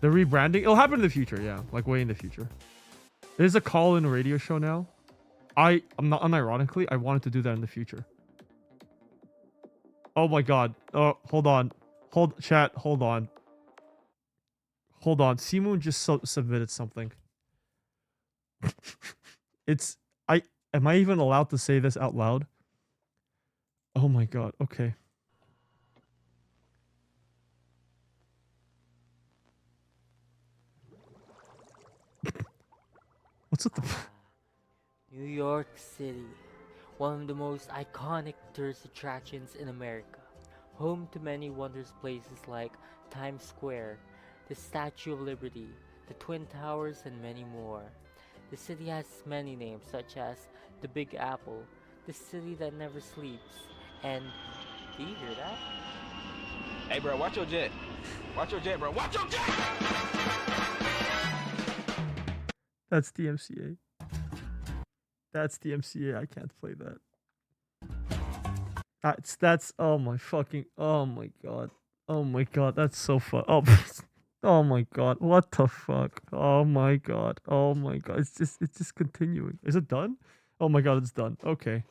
The rebranding, it'll happen in the future, yeah. Like way in the future. There's a call-in radio show now. I'm not unironically, I wanted to do that in the future. Oh my god. Oh, hold on. Chat, hold on. Hold on. Seamoon just submitted something. Am I even allowed to say this out loud? Oh my god. Okay. What's with the... New York City, one of the most iconic tourist attractions in America, home to many wondrous places like Times Square, the Statue of Liberty, the Twin Towers, and many more. The city has many names such as the Big Apple, the city that never sleeps, and do you hear that? Hey bro, watch your jet. Watch your jet, bro. Watch your jet! That's DMCA. That's DMCA. I can't play that. That's oh my fucking oh my god. Oh my god, that's so fun. Oh, oh my god. What the fuck? Oh my god. Oh my god. It's just continuing. Is it done? Oh my god, it's done. Okay.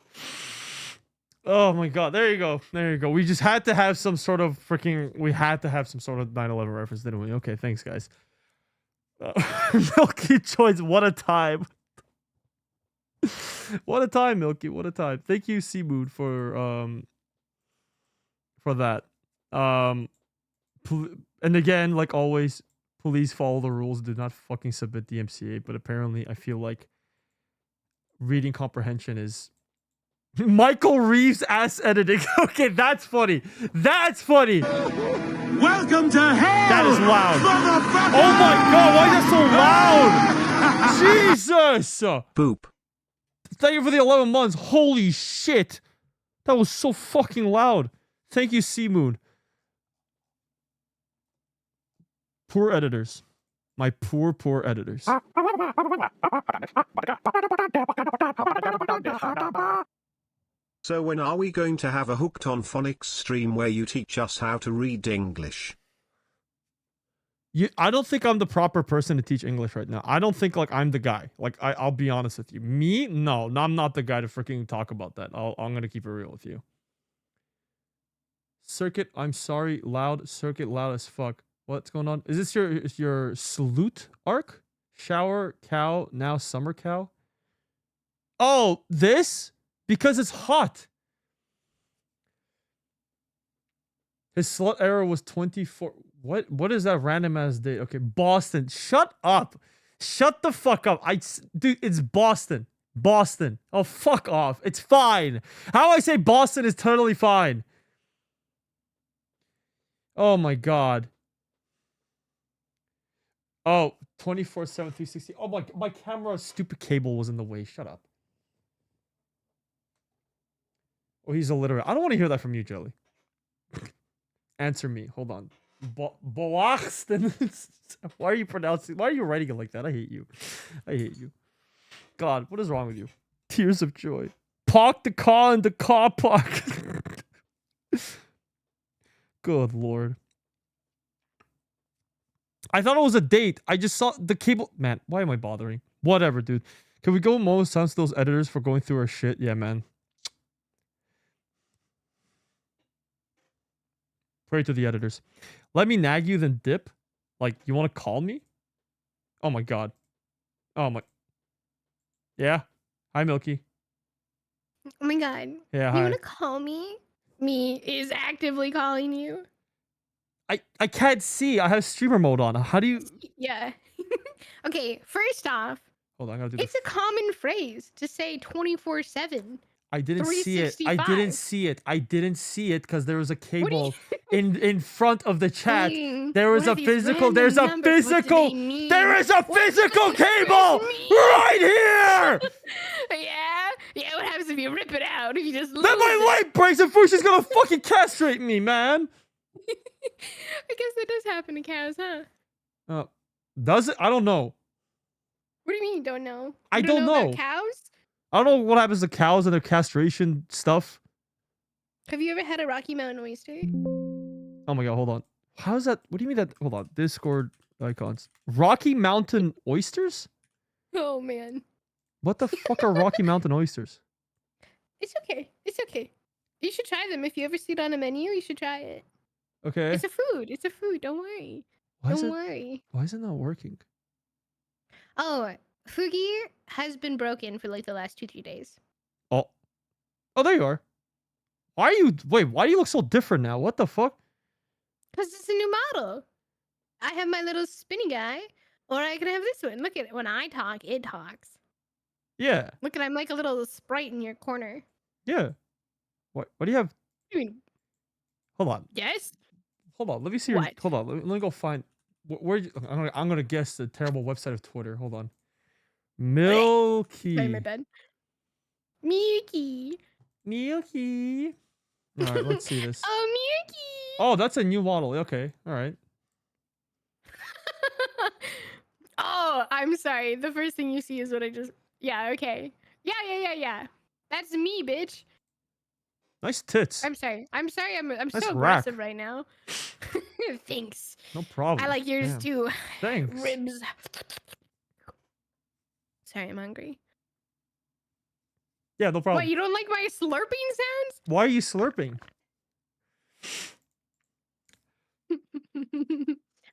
Oh my god. There you go. There you go. We just had to have some sort of freaking 9/11 reference, didn't we? Okay, thanks guys. Milky Choice, what a time. What a time, Milky, what a time. Thank you, Seamood, for that. And again, like always, please follow the rules. Do not fucking submit DMCA, but apparently I feel like reading comprehension is Michael Reeves ass editing. Okay, that's funny. That's funny. Welcome to hell! That is loud. Oh my god, why is that so loud? Jesus! Boop. Thank you for the 11 months. Holy shit. That was so fucking loud. Thank you, Seamoon. Poor editors. My poor editors. So when are we going to have a Hooked on Phonics stream where you teach us how to read English? I don't think I'm the proper person to teach English right now. I don't think like I'm the guy. Like I'll be honest with you. Me? No, I'm not the guy to freaking talk about that. I'm gonna keep it real with you. Circuit, I'm sorry, loud. Circuit, loud as fuck. What's going on? Is this your salute arc? Shower, cow, now summer cow? Oh, this? Because it's hot. His slut era was 24. What is that random ass date? Okay, Boston. Shut up. Shut the fuck up. Dude, it's Boston. Boston. Oh, fuck off. It's fine. How I say Boston is totally fine. Oh my god. Oh, 24/7 360. Oh my camera stupid cable was in the way. Shut up. Oh, he's illiterate. I don't want to hear that from you, Jelly. Answer me. Hold on. Boston. Why are you pronouncing? Why are you writing it like that? I hate you. I hate you. God, what is wrong with you? Tears of joy. Park the car in the car park. Good lord. I thought it was a date. I just saw the cable. Man, why am I bothering? Whatever, dude. Can we go most times to those editors for going through our shit? Yeah, man. Pray to the editors. Let me nag you, then dip. Like, you want to call me? Oh my god. Oh my. Yeah. Hi, Milky. Oh my god. Yeah, You hi. want to call me? Me is actively calling you. I can't see. I have streamer mode on. How do you... Yeah. Okay, first off, Hold on, I gotta do it's a common phrase to say 24/7. I didn't see it. I didn't 365. see it. I didn't see it because there was a cable in front of the chat. Dang, There was what a a are these physical. There's a random numbers? What do physical. they mean? There is a physical cable right here. Yeah. What happens if you rip it out? If you just Then lose my it? light breaks and Fusha's gonna fucking castrate me, man. I guess that does happen to cows, huh? Oh, Does it? I don't know. What do you mean you don't know? I You don't know. about cows? I don't know what happens to cows and their castration stuff. Have you ever had a Rocky Mountain oyster? Oh my god, hold on. How's that? What do you mean that? Hold on. Discord icons. Rocky Mountain oysters? Oh man. What the fuck are Rocky Mountain oysters? It's okay. It's okay. You should try them. If you ever see it on a menu, you should try it. Okay. It's a food. It's a food. Don't worry. Don't worry. Why is it not working? Oh, Fugi has been broken for like the last 2-3 days. Oh. Oh, there you are. Why are you... Wait, why do you look so different now? What the fuck? Because it's a new model. I have my little spinny guy, or I can have this one. Look at it. When I talk, it talks. Yeah. Look at I'm like a little sprite in your corner. Yeah. What do you have? I mean, Hold on. yes? Hold on. Let me see your... What? Hold on. Let me go find... Where I'm gonna guess the terrible website of Twitter. Hold on. Milky. Sorry, my bad. Milky. Milky. All right, let's see this. Oh, Milky. Oh, that's a new model. Okay. All right. Oh, I'm sorry. The first thing you see is what I just... Yeah, okay. Yeah. That's me, bitch. Nice tits. I'm sorry. I'm Nice so rack. aggressive right now. Thanks. No problem. I like yours Damn. too. Thanks. Ribs. Sorry, I'm hungry. Yeah, no problem. What, you don't like my slurping sounds? Why are you slurping?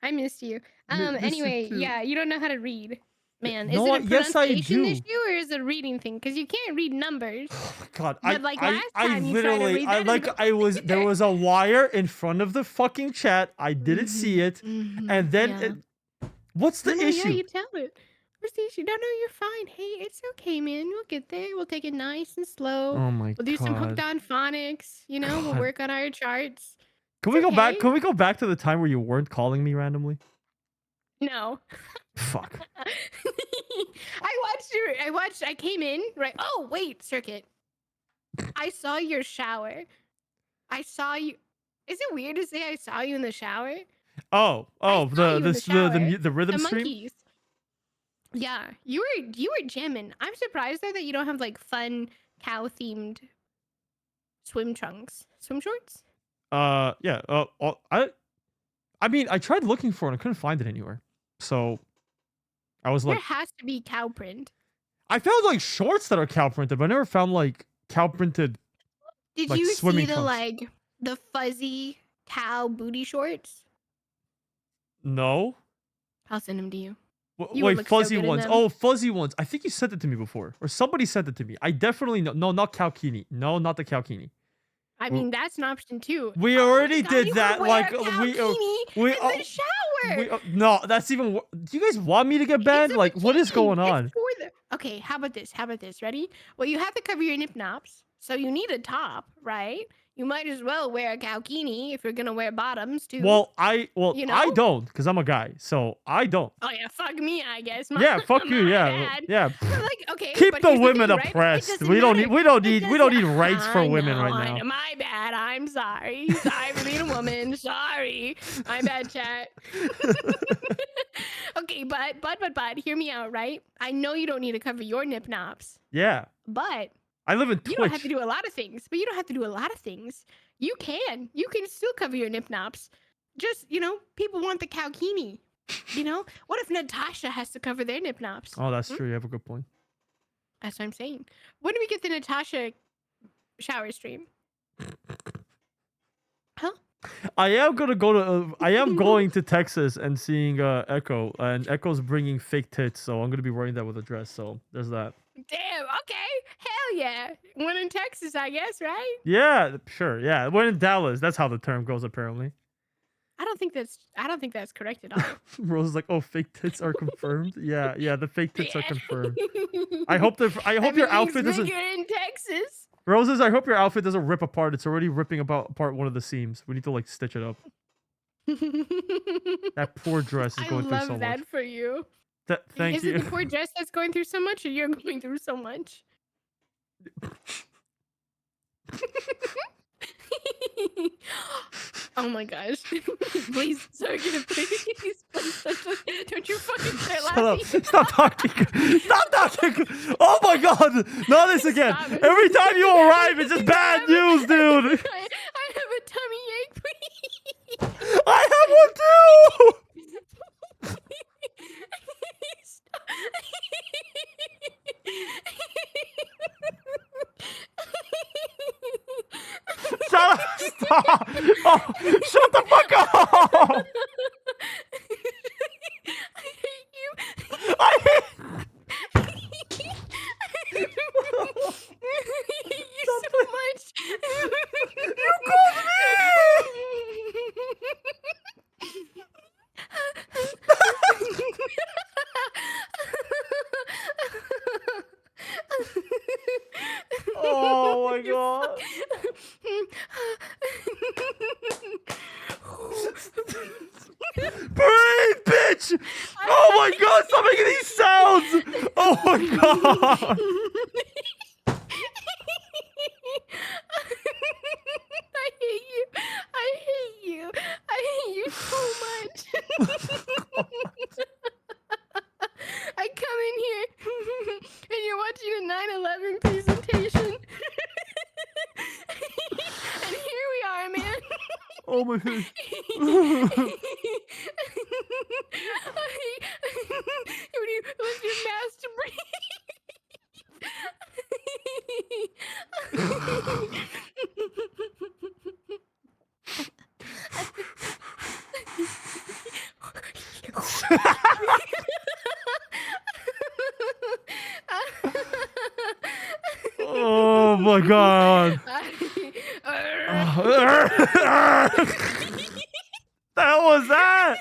I missed you. Miss you Anyway, too. yeah, you don't know how to read. Man, is No, it a yes, I pronunciation do. issue or is it a reading thing? Because you can't read numbers. God, But like last time you tried to literally, read that there was a wire in front of the fucking chat. I didn't see it, and then what's the issue? Yeah, you tell it. What's the issue? No, you're fine. Hey, it's okay, man. We'll get there. We'll take it nice and slow. Oh my We'll do some God. hooked on phonics. You know, we'll God. work on our charts. Can we go back? Can we go back to the time where you weren't calling me randomly? No. Fuck. I came in, right? Oh, wait, Circuit. I saw your shower. I saw you. Is it weird to say I saw you in the shower? Oh, the rhythm The stream. monkeys. Yeah, you were jamming. I'm surprised though that you don't have like fun cow themed swim shorts. Yeah. I mean, I tried looking for it. I couldn't find it anywhere. So, I was There like, has to be cow print. I found like shorts that are cow printed, but I never found like cow printed. Did like, you see swimming the trunks. the fuzzy cow booty shorts? No. I'll send them to you. W- You would Wait, look so fuzzy good in ones. them. Oh, fuzzy ones. I think you sent it to me before, or somebody sent it to me. I definitely know. No, not Kalkini. No, not the Kalkini. I mean, that's an option too. We already did you that. could wear Like a we in the shower. no, that's even. Do you guys want me to get banned? Like, what is going on? Okay, how about this? Ready? Well, you have to cover your nip nops, so you need a top, right? You might as well wear a kalkini if you're gonna wear bottoms too. Well, you know? I don't, because I'm a guy, so I don't. Oh yeah, fuck me, I guess. Yeah, fuck you. My Yeah, bad. yeah. But like, okay, Keep but the here's women thing, right? It oppressed. doesn't We don't matter. need rights for I women right know, now. My bad. I'm sorry. Sorry for being a woman. Sorry. My bad, chat. Okay, but hear me out, right? I know you don't need to cover your nip nops, Yeah, but I live in you don't have Twitch. to do a lot of things. But you don't have to do a lot of things. You can still cover your nip nops. Just, people want the kalkini. What if Natasha has to cover their nip nops? Oh, that's true. You have a good point. That's what I'm saying. When do we get the Natasha shower stream? Huh? I am going to Texas and seeing Echko, and Echo's bringing fake tits, so I'm gonna be wearing that with a dress. So there's that. Damn. Okay. Hell yeah. One in Texas, I guess, right? Yeah, sure. Yeah, we're in Dallas. That's how the term goes, apparently. I don't think that's correct at all. Rose is like, oh, fake tits are confirmed. Yeah, the fake tits are confirmed. I hope your outfit doesn't. You're in Texas. Roses, I hope your outfit doesn't rip apart. It's already ripping apart one of the seams. We need to like stitch it up. That poor dress is going through so I love much. that for you. Thank Is you. it the poor dress that's going through so much, or you're going through so much? Oh my gosh. Please, Sergeant, please, don't you fucking start Shut up. laughing. Stop talking. Stop talking. Oh my god. Not this again. Stop it. Every time you arrive, it's just bad news, dude. I have a tummy ache, please. I have one too. Shut up. Stop. Oh, shut the fuck up. I hate you. I hate you so much. You called me. Oh my god. Breathe, bitch! Oh my god, stop making these sounds! Oh my god! I hate you. I hate you. I hate you so much. I come in here and you're watching a 9/11 presentation. And here we are, man. Oh my god. When you lift your mask to Oh my god. The hell was that?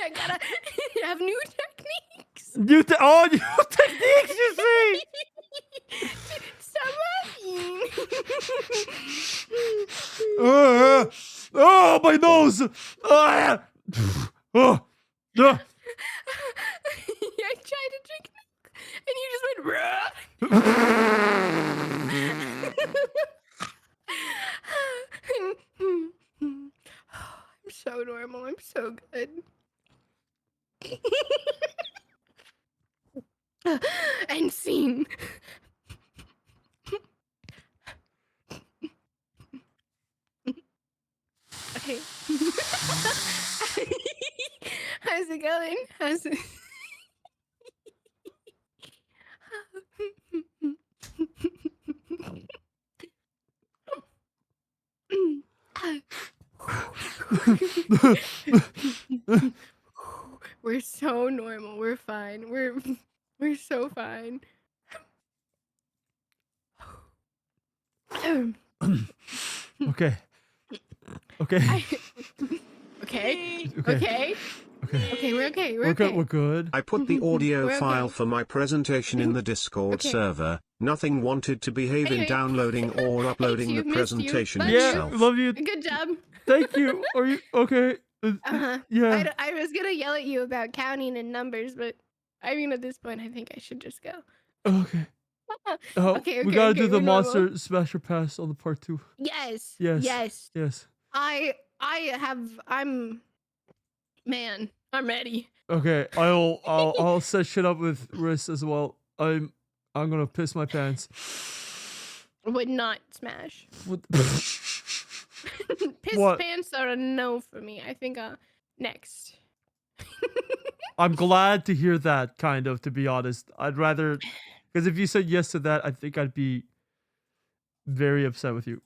I gotta have new techniques. New techniques, you see? Stop laughing. Oh, my nose. I tried to drink milk, and you just went raw. I'm so normal. I'm so good. And scene. Okay. How's it going? How's it? We're so normal. We're fine. We're so fine. Okay. Okay. Okay. We're okay. We're okay. We're good. I put the audio We're file okay. for my presentation in the Discord Okay. server. Nothing wanted to behave in Anyway. downloading or uploading you, the missed you. presentation Love Yeah, itself. love you. Good job. Thank you. Are you okay? Uh-huh. Yeah. I was gonna yell at you about counting and numbers, but I mean, at this point, I think I should just go. Okay. Okay, We gotta do the we're normal. monster smasher pass on the part 2. Yes. Yes. Yes. I'm I'm ready. Okay, I'll set shit up with Riss as well. I'm gonna piss my pants. Would not smash. What? Piss What? pants are a no for me. I think next. I'm glad to hear that, kind of, to be honest. I'd rather, because if you said yes to that, I think I'd be very upset with you.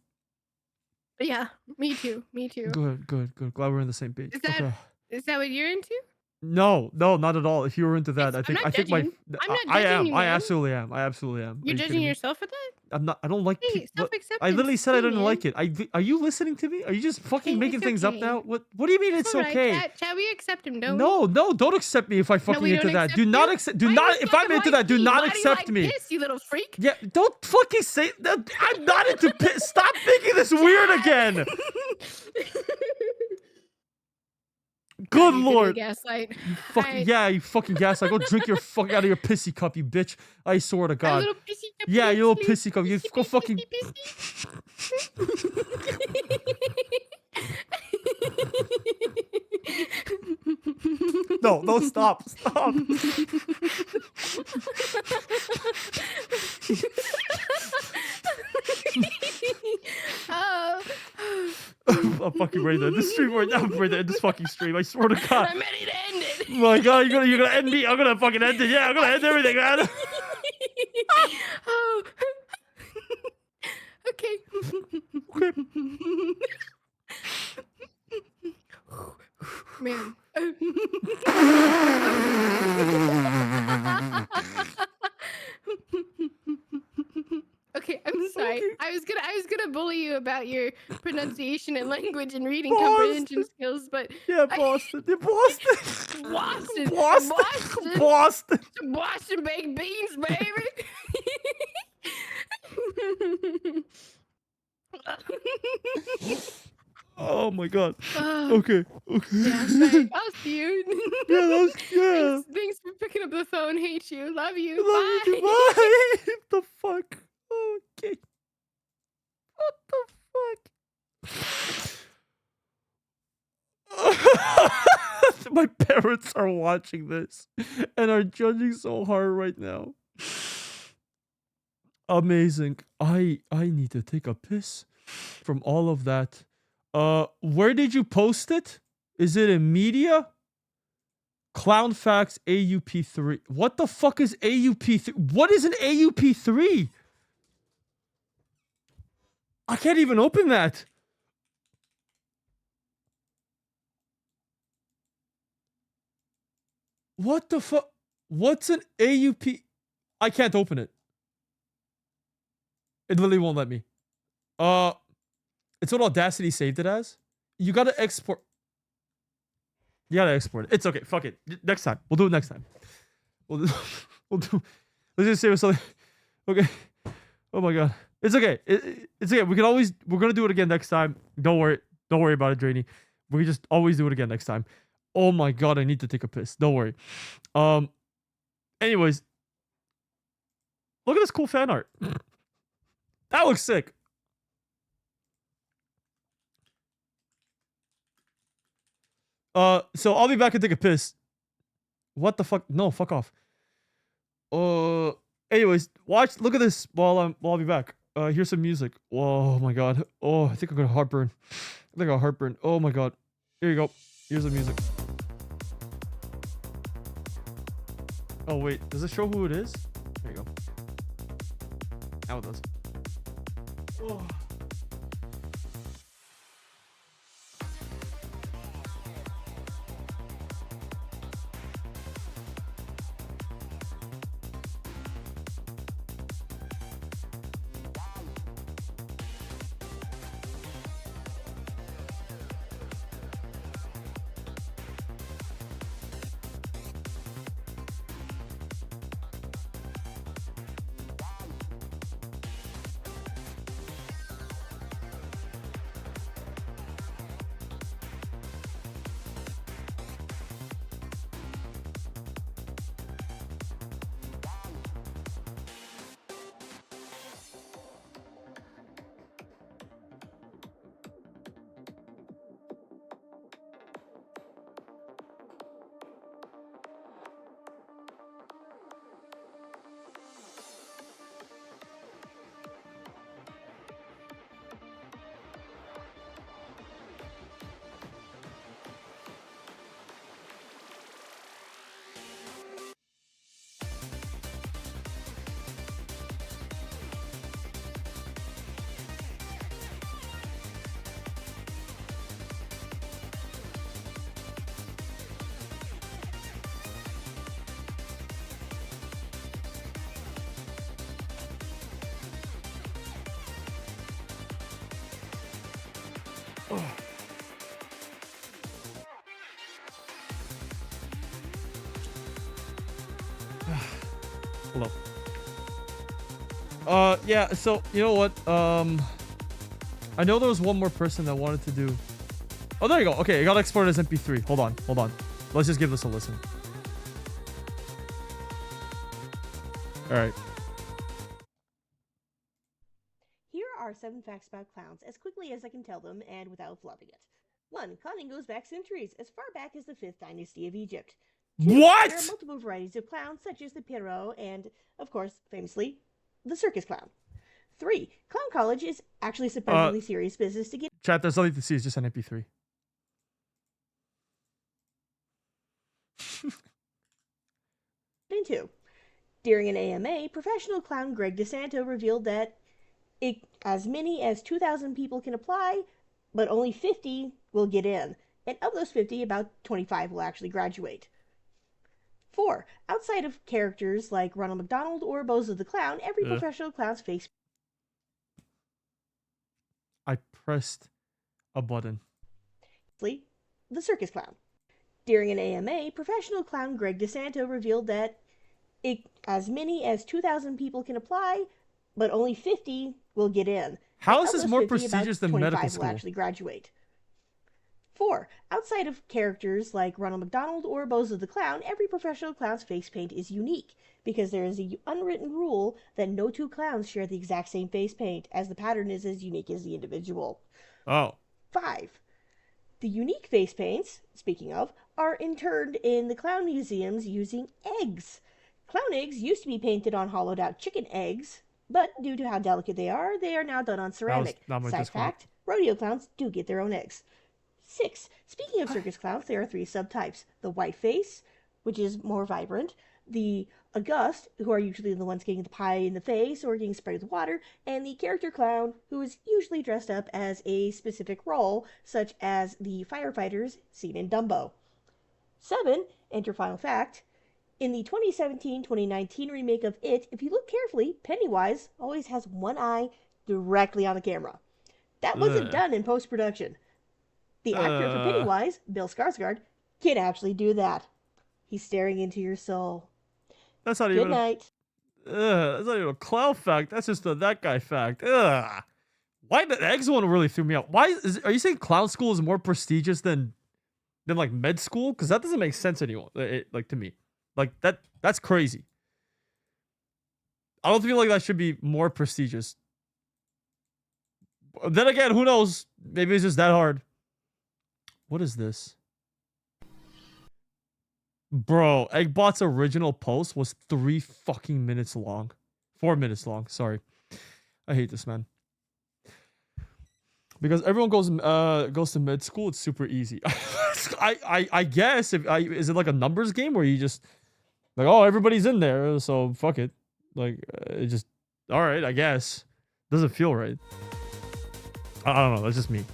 Yeah, me too. Me too. Good. Glad we're on the same page. Is that what you're into? No, not at all. If you were into that, I'm not I think my, judging. I'm not I judging am. you, I man. absolutely am. Are You're you kidding judging me? yourself for that? I'm not. I don't like. Hey, I self-acceptance literally said I too, didn't man. like it. Are you listening to me? Are you just fucking Hey, making it's things up okay. now? What do you mean it's alright, okay? Shall we accept him? Don't No, don't accept me if I fucking we into don't that. accept Do not you? accept. Do Why not. do you If I'm fucking into like that, do pee? not Why do you accept like me. piss, you little freak? Yeah, don't fucking say that. I'm not into piss. Stop making this weird again. Good You lord. gaslight. Fucking yeah, you fucking gaslight. Go drink your fuck out of your pissy cup, you bitch. I swear to A God. little pissy Yeah, you little pissy cup. You go fucking. No, no, stop. Oh. I'm fucking ready to end this stream right now. I'm ready to end this fucking stream. I swear to God. I'm ready to end it. My God, you're gonna end me. I'm gonna fucking end it. Yeah, I'm gonna end everything, man. Oh. Okay. Man. Okay, I'm sorry. I was gonna bully you about your pronunciation and language and reading comprehension skills, but yeah, Boston. Boston. Boston baked beans, baby. Oh my God. Okay. Yeah, sorry. I'll see you. Yeah. Thanks for picking up the phone. Hate you. Love you. Love Bye. you. Bye. The fuck? Okay. What the fuck? My parents are watching this and are judging so hard right now. Amazing. I need to take a piss from all of that. Where did you post it? Is it in media? Clown Facts AUP3. What the fuck is AUP3? What is an AUP3? I can't even open that. What the fuck? What's an AUP? I can't open it. It literally won't let me. It's what Audacity saved it as. You gotta export. You gotta export it. It's okay. Fuck it. Next time. We'll do it next time. We'll do. Let's just say something. Okay. Oh my God. It's okay. It's okay. We can always. We're gonna do it again next time. Don't worry. Don't worry about it, Drainy. We can just always do it again next time. Oh my God. I need to take a piss. Don't worry. Anyways. Look at this cool fan art. That looks sick. So I'll be back and take a piss. What the fuck? No, fuck off. Anyways, look at this while I'll be back. Here's some music. Oh my God. Oh, I think I'm gonna heartburn. I think I'll heartburn. Oh my God. Here you go. Here's the music. Oh wait, does it show who it is? There you go. Now it does. Oh. Hello. Yeah, so, you know what? I know there was one more person that wanted to do... Oh, there you go. Okay, I got exported as MP3. Hold on. Let's just give this a listen. Alright. are 7 facts about clowns as quickly as I can tell them and without flubbing it. 1. Clowning goes back centuries, as far back as the 5th dynasty of Egypt. 2. What? There are multiple varieties of clowns, such as the Pierrot and, of course, famously, the circus clown. 3. Clown college is actually surprisingly serious business to get. Chat, there's nothing to see. It's just an MP3. 2. During an AMA, professional clown Greg DeSanto revealed that as many as 2,000 people can apply, but only 50 will get in. And of those 50, about 25 will actually graduate. 4. Outside of characters like Ronald McDonald or Bozo the Clown, every professional clown's face. I pressed a button. The circus clown. During an AMA, professional clown Greg DeSanto revealed that as many as 2,000 people can apply, but only 50 will get in. How And is of this those more 50, about prestigious than 25 medical will school? actually graduate. 4. Outside of characters like Ronald McDonald or Bozo the Clown, every professional clown's face paint is unique, because there is an unwritten rule that no 2 clowns share the exact same face paint, as the pattern is as unique as the individual. Oh. 5. The unique face paints, speaking of, are interned in the clown museums using eggs. Clown eggs used to be painted on hollowed out chicken eggs, but due to how delicate they are now done on ceramic. not my Side Discord. fact, rodeo clowns do get their own eggs. 6. Speaking of circus clowns, there are 3 subtypes. The white face, which is more vibrant, the august, who are usually the ones getting the pie in the face or getting sprayed with water, and the character clown, who is usually dressed up as a specific role, such as the firefighters seen in Dumbo. 7. And your final fact. In the 2017-2019 remake of It, if you look carefully, Pennywise always has one eye directly on the camera. That wasn't done in post-production. The actor for Pennywise, Bill Skarsgård, can actually do that. He's staring into your soul. That's not Good even. night. That's not even a clown fact. That's just a that guy fact. Ugh. Why the eggs one really threw me out? Are you saying clown school is more prestigious than like med school? Because that doesn't make sense anymore. Like to me, like that's crazy. I don't feel like that should be more prestigious. Then again, who knows? Maybe it's just that hard. What is this? Bro, Eggbot's original post was 3 fucking minutes long. 4 minutes long, sorry. I hate this, man. Because everyone goes to med school, it's super easy. I guess is it like a numbers game where you just like, oh, everybody's in there, so fuck it. Like it just all right, I guess. Doesn't feel right. I don't know, that's just me.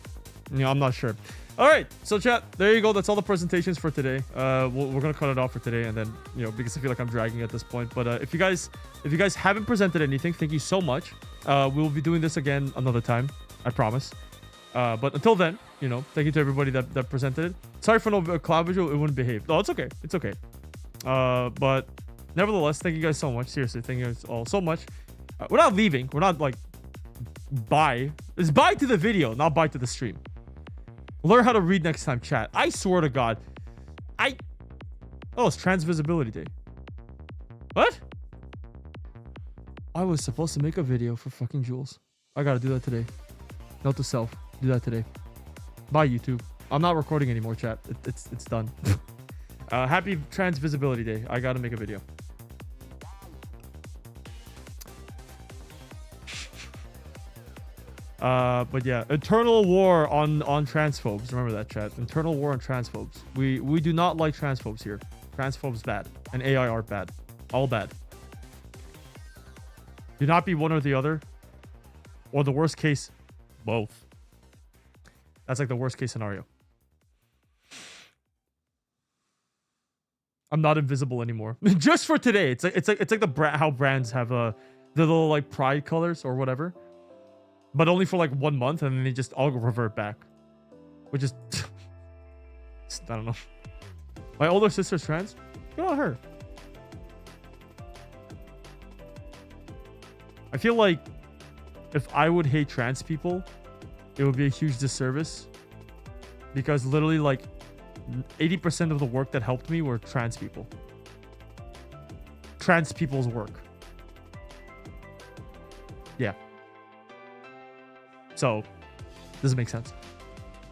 You know, I'm not sure. All right, so chat, there you go. That's all the presentations for today. We're gonna cut it off for today, and then because I feel like I'm dragging at this point. But if you guys haven't presented anything, thank you so much. We'll be doing this again another time, I promise. But until then, thank you to everybody that presented it. Sorry for no cloud visual, it wouldn't behave. No, it's okay. It's okay. But nevertheless, thank you guys so much. Seriously, thank you guys all so much. We're not leaving. We're not like bye. It's bye to the video, not bye to the stream. Learn how to read next time, chat. I swear to God. Oh, it's Trans Visibility Day. What? I was supposed to make a video for fucking Jules. I gotta do that today. Note to self. Do that today. Bye, YouTube. I'm not recording anymore, chat. It's done. Happy Trans Visibility Day. I gotta make a video. But yeah, eternal war on transphobes. Remember that, chat. Eternal war on transphobes. We do not like transphobes here. Transphobes bad, and AI art bad. All bad. Do not be one or the other, or the worst case, both. That's like the worst case scenario. I'm not invisible anymore. Just for today. It's like how brands have the little like pride colors or whatever. But only for like 1 month, and then they just all revert back. Which is... I don't know. My older sister's trans? Good on her. I feel like if I would hate trans people, it would be a huge disservice. Because literally like 80% of the work that helped me were trans people. Trans people's work. Yeah. So, doesn't make sense.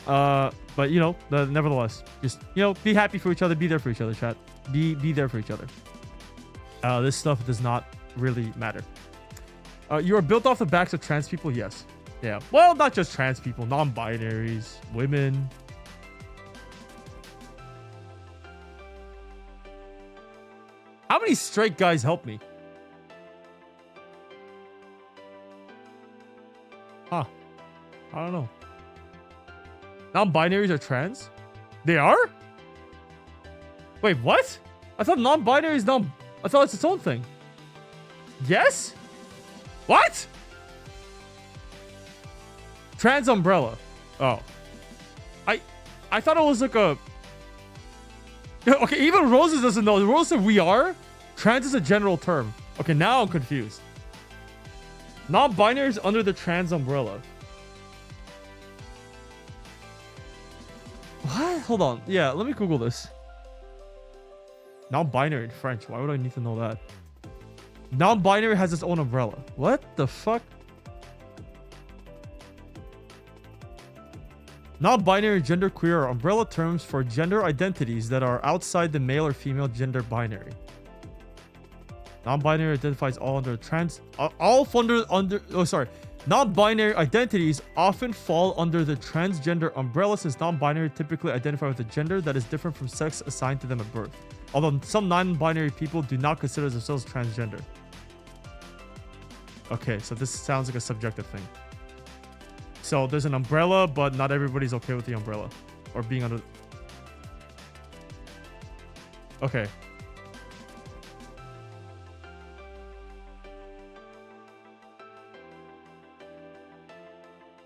But you know, nevertheless, just you know, be happy for each other, be there for each other, chat. Be there for each other. This stuff does not really matter. You are built off the backs of trans people, yes. Yeah. Well, not just trans people, non-binaries, women. How many straight guys help me? Huh. I don't know. Non-binaries are trans? They are? Wait, what? I thought non-binaries I thought it's its own thing. Yes? What? Trans umbrella. Oh. I thought it was like a... Okay, even Roses doesn't know. Rose said we are? Trans is a general term. Okay, now I'm confused. Non-binary is under the trans umbrella. What? Hold on. Yeah, let me Google this. Non-binary in French. Why would I need to know that? Non-binary has its own umbrella. What the fuck? Non-binary, genderqueer are umbrella terms for gender identities that are outside the male or female gender binary. Non-binary identifies all under trans... Non-binary identities often fall under the transgender umbrella since non-binary typically identify with a gender that is different from sex assigned to them at birth. Although some non-binary people do not consider themselves transgender. Okay, so this sounds like a subjective thing. So there's an umbrella, but not everybody's okay with the umbrella. Or being under... Okay.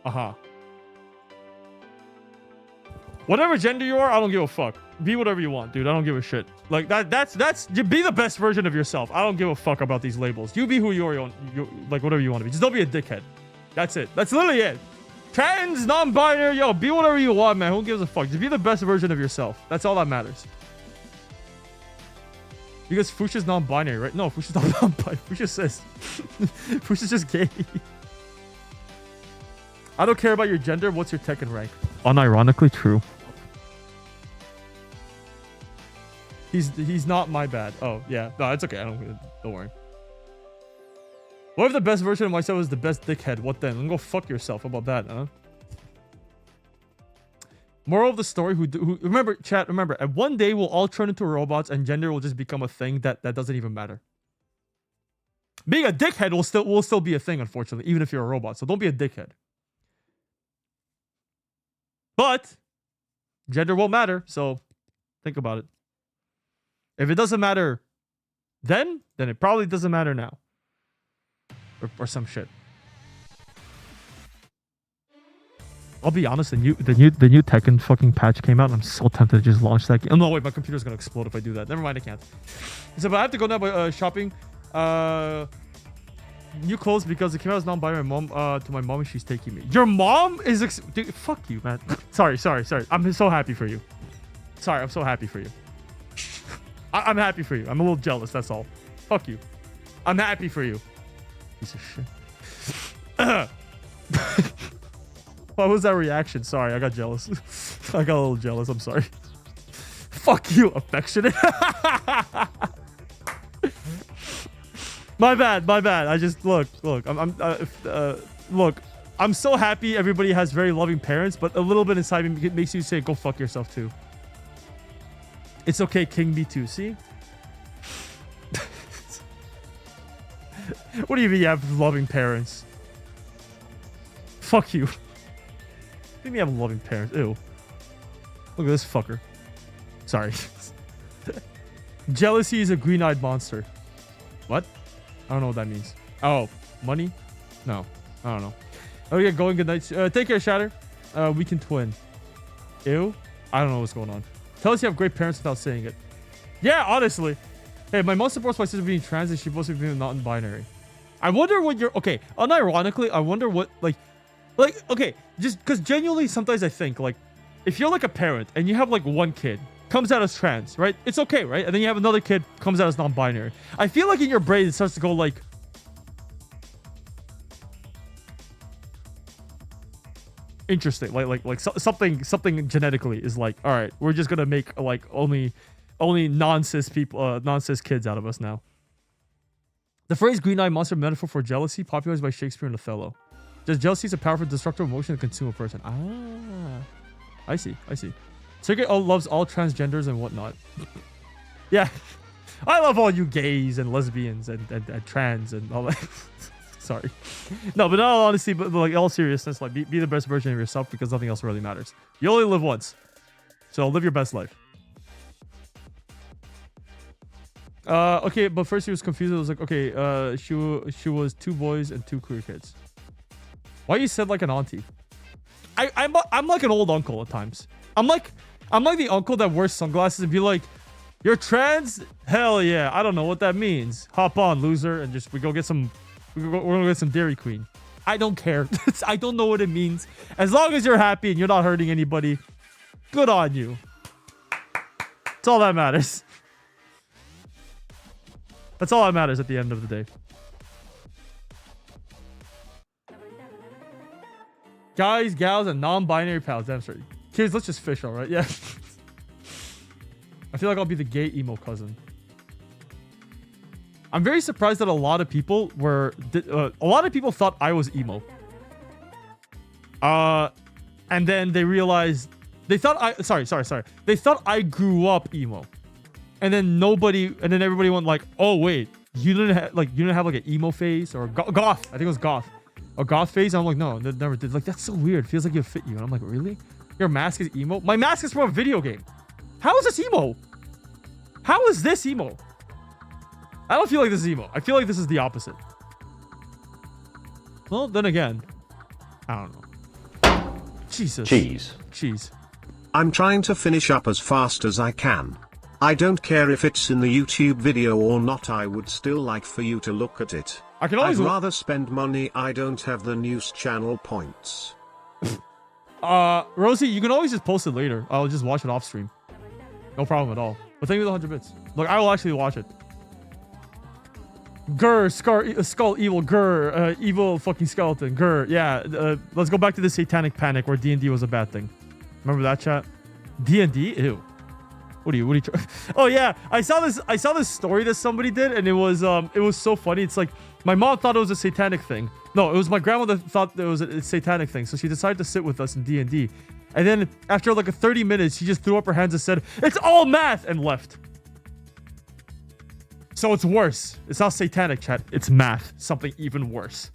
Uh-huh. Whatever gender you are, I don't give a fuck. Be whatever you want, dude. I don't give a shit. Like that's you be the best version of yourself. I don't give a fuck about these labels. You be who you are, like whatever you want to be. Just don't be a dickhead. That's it. That's literally it. Trans, non-binary, yo, be whatever you want, man. Who gives a fuck? Just be the best version of yourself. That's all that matters. Because Fusha's non-binary, right? No, Fusha's not non-binary. Fusha says Fusha's just gay. I don't care about your gender. What's your Tekken rank? Unironically true. He's not my bad. Oh, yeah. No, it's okay. Don't worry. What if the best version of myself is the best dickhead? What then? Then go fuck yourself. How about that, huh? Moral of the story, who remember, chat, remember, at one day we'll all turn into robots and gender will just become a thing that doesn't even matter. Being a dickhead will still be a thing, unfortunately, even if you're a robot. So don't be a dickhead. But gender won't matter, so think about it. If it doesn't matter then it probably doesn't matter now. Or some shit. I'll be honest, the new Tekken fucking patch came out and I'm so tempted to just launch that game. Oh no, wait, my computer's gonna explode if I do that. Never mind, I can't. So, but I have to go now shopping. New clothes because it came out as non-binary. Mom, to my mom, she's taking me. Your mom is dude, fuck you, man. sorry. I'm so happy for you. Sorry, I'm so happy for you. I'm happy for you. I'm a little jealous, that's all. Fuck you. I'm happy for you. Piece of shit. What was that reaction? Sorry, I got jealous. I got a little jealous. I'm sorry. Fuck you, affectionate. My bad. I just look. I'm so happy everybody has very loving parents, but a little bit inside me makes you say, "Go fuck yourself too." It's okay, King Me Too. See? What do you mean you have loving parents? Fuck you. What do you mean you have loving parents? Ew. Look at this fucker. Sorry. Jealousy is a green-eyed monster. What? I don't know what that means. Oh, money? No, I don't know. Oh yeah, going good night. Take care, Shatter. We can twin. Ew. I don't know what's going on. Tell us you have great parents without saying it. Yeah, honestly. Hey, my mom supports my sister being trans and she's supposed to be non-binary. I wonder what you're... Okay, unironically, I wonder what... Like, okay, just because genuinely sometimes I think, like, if you're like a parent and you have like one kid, comes out as trans, right? It's okay, right? And then you have another kid, comes out as non-binary. I feel like in your brain it starts to go like... interesting. Something genetically is like, all right, we're just gonna make like only non-cis people, non-cis kids out of us now. The phrase green-eyed monster metaphor for jealousy, popularized by Shakespeare and Othello. Just jealousy is a powerful destructive emotion to consume a person. Ah, I see. Circuit loves all transgenders and whatnot. Yeah, I love all you gays and lesbians and trans and all that. Sorry. No, but in all honesty, but like all seriousness, like be the best version of yourself because nothing else really matters. You only live once. So live your best life. Okay, but first he was confused. It was like, okay, she was 2 boys and 2 queer kids. Why you said like an auntie? I'm like an old uncle at times. I'm like the uncle that wears sunglasses and be like, "You're trans? Hell yeah! I don't know what that means. Hop on, loser, and just we're gonna get some Dairy Queen. I don't care. I don't know what it means. As long as you're happy and you're not hurting anybody, good on you. That's all that matters. That's all that matters at the end of the day. Guys, gals, and non-binary pals. Damn straight. Kids, let's just fish, alright? Yeah. I feel like I'll be the gay emo cousin. I'm very surprised that a lot of people thought I was emo. And then they realized they thought They thought I grew up emo. And then everybody went like, "Oh wait, you didn't have like an emo phase or goth." I think it was goth. A goth phase. I'm like, no, never did. Like, that's so weird. Feels like it fit you. And I'm like, really? Your mask is emo? My mask is from a video game. How is this emo? How is this emo? I don't feel like this is emo. I feel like this is the opposite. Well, then again, I don't know. Jesus. Cheese. I'm trying to finish up as fast as I can. I don't care if it's in the YouTube video or not, I would still like for you to look at it. I can always I'd rather spend money, I don't have the news channel points. Rosie, you can always just post it later. I'll just watch it off stream. No problem at all. But thank you for the 100 bits. Look, I will actually watch it. Grr, skull evil, grr, evil fucking skeleton, grr. Yeah, let's go back to the satanic panic where D&D was a bad thing. Remember that, chat? D&D? Ew. What are you Oh yeah, I saw this story that somebody did, and it was so funny. It's like my mom thought it was a satanic thing. No, it was my grandmother thought it was a satanic thing. So she decided to sit with us in D&D. And then after like 30 minutes, she just threw up her hands and said, "It's all math," and left. So it's worse. It's not satanic, chat. It's math. Something even worse.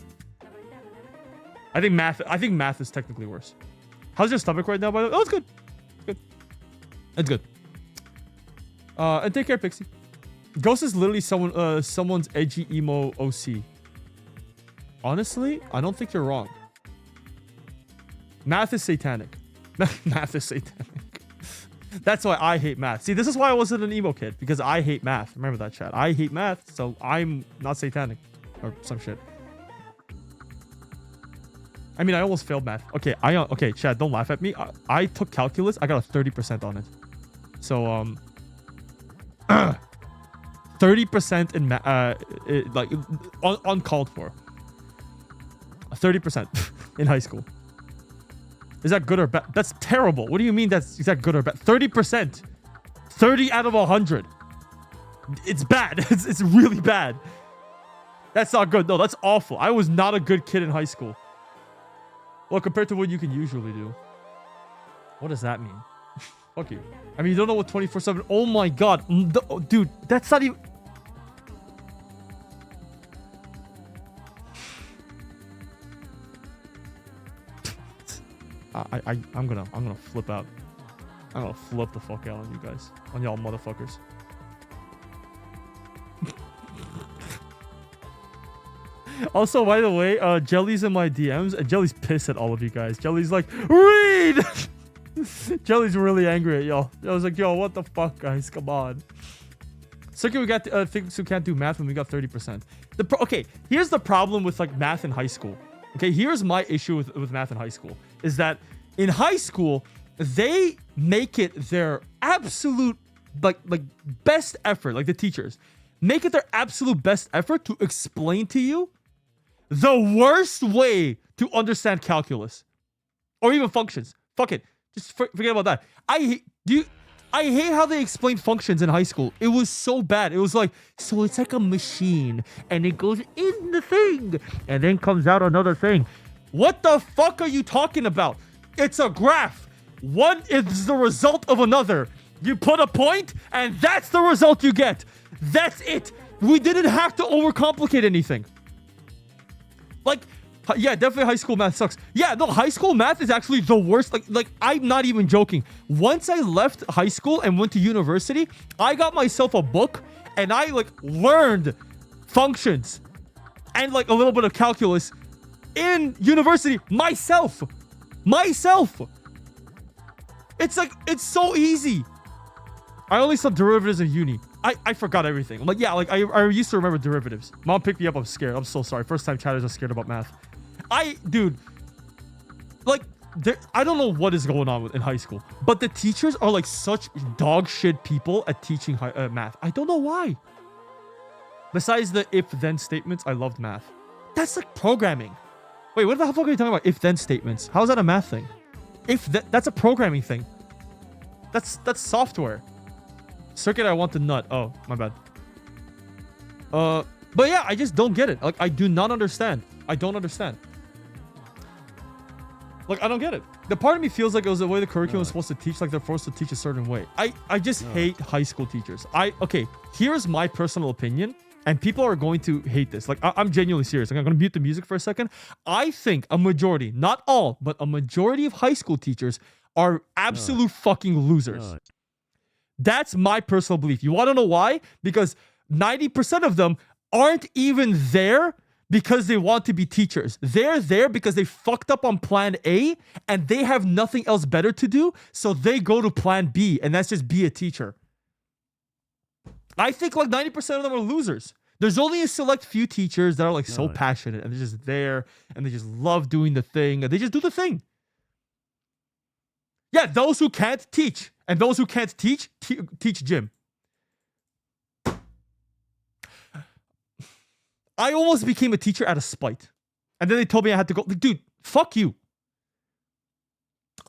I think math is technically worse. How's your stomach right now, by the way? Oh, it's good. It's good. And take care, Pixie. Ghost is literally someone's edgy emo OC. Honestly, I don't think you're wrong. Math is satanic. Math is satanic. That's why I hate math. See, this is why I wasn't an emo kid, because I hate math. Remember that, chat. I hate math, so I'm not satanic. Or some shit. I mean, I almost failed math. Okay, chat, don't laugh at me. I took calculus. I got a 30% on it. So, 30% in like uncalled for. 30% in high school. Is that good or bad? That's terrible. What do you mean is that good or bad? 30%. 30 out of 100. It's bad. It's really bad. That's not good. No, that's awful. I was not a good kid in high school. Well, compared to what you can usually do. What does that mean? Fuck you. I mean, you don't know what 24/7... Oh my god. Dude, that's not even... I'm gonna flip out. I'm gonna flip the fuck out on you guys. On y'all motherfuckers. Also, by the way, Jelly's in my DMs, and Jelly's pissed at all of you guys. Jelly's like, read! Jelly's really angry at y'all. I was like, yo, what the fuck, guys? Come on. Circuit, we got things who can't do math when we got 30%. Okay, here's the problem with like math in high school. Okay, here's my issue with math in high school. Is that in high school, they make it their absolute like best effort, like the teachers, make it their absolute best effort to explain to you the worst way to understand calculus. or even functions. Fuck it. Just forget about that. I hate how they explain functions in high school. It was so bad. It was like, so it's like a machine, and it goes in the thing, and then comes out another thing. What the fuck are you talking about? It's a graph. One is the result of another. You put a point, and that's the result you get. That's it. We didn't have to overcomplicate anything. Like, yeah, definitely high school math sucks. Yeah, no, high school math is actually the worst. Like I'm not even joking. Once I left high school and went to university, I got myself a book, and I like learned functions and like a little bit of calculus in university myself. It's like, it's so easy. I only saw derivatives in uni. I forgot everything. I'm like, yeah, like I used to remember derivatives. Mom picked me up. I'm scared. I'm so sorry. First time chatters are scared about math. Dude, like, I don't know what is going on in high school, but the teachers are like such dog shit people at teaching math. I don't know why. Besides the if-then statements, I loved math. That's like programming. Wait, what the fuck are you talking about? If-then statements. How is that a math thing? That's a programming thing. That's software. Circuit, I want the nut. Oh, my bad. But yeah, I just don't get it. Like, I do not understand. I don't understand. Like, I don't get it. The part of me feels like it was the way the curriculum was supposed to teach, like they're forced to teach a certain way. I just hate high school teachers. Okay, here's my personal opinion, and people are going to hate this. Like, I'm genuinely serious. Like, I'm going to mute the music for a second. I think a majority, not all, but a majority of high school teachers are absolute fucking losers. That's my personal belief. You want to know why? Because 90% of them aren't even there because they want to be teachers. They're there because they fucked up on plan A and they have nothing else better to do. So they go to plan B, and that's just be a teacher. I think like 90% of them are losers. There's only a select few teachers that are like so passionate and they're just there and they just love doing the thing and they just do the thing. Yeah, those who can't teach. And those who can't teach gym. I almost became a teacher out of spite. And then they told me I had to go. Like, dude, fuck you.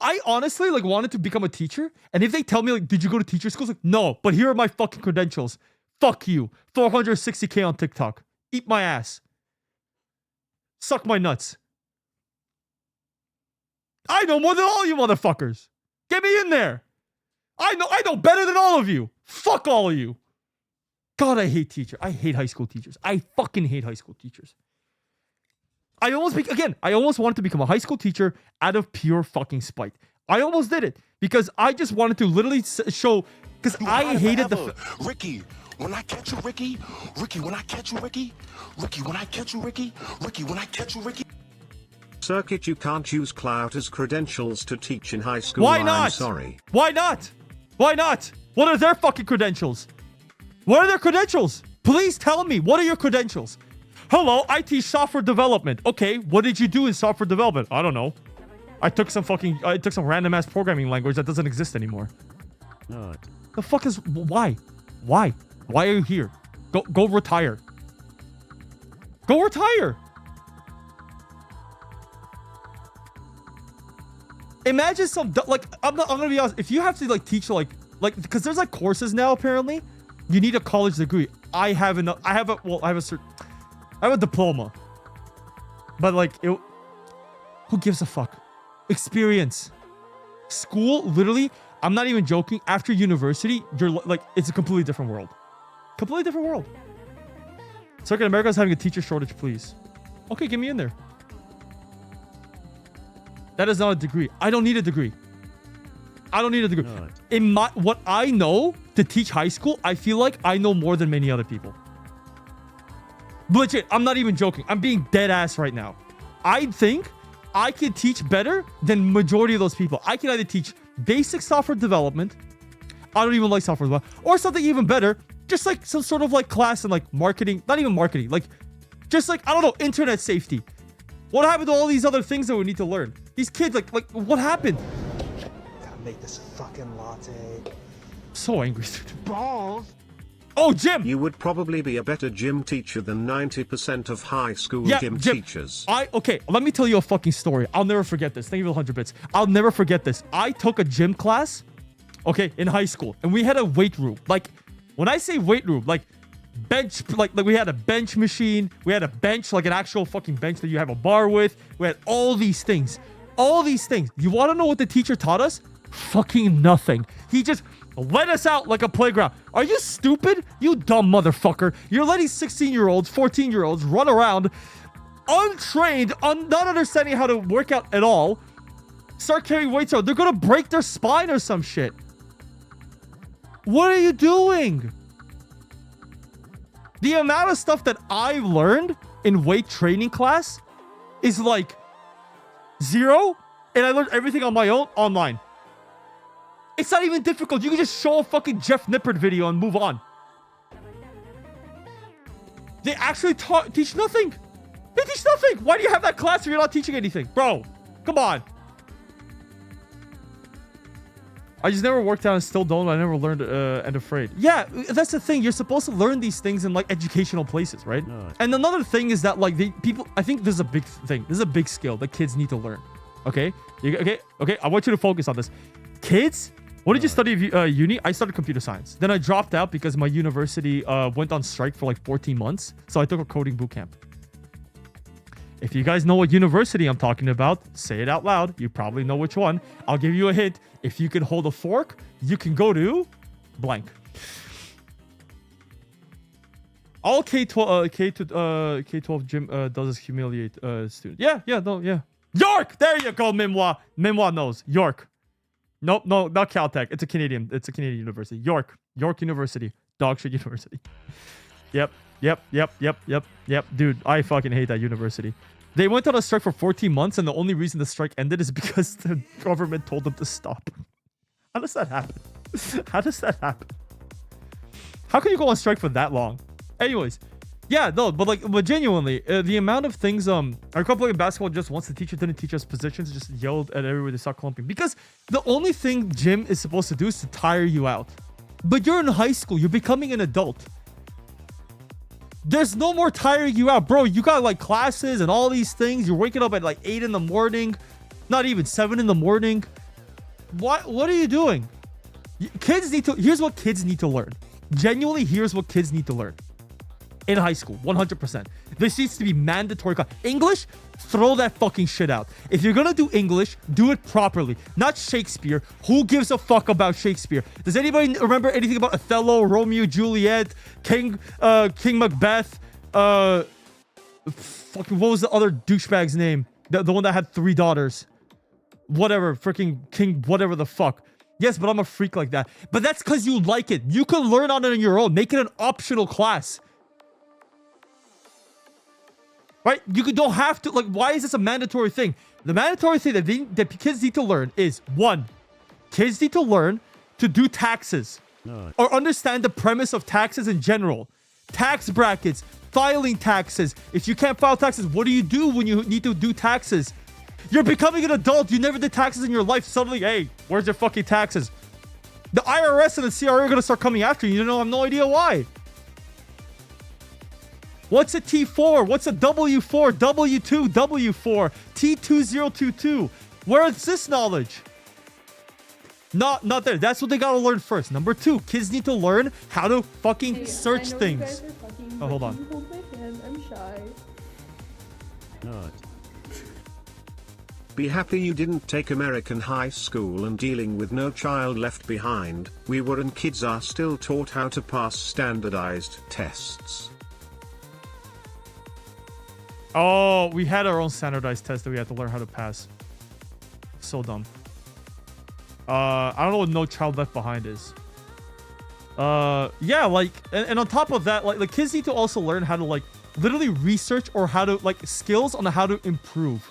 I honestly like wanted to become a teacher. And if they tell me like, did you go to teacher school? Like, no, but here are my fucking credentials. Fuck you. 460K on TikTok. Eat my ass. Suck my nuts. I know more than all you motherfuckers. Get me in there. I know better than all of you. Fuck all of you. God, I hate teachers. I hate high school teachers. I fucking hate high school teachers. I almost wanted to become a high school teacher out of pure fucking spite. I almost did it because I just wanted to literally show, because I hated Ricky, when I catch you, Ricky, when I catch you, Ricky, when I catch you, Ricky, when I catch you, Ricky. Circuit, you can't use clout as credentials to teach in high school. Why not? I'm sorry. Why not? Why not? What are their fucking credentials? What are their credentials? Please tell me. What are your credentials? Hello, I teach software development. Okay, what did you do in software development? I don't know. I took some random ass programming language that doesn't exist anymore. The fuck is why? Why are you here? Go retire. Go retire. Imagine some like I'm gonna be honest. If you have to like teach like because there's like courses now apparently, you need a college degree. I have a diploma, but like who gives a fuck? Experience, school. Literally, I'm not even joking. After university, you're like it's a completely different world. Completely different world. Circuit America's having a teacher shortage, please. Okay, get me in there. That is not a degree. I don't need a degree. In what I know to teach high school, I feel like I know more than many other people. Legit, I'm not even joking. I'm being dead ass right now. I think I can teach better than majority of those people. I can either teach basic software development. I don't even like software development, or something even better, just like some sort of like class in like marketing. Not even marketing, like just like I don't know, internet safety. What happened to all these other things that we need to learn? These kids, like what happened? Gotta make this fucking latte. So angry. Balls. Oh, gym! You would probably be a better gym teacher than 90% of high school gym teachers. Okay, let me tell you a fucking story. I'll never forget this. Thank you for the 100 bits. I'll never forget this. I took a gym class, okay, in high school, and we had a weight room. Like, when I say weight room, like bench, like we had a bench machine, we had a bench, like an actual fucking bench that you have a bar with. We had all these things. All these things. You want to know what the teacher taught us? Fucking nothing. He just let us out like a playground. Are you stupid? You dumb motherfucker. You're letting 16-year-olds, 14-year-olds run around untrained, not understanding how to work out at all. Start carrying weights out. They're gonna break their spine or some shit. What are you doing? The amount of stuff that I learned in weight training class is like 0, and I learned everything on my own online. It's not even difficult. You can just show a fucking Jeff Nippert video and move on. They actually teach nothing. They teach nothing. Why do you have that class if you're not teaching anything? Bro, come on. I just never worked out and still don't. I never learned and afraid. Yeah, that's the thing. You're supposed to learn these things in like educational places, right? No. And another thing is that like people, I think this is a big thing. This is a big skill that kids need to learn. Okay? Okay. I want you to focus on this. Kids, what did you study uni? I studied computer science. Then I dropped out because my university went on strike for like 14 months. So I took a coding bootcamp. If you guys know what university I'm talking about, say it out loud. You probably know which one. I'll give you a hint. If you can hold a fork, you can go to blank. All K-12 gym does is humiliate students. Yeah. York! There you go, Memoir. Memoir knows. York. Nope, no, not Caltech. It's a Canadian university. York University. Dogshit University. Yep. Dude, I fucking hate that university. They went on a strike for 14 months, and the only reason the strike ended is because the government told them to stop. How does that happen? How can you go on strike for that long? Anyways, yeah, no, but genuinely, the amount of things, our couple playing basketball just once the teacher didn't teach us positions, just yelled at everybody to stop clumping. Because the only thing gym is supposed to do is to tire you out. But you're in high school, you're becoming an adult. There's no more tiring you out, bro. You got like classes and all these things. You're waking up at like 8 in the morning, not even 7 in the morning. What are you doing? Here's what kids need to learn. Genuinely, here's what kids need to learn. In high school, 100%. This needs to be mandatory. English, throw that fucking shit out. If you're gonna do English, do it properly. Not Shakespeare. Who gives a fuck about Shakespeare? Does anybody remember anything about Othello, Romeo, Juliet, King Macbeth? Fucking, what was the other douchebag's name? The one that had 3 daughters. Whatever, freaking King, whatever the fuck. Yes, but I'm a freak like that. But that's because you like it. You can learn on it on your own. Make it an optional class. Right? You don't have to, like, why is this a mandatory thing? The mandatory thing that kids need to learn is, 1, kids need to learn to do taxes. No. Or understand the premise of taxes in general. Tax brackets, filing taxes. If you can't file taxes, what do you do when you need to do taxes? You're becoming an adult. You never did taxes in your life. Suddenly, hey, where's your fucking taxes? The IRS and the CRA are going to start coming after you. You know, I have no idea why. What's a T4? What's a W4? W2, W4, T2022. Where is this knowledge? Not there. That's what they gotta learn first. Number 2, kids need to learn how to fucking search things. Oh, hold on. Hold my hand. I'm shy. No. Be happy you didn't take American high school and dealing with No Child Left Behind. We were and kids are still taught how to pass standardized tests. Oh, we had our own standardized test that we had to learn how to pass. So dumb. I don't know what No Child Left Behind is. Yeah, like, and on top of that, like, the kids need to also learn how to, like, literally research or how to, like, skills on how to improve.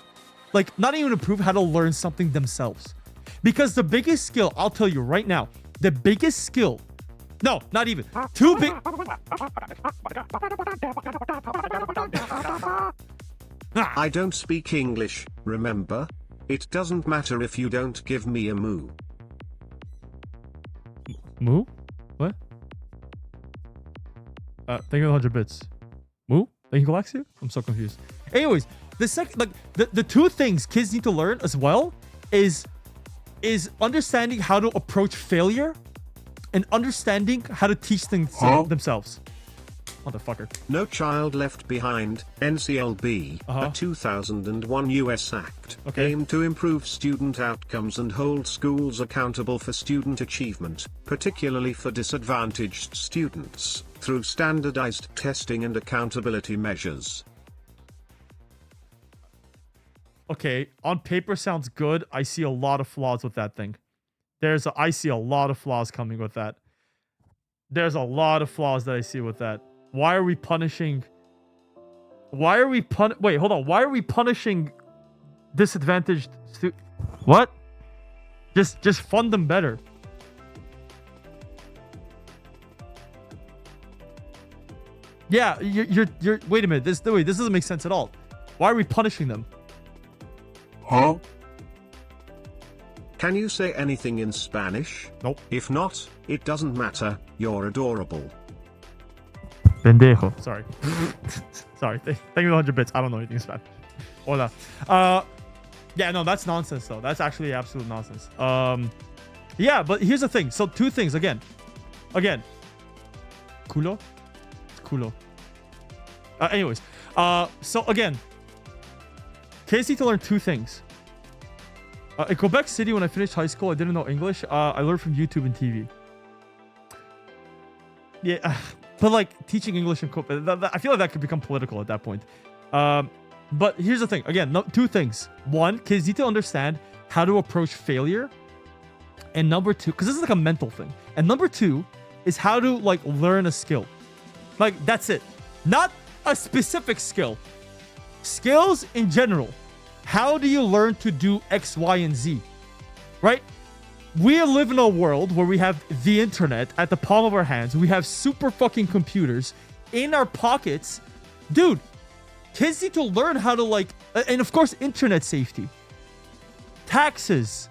Like, not even improve, how to learn something themselves. Because the biggest skill, I'll tell you right now, the biggest skill, no, not even, too big. I don't speak English, remember? It doesn't matter if you don't give me a moo. Moo? What? Thank you for 100 bits. Moo? Thank you, Galaxia? I'm so confused. Anyways, the two things kids need to learn as well is understanding how to approach failure and understanding how to teach things themselves. Motherfucker. No Child Left Behind, NCLB, a 2001 US Act, aimed to improve student outcomes and hold schools accountable for student achievement, particularly for disadvantaged students, through standardized testing and accountability measures. Okay, on paper sounds good. I see a lot of flaws with that thing. I see a lot of flaws coming with that. There's a lot of flaws that I see with that. Why are we punishing... Wait, hold on. Why are we punishing disadvantaged What? Just fund them better. Yeah, you're wait a minute. This doesn't make sense at all. Why are we punishing them? Huh? Can you say anything in Spanish? Nope. If not, it doesn't matter. You're adorable. Pendejo. Sorry. Sorry. Thank you for 100 bits. I don't know anything in Spanish. Hola. Yeah, no, that's nonsense though. That's actually absolute nonsense. Yeah, but here's the thing. So two things again. Culo? It's culo. Anyways. So again. Kids need to learn two things. In Quebec City, when I finished high school, I didn't know English. I learned from YouTube and TV. Yeah, but like teaching English in Quebec, I feel like that could become political at that point. But here's the thing. Again, two things. One, kids need to understand how to approach failure. And number two, because this is like a mental thing. And number two is how to like learn a skill. Like that's it. Not a specific skill. Skills in general. How do you learn to do X, Y, and Z? Right? We live in a world where we have the internet at the palm of our hands. We have super fucking computers in our pockets. Dude, kids need to learn how to like, and of course, internet safety. Taxes.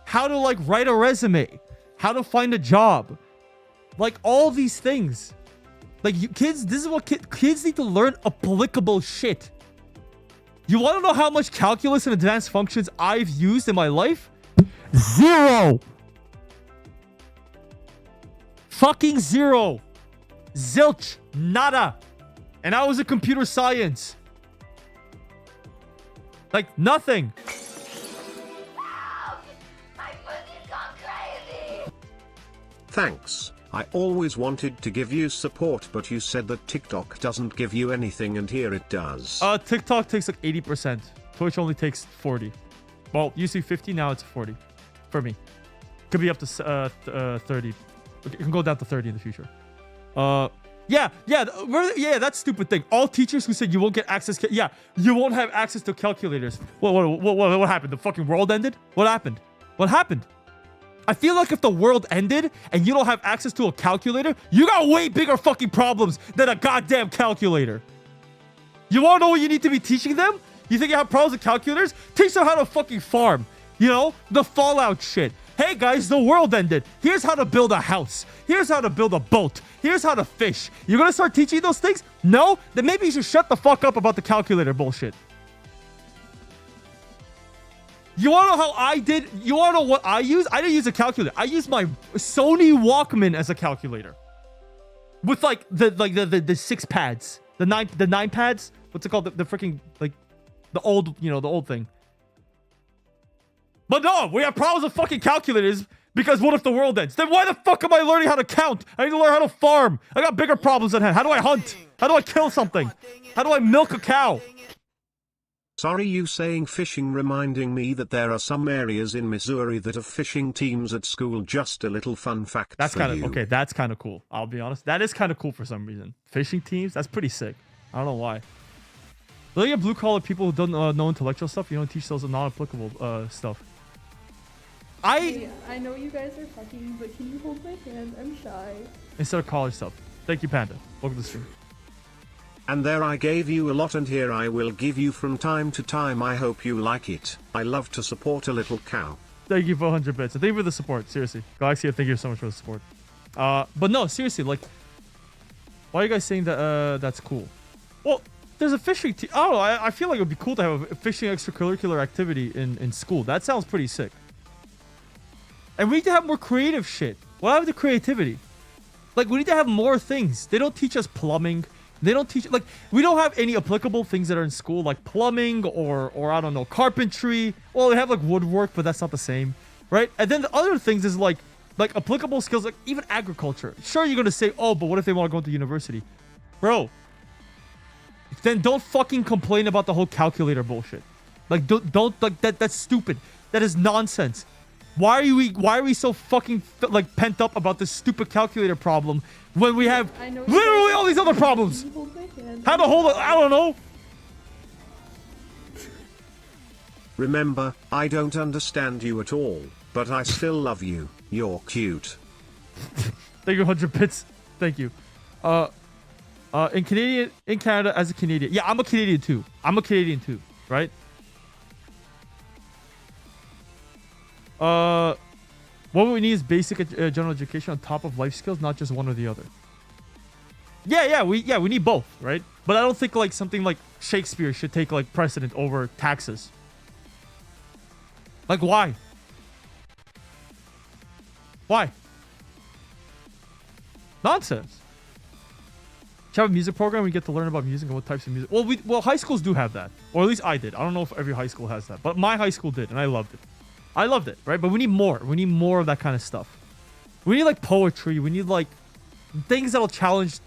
How to like write a resume. How to find a job. Like all these things. Like kids, this is what kids need to learn applicable shit. You want to know how much calculus and advanced functions I've used in my life? 0. Fucking 0. Zilch. Nada. And I was a computer science. Like nothing. Thanks. I always wanted to give you support, but you said that TikTok doesn't give you anything, and here it does. TikTok takes like 80%. Twitch only takes 40. Well, usually 50, now it's 40. For me. Could be up to 30. It can go down to 30 in the future. Yeah, that stupid thing. All teachers who said you won't get access, you won't have access to calculators. What happened? The fucking world ended? What happened? What happened? I feel like if the world ended and you don't have access to a calculator, you got way bigger fucking problems than a goddamn calculator. You want to know what you need to be teaching them? You think you have problems with calculators? Teach them how to fucking farm. You know, the Fallout shit. Hey guys, the world ended. Here's how to build a house. Here's how to build a boat. Here's how to fish. You're gonna start teaching those things? No? Then maybe you should shut the fuck up about the calculator bullshit. You want to know how I did? You want to know what I use? I didn't use a calculator. I used my Sony Walkman as a calculator. With like the 6 pads. The nine pads? What's it called? The freaking like the old, the old thing. But no, we have problems with fucking calculators because what if the world ends? Then why the fuck am I learning how to count? I need to learn how to farm. I got bigger problems at hand. How do I hunt? How do I kill something? How do I milk a cow? Sorry, you saying fishing reminding me that there are some areas in Missouri that have fishing teams at school. Just a little fun fact. That's for kind of you. okay. That's kind of cool. I'll be honest. That is kind of cool for some reason. Fishing teams. That's pretty sick. I don't know why. Look at blue collar people who don't know intellectual stuff. You don't teach those non-applicable stuff. Hey, I know you guys are fucking, but can you hold my hand? I'm shy. Instead of college stuff. Thank you, Panda. Welcome to the stream. And there I gave you a lot, and here I will give you from time to time. I hope you like it. I love to support a little cow. Thank you for 100 bits. And thank you for the support. Seriously. Galaxia, thank you so much for the support. But no, seriously, like, Why are you guys saying that that's cool? Well, there's a fishing team. I don't know. I feel like it would be cool to have a fishing extracurricular activity in school. That sounds pretty sick. And we need to have more creative shit. What happened to creativity? Like, we need to have more things. They don't teach us plumbing. They don't teach... Like, we don't have any applicable things that are in school, like plumbing or I don't know, carpentry. Well, we have, like, woodwork, but that's not the same. Right? And then the other things is, like applicable skills, like even agriculture. Sure, you're going to say, oh, but what if they want to go to university? Bro, then don't fucking complain about the whole calculator bullshit. Like, don't like that's stupid. That is nonsense. Why are we so fucking like pent up about this stupid calculator problem when we have literally all these other problems? How to hold it? I don't know. Remember, I don't understand you at all, but I still love you. You're cute. Thank you, 100 bits. Thank you. In Canada as a Canadian. Yeah, I'm a Canadian too. Right? What we need is basic general education on top of life skills, not just one or the other. We need both, right? But I don't think like something like Shakespeare should take like precedent over taxes. Like, why? Why? Nonsense. Should have a music program we get to learn about music and what types of music. Well, high schools do have that, or at least I did. I don't know if every high school has that, but my high school did, and I loved it, right? But we need more. We need more of that kind of stuff. We need like poetry. We need like things that'll challenge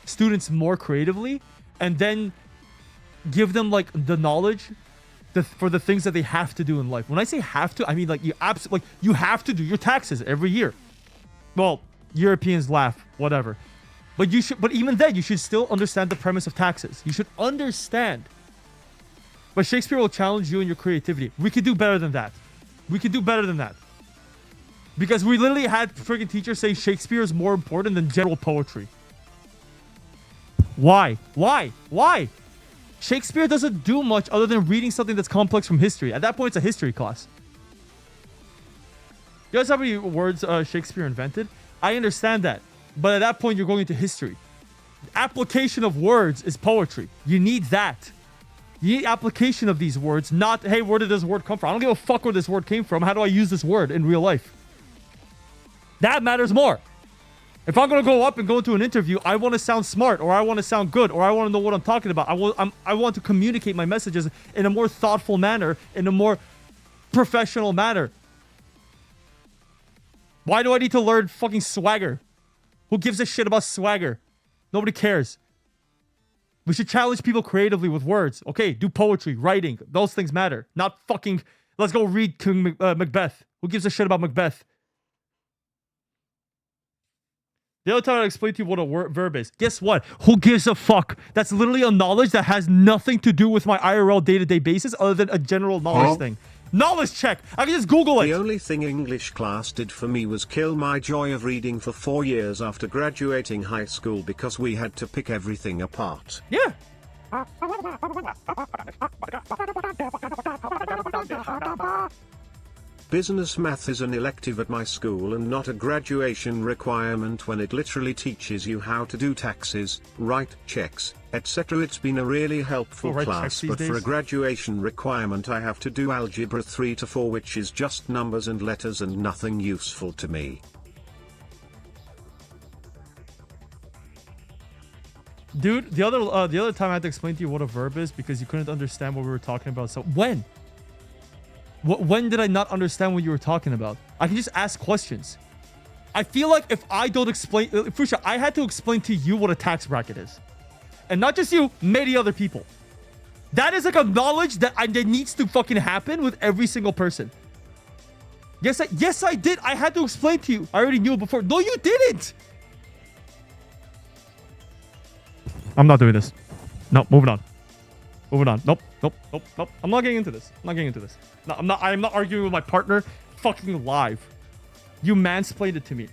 students more creatively, and then give them like the knowledge for the things that they have to do in life. When I say have to, I mean like you absolutely like you have to do your taxes every year. Well, Europeans laugh, whatever. But you should. But even then, you should still understand the premise of taxes. You should understand. But Shakespeare will challenge you in your creativity. We could do better than that. Because we literally had freaking teachers say Shakespeare is more important than general poetry. Why? Shakespeare doesn't do much other than reading something that's complex from history. At that point, it's a history class. You guys know how many words Shakespeare invented? I understand that. But at that point, you're going into history. Application of words is poetry. You need that. You need application of these words, not, hey, where did this word come from? I don't give a fuck where this word came from. How do I use this word in real life? That matters more. If I'm going to go up and go into an interview, I want to sound smart, or I want to sound good, or I want to know what I'm talking about. I want to communicate my messages in a more thoughtful manner, in a more professional manner. Why do I need to learn fucking swagger? Who gives a shit about swagger? Nobody cares. We should challenge people creatively with words. Okay, do poetry, writing. Those things matter. Not fucking, let's go read King Macbeth. Who gives a shit about Macbeth? The other time I explained to you what a verb is. Guess what? Who gives a fuck? That's literally a knowledge that has nothing to do with my IRL day-to-day basis other than a general knowledge thing. Knowledge check. I can just Google it. The only thing English class did for me was kill my joy of reading for 4 years after graduating high school because we had to pick everything apart. Yeah. Business math is an elective at my school and not a graduation requirement when it literally teaches you how to do taxes, write checks, etc. It's been a really helpful class, but for a graduation requirement I have to do algebra 3 to 4, which is just numbers and letters and nothing useful to me. Dude, the other time I had to explain to you what a verb is because you couldn't understand what we were talking about. So when? When did I not understand what you were talking about? I can just ask questions. I feel like if I don't explain... Fusha, I had to explain to you what a tax bracket is. And not just you, many other people. That is like a knowledge that needs to fucking happen with every single person. Yes, I did. I had to explain to you. I already knew it before. No, you didn't. I'm not doing this. No, moving on. Nope. I'm not getting into this. No, I'm not arguing with my partner fucking live. You mansplained it to me.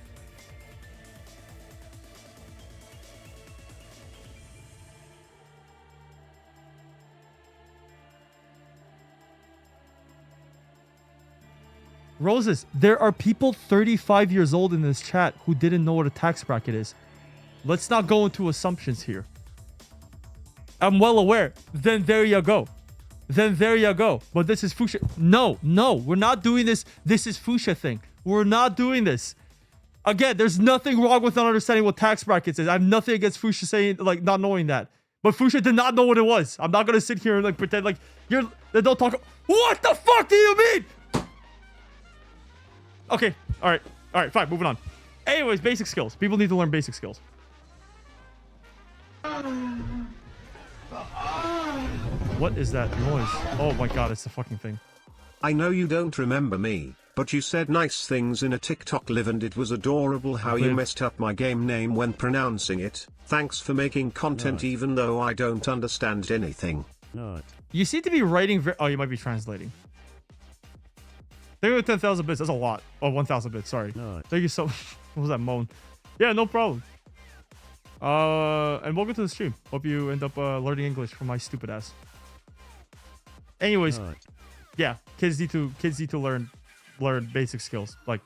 Roses, there are people 35 years old in this chat who didn't know what a tax bracket is. Let's not go into assumptions here. I'm well aware. Then there you go. Then there you go. But this is Fusha. No, we're not doing this. This is Fusha thing. We're not doing this. Again, there's nothing wrong with not understanding what tax brackets is. I have nothing against Fusha saying, like, not knowing that. But Fusha did not know what it was. I'm not going to sit here and, like, pretend like you're... They don't talk... What the fuck do you mean? Okay. All right, fine. Moving on. Anyways, basic skills. People need to learn basic skills. What is that noise? Oh my god, it's the fucking thing. I know you don't remember me, but you said nice things in a TikTok live and it was adorable how you messed up my game name when pronouncing it. Thanks for making content even though I don't understand anything. You seem to be writing oh, you might be translating. Thank you for 10,000 bits. That's a lot. Oh, 1,000 bits. Sorry. Thank you so... What was that moan? Yeah, no problem. And welcome to the stream. Hope you end up learning English from my stupid ass. Anyways, yeah, kids need to learn basic skills, like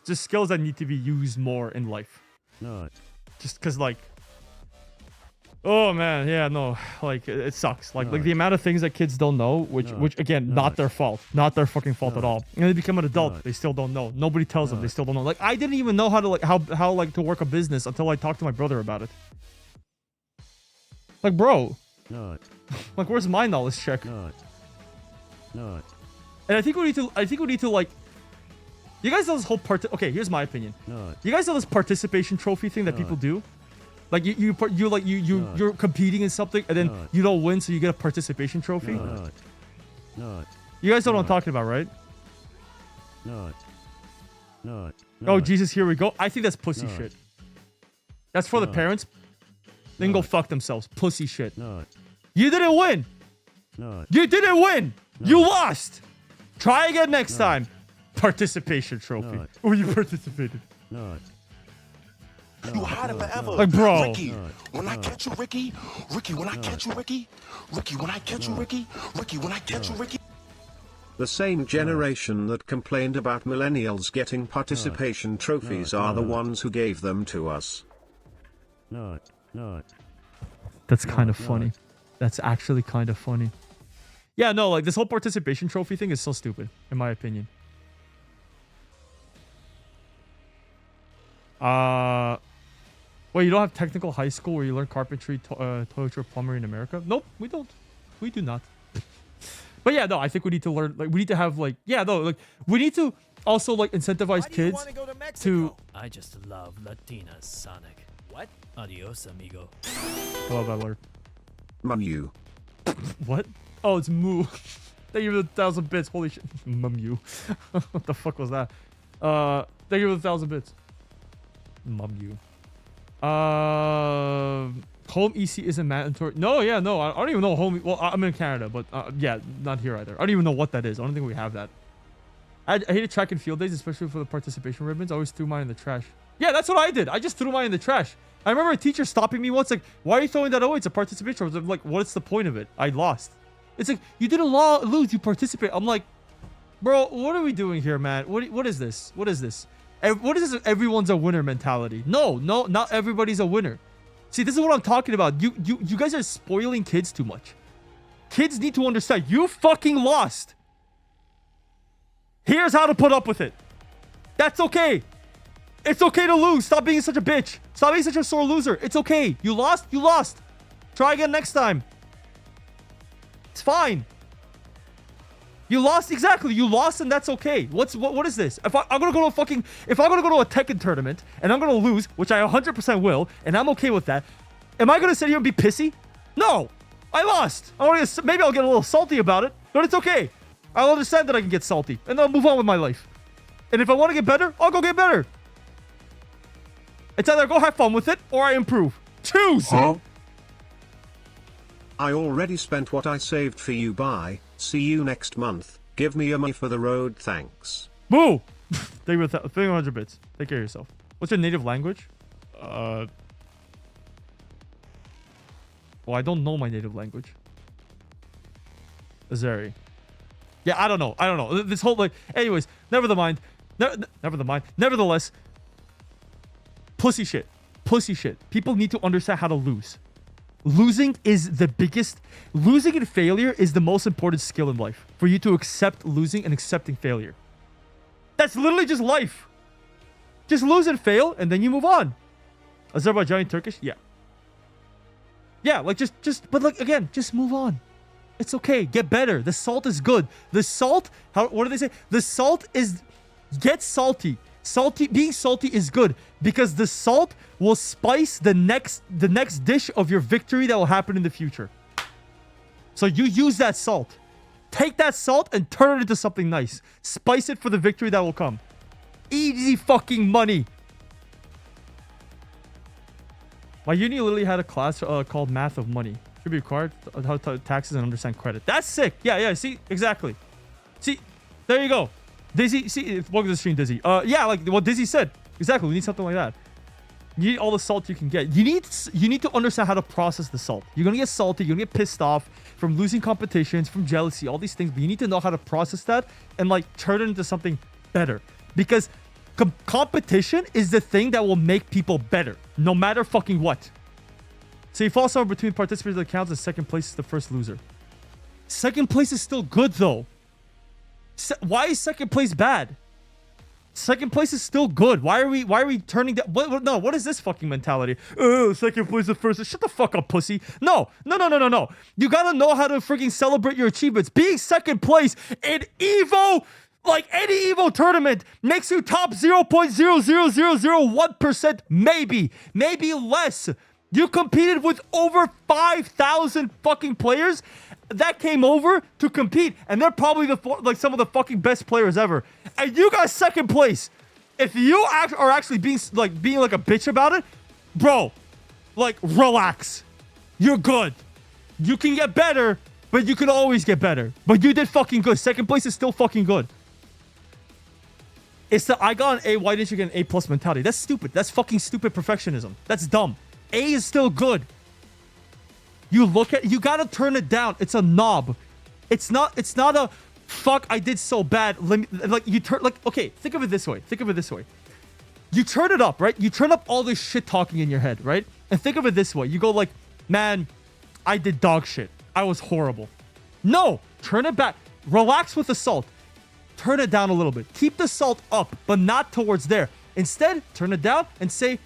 just skills that need to be used more in life. Just because, like, oh man, yeah, no, like it sucks. Like the amount of things that kids don't know, which again, not their fault, not their fucking fault at all. And they become an adult, they still don't know. Nobody tells them, they still don't know. Like I didn't even know how to how to work a business until I talked to my brother about it. Like, bro, like where's my knowledge check? And I think we need to like, you guys know this whole okay, here's my opinion. You guys know this participation trophy thing that people do? Like you're competing in something and then you don't win, so you get a participation trophy. You guys know what I'm talking about, right? Oh Jesus, here we go. I think that's pussy shit. That's for the parents. They can go fuck themselves. Pussy shit. You didn't win. You didn't win. You lost. Try again next time. Participation trophy. Oh, you participated. You hide it forever. Like, bro. Ricky, when I catch you, Ricky. Ricky, when I catch you, Ricky. Ricky, when I catch you, Ricky. Ricky, when I catch you, Ricky. The same generation that complained about millennials getting participation trophies are the ones who gave them to us. That's kind of funny. That's actually kind of funny. Yeah, no, like this whole participation trophy thing is so stupid, in my opinion. Wait, you don't have technical high school where you learn carpentry, toiletry, plumbery in America? Nope, we don't. We do not. But yeah, no, I think we need to learn, like, we need to have, like, yeah, no, like, we need to also, like, incentivize kids to... I just love Latinas, Sonic. What? Adios, amigo. Hello, Butler. Mum. What? Oh, it's Moo. Thank you for the 1,000 bits. Holy shit. Mum. What the fuck was that? Thank you for the 1,000 bits. Mum. Home EC isn't mandatory. No, yeah, no. I don't even know home. Well, I'm in Canada, but yeah, not here either. I don't even know what that is. I don't think we have that. I hated track and field days, especially for the participation ribbons. I always threw mine in the trash. Yeah, that's what I did. I just threw mine in the trash. I remember a teacher stopping me once, like, why are you throwing that away? It's a participation. I was like, what's the point of it? I lost. It's like, you didn't lose, you participate. I'm like, bro, what are we doing here, man? What is this? What is this? What is this everyone's a winner mentality? No, not everybody's a winner. See, this is what I'm talking about. You guys are spoiling kids too much. Kids need to understand, you fucking lost. Here's how to put up with it. That's okay. It's okay to lose. Stop being such a bitch. Stop being such a sore loser. It's okay. You lost. You lost. Try again next time. It's fine. You lost, exactly. You lost, and that's okay. What is this? If I'm gonna go to a Tekken tournament and I'm gonna lose, which I 100% will, and I'm okay with that, am I gonna sit here and be pissy? No, I lost. Maybe I'll get a little salty about it, but it's okay. I'll understand that I can get salty, and I'll move on with my life. And if I want to get better, I'll go get better. It's either go have fun with it or I improve. Choose. Huh? I already spent what I saved for you. Bye. See you next month. Give me your money for the road, thanks. Boo! Thank you for 300 bits. Take care of yourself. What's your native language? Well, I don't know my native language. Azrael. Yeah, I don't know. This whole, like... Anyways, never mind. Nevertheless. Pussy shit. pussy shit. People need to understand how to lose. Losing and failure is the most important skill in life. For you to accept losing and accepting failure. That's literally just life. Just lose and fail, and then you move on. Azerbaijani Turkish? Yeah. Yeah, like but like, again, just move on. It's okay. Get better. The salt is good. The salt, what do they say? The salt is, get salty. Being salty is good because the salt will spice the next dish of your victory that will happen in the future. So you use that salt. Take that salt and turn it into something nice. Spice it for the victory that will come. Easy fucking money. My uni literally had a class called Math of Money. Should be required how to taxes and understand credit. That's sick. Yeah. See, exactly. See, there you go. Dizzy, see, welcome to the stream, Dizzy. Yeah, like what Dizzy said. Exactly. We need something like that. You need all the salt you can get. You need to understand how to process the salt. You're gonna get salty. You're gonna get pissed off from losing competitions, from jealousy, all these things. But you need to know how to process that and like turn it into something better. Because competition is the thing that will make people better, no matter fucking what. So you fall somewhere between participants that counts, and second place is the first loser. Second place is still good though. Why is second place bad? Second place is still good. Why are we turning that? What is this fucking mentality? Oh, second place is first. Shut the fuck up, pussy. No. You gotta know how to freaking celebrate your achievements. Being second place in Evo, like any Evo tournament, makes you top 0.00001%, maybe less. You competed with over 5,000 fucking players that came over to compete, and they're probably some of the fucking best players ever. And you got second place. If you are actually being like a bitch about it, bro, like relax. You're good. You can get better, but you can always get better. But you did fucking good. Second place is still fucking good. It's the I got an A, why didn't you get an A+ mentality? That's stupid. That's fucking stupid perfectionism. That's dumb. A is still good. You gotta turn it down. It's a knob. It's not a fuck, I did so bad. Okay, think of it this way. You turn it up, right? You turn up all this shit talking in your head, right? And think of it this way. You go like, man, I did dog shit. I was horrible. No, turn it back. Relax with the salt. Turn it down a little bit. Keep the salt up, but not towards there. Instead, turn it down and say,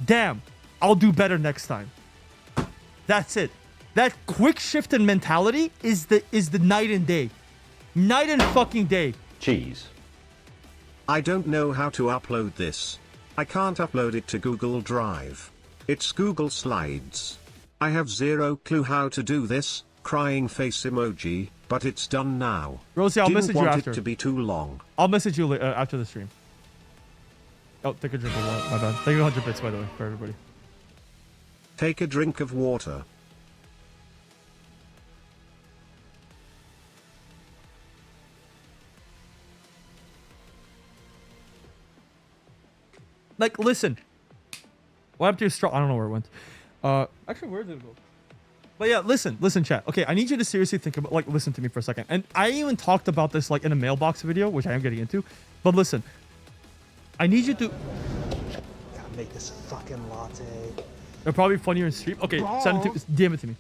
damn, I'll do better next time. That's it. That quick shift in mentality is the night and day. Night and fucking day. Jeez. I don't know how to upload this. I can't upload it to Google Drive. It's Google Slides. I have zero clue how to do this. Crying face emoji, but it's done now. Rosie, I'll message you after. Didn't want it to be too long. I'll message you after the stream. Oh, take a drink of water. My bad. Thank you 100 bits, by the way, for everybody. Take a drink of water. Like, listen. What happened to your straw? I don't know where it went. Actually, where did it go? But yeah, listen, chat. Okay, I need you to seriously think about, like, listen to me for a second. And I even talked about this, like, in a mailbox video, which I am getting into. But listen, I need you to... Gotta make this fucking latte. It'll probably be funnier in stream. Okay, send it to, DM it to me.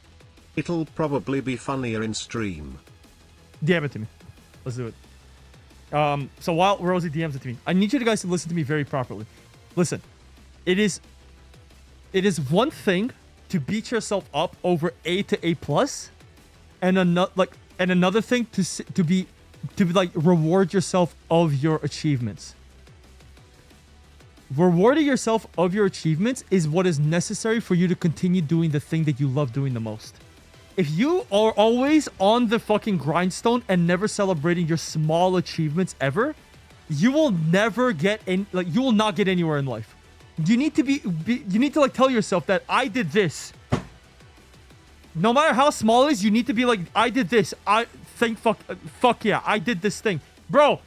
It'll probably be funnier in stream. DM it to me. Let's do it. So while Rosie DMs it to me, I need you guys to listen to me very properly. Listen, it is one thing to beat yourself up over A to A+, and another thing to be reward yourself of your achievements. Rewarding yourself of your achievements is what is necessary for you to continue doing the thing that you love doing the most. If you are always on the fucking grindstone and never celebrating your small achievements ever, you will never get you will not get anywhere in life. You need to like tell yourself that I did this. No matter how small it is, you need to be like, I did this. Fuck yeah, I did this thing. Bro,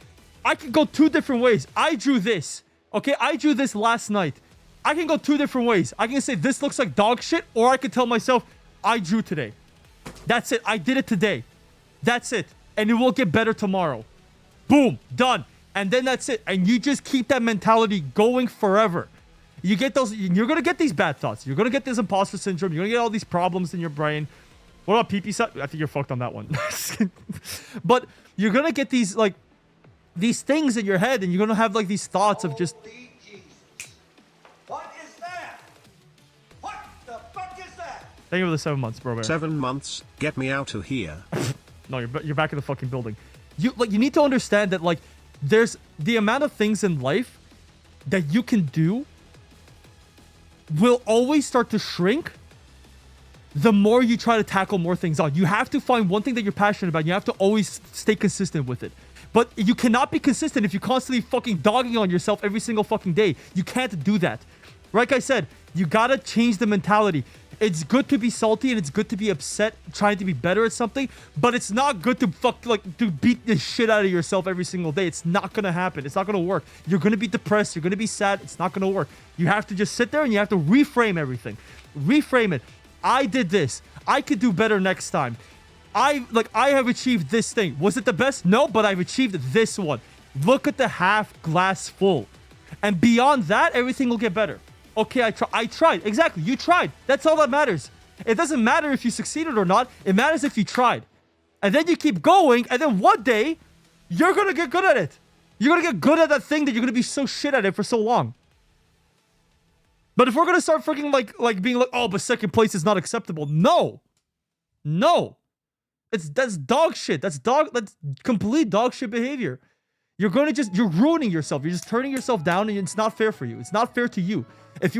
I can go 2 different ways. I drew this. Okay, I drew this last night. I can go 2 different ways. I can say this looks like dog shit, or I can tell myself, I drew today. That's it. I did it today. That's it. And it will get better tomorrow. Boom. Done. And then that's it. And you just keep that mentality going forever. You get those. You're gonna get these bad thoughts. You're gonna get this imposter syndrome. You're gonna get all these problems in your brain. What about pee-pee set? I think you're fucked on that one. But you're gonna get these like these things in your head, and you're gonna have like these thoughts of just. What is that? What the fuck is that? Thank you for the 7 months, bro. Bear. 7 months. Get me out of here. No, you're back in the fucking building. You need to understand that like there's the amount of things in life that you can do will always start to shrink the more you try to tackle more things on. You have to find one thing that you're passionate about. You have to always stay consistent with it. But you cannot be consistent if you're constantly fucking dogging on yourself every single fucking day. You can't do that. Like I said, you gotta change the mentality. It's good to be salty and it's good to be upset, trying to be better at something, but it's not good to to beat the shit out of yourself every single day. It's not gonna happen. It's not gonna work. You're gonna be depressed. You're gonna be sad. It's not gonna work. You have to just sit there and you have to reframe everything. Reframe it. I did this. I could do better next time. I have achieved this thing. Was it the best? No, but I've achieved this one. Look at the half glass full. And beyond that, everything will get better. Okay, I tried. Exactly. You tried. That's all that matters. It doesn't matter if you succeeded or not. It matters if you tried. And then you keep going, and then one day, you're gonna get good at it. You're gonna get good at that thing that you're gonna be so shit at it for so long. But if we're gonna start freaking like being like, oh, but second place is not acceptable. No. That's dog shit. That's complete dog shit behavior. You're ruining yourself. You're just turning yourself down, and it's not fair for you. It's not fair to you. If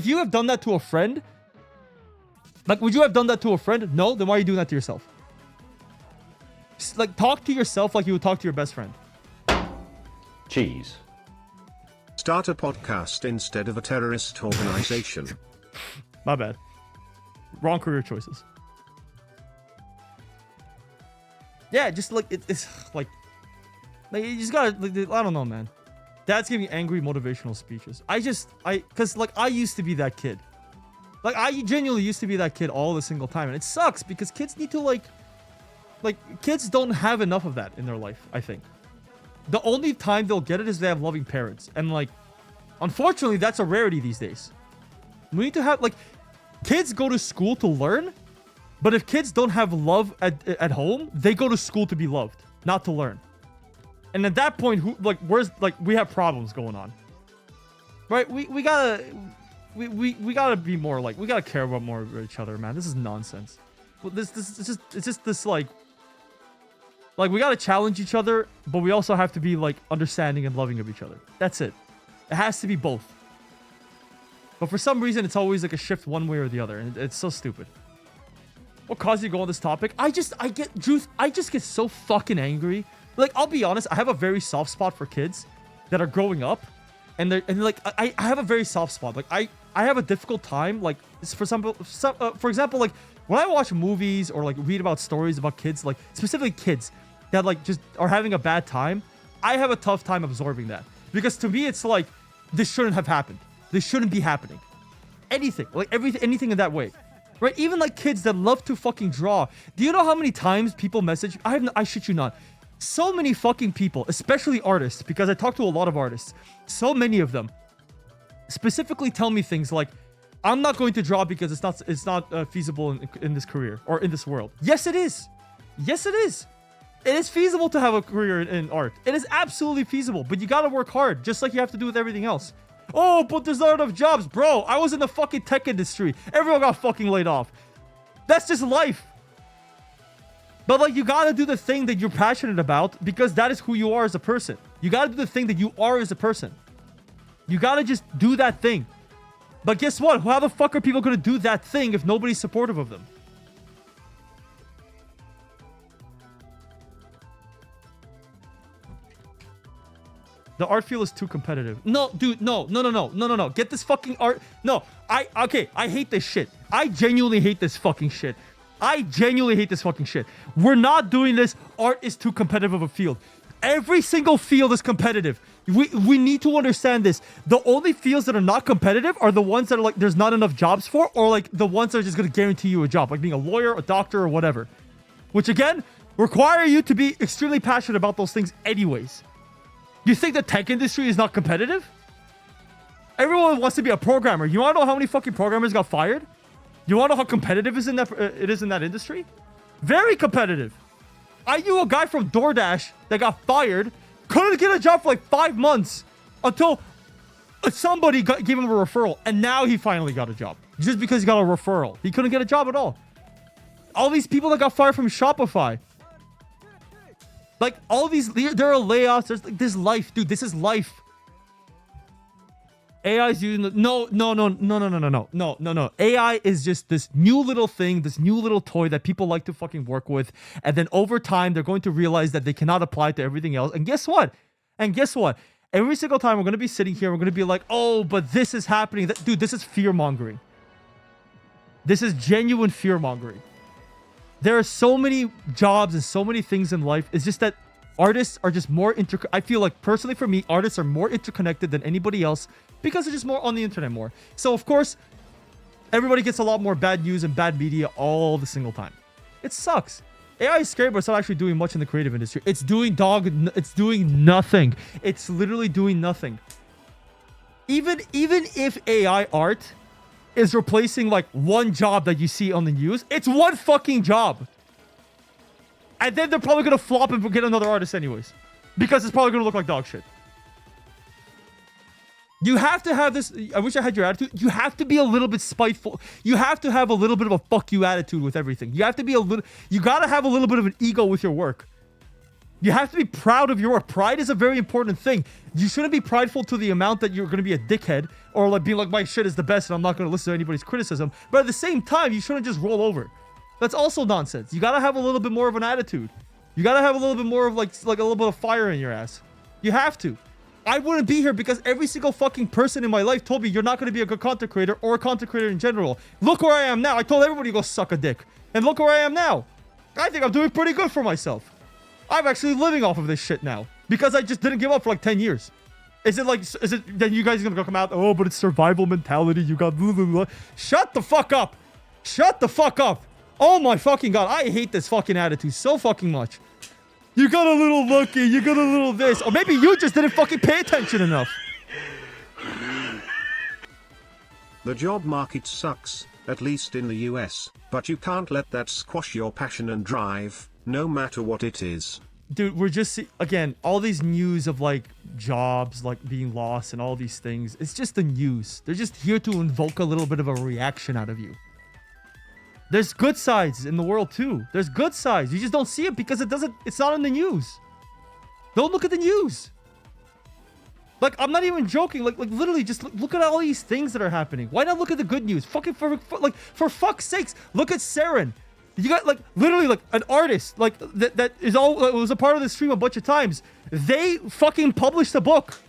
you have done that to a friend, would you have done that to a friend? No, then why are you doing that to yourself? Just, talk to yourself like you would talk to your best friend. Cheese. Start a podcast instead of a terrorist organization. My bad. Wrong career choices. Yeah, just it's like you just gotta, I don't know, man. Dad's giving angry motivational speeches. Because I used to be that kid. I genuinely used to be that kid all the single time. And it sucks because kids need to, kids don't have enough of that in their life, I think. The only time they'll get it is they have loving parents. And, unfortunately, that's a rarity these days. We need to have, kids go to school to learn. But if kids don't have love at home, they go to school to be loved, not to learn. And at that point, we have problems going on, right? We gotta be more we gotta care about more of each other, man. This is nonsense. It's just this we gotta challenge each other, but we also have to be understanding and loving of each other. That's it. It has to be both. But for some reason, it's always a shift one way or the other, and it's so stupid. What caused you to go on this topic? I just get so fucking angry. I'll be honest, I have a very soft spot for kids that are growing up, and I have a very soft spot. I have a difficult time. For example, when I watch movies or read about stories about kids, specifically kids that just are having a bad time, I have a tough time absorbing that, because to me it's this shouldn't have happened. This shouldn't be happening. Anything anything in that way. Right? Even kids that love to fucking draw. Do you know how many times people message? I shit you not. So many fucking people, especially artists, because I talk to a lot of artists. So many of them specifically tell me things like, I'm not going to draw because it's not feasible in this career or in this world. Yes, it is. Yes, it is. It is feasible to have a career in art. It is absolutely feasible, but you gotta work hard, just like you have to do with everything else. Oh, but there's not enough jobs. Bro, I was in the fucking tech industry. Everyone got fucking laid off. That's just life. But you gotta do the thing that you're passionate about, because that is who you are as a person. You gotta do the thing that you are as a person. You gotta just do that thing. But guess what? How the fuck are people gonna do that thing if nobody's supportive of them? The art field is too competitive. No, dude, no. Get this fucking art. No, I hate this shit. I genuinely hate this fucking shit. We're not doing this. Art is too competitive of a field. Every single field is competitive. We need to understand this. The only fields that are not competitive are the ones that are there's not enough jobs for, or the ones that are just going to guarantee you a job, like being a lawyer, a doctor, or whatever. Which again, require you to be extremely passionate about those things anyways. You think the tech industry is not competitive? Everyone wants to be a programmer. You want to know how many fucking programmers got fired? You want to know how competitive it is in that industry? Very competitive. I knew a guy from DoorDash that got fired, couldn't get a job for like 5 months until somebody gave him a referral, and now he finally got a job just because he got a referral. He couldn't get a job at all. All these people that got fired from Shopify, like all these, there are layoffs. There's like this life, dude. This is life. AI is using no. AI is just this new little thing, this new little toy that people like to fucking work with, and then over time they're going to realize that they cannot apply it to everything else. And guess what? Every single time we're going to be sitting here, we're going to be like, oh, but this is happening. Dude, this is fear-mongering. This is genuine fear-mongering. There are so many jobs and so many things in life. It's just that artists are just more I feel like, personally for me, artists are more interconnected than anybody else because they're just more on the internet more. So, of course, everybody gets a lot more bad news and bad media all the single time. It sucks. AI is scary, but it's not actually doing much in the creative industry. It's doing nothing. It's literally doing nothing. Even if AI art is replacing like one job that you see on the news, it's one fucking job. And then they're probably going to flop and get another artist anyways. Because it's probably going to look like dog shit. You have to have this. I wish I had your attitude. You have to be a little bit spiteful. You have to have a little bit of a fuck you attitude with everything. You have to be you got to have a little bit of an ego with your work. You have to be proud of your work. Pride is a very important thing. You shouldn't be prideful to the amount that you're going to be a dickhead or like being like, my shit is the best and I'm not going to listen to anybody's criticism. But at the same time, you shouldn't just roll over. That's also nonsense. You got to have a little bit more of an attitude. You got to have a little bit more of like a little bit of fire in your ass. You have to. I wouldn't be here because every single fucking person in my life told me you're not going to be a good content creator or a content creator in general. Look where I am now. I told everybody to go suck a dick. And look where I am now. I think I'm doing pretty good for myself. I'm actually living off of this shit now because I just didn't give up for like 10 years. Is it then you guys are going to come out, oh, but it's survival mentality. You got blah, blah, blah. Shut the fuck up. Shut the fuck up. Oh my fucking God. I hate this fucking attitude so fucking much. You got a little lucky. You got a little this. Or maybe you just didn't fucking pay attention enough. The job market sucks, at least in the US, but you can't let that squash your passion and drive, no matter what it is. Dude, we're just, again, all these news of like jobs like being lost and all these things. It's just the news. They're just here to invoke a little bit of a reaction out of you. There's good sides in the world too. There's good sides. You just don't see it because it's not in the news. Don't look at the news. Like, I'm not even joking. Like literally just look at all these things that are happening. Why not look at the good news? Fucking for fuck's sakes, look at Saren. You got like literally like an artist like that was a part of the stream a bunch of times. They fucking published a book.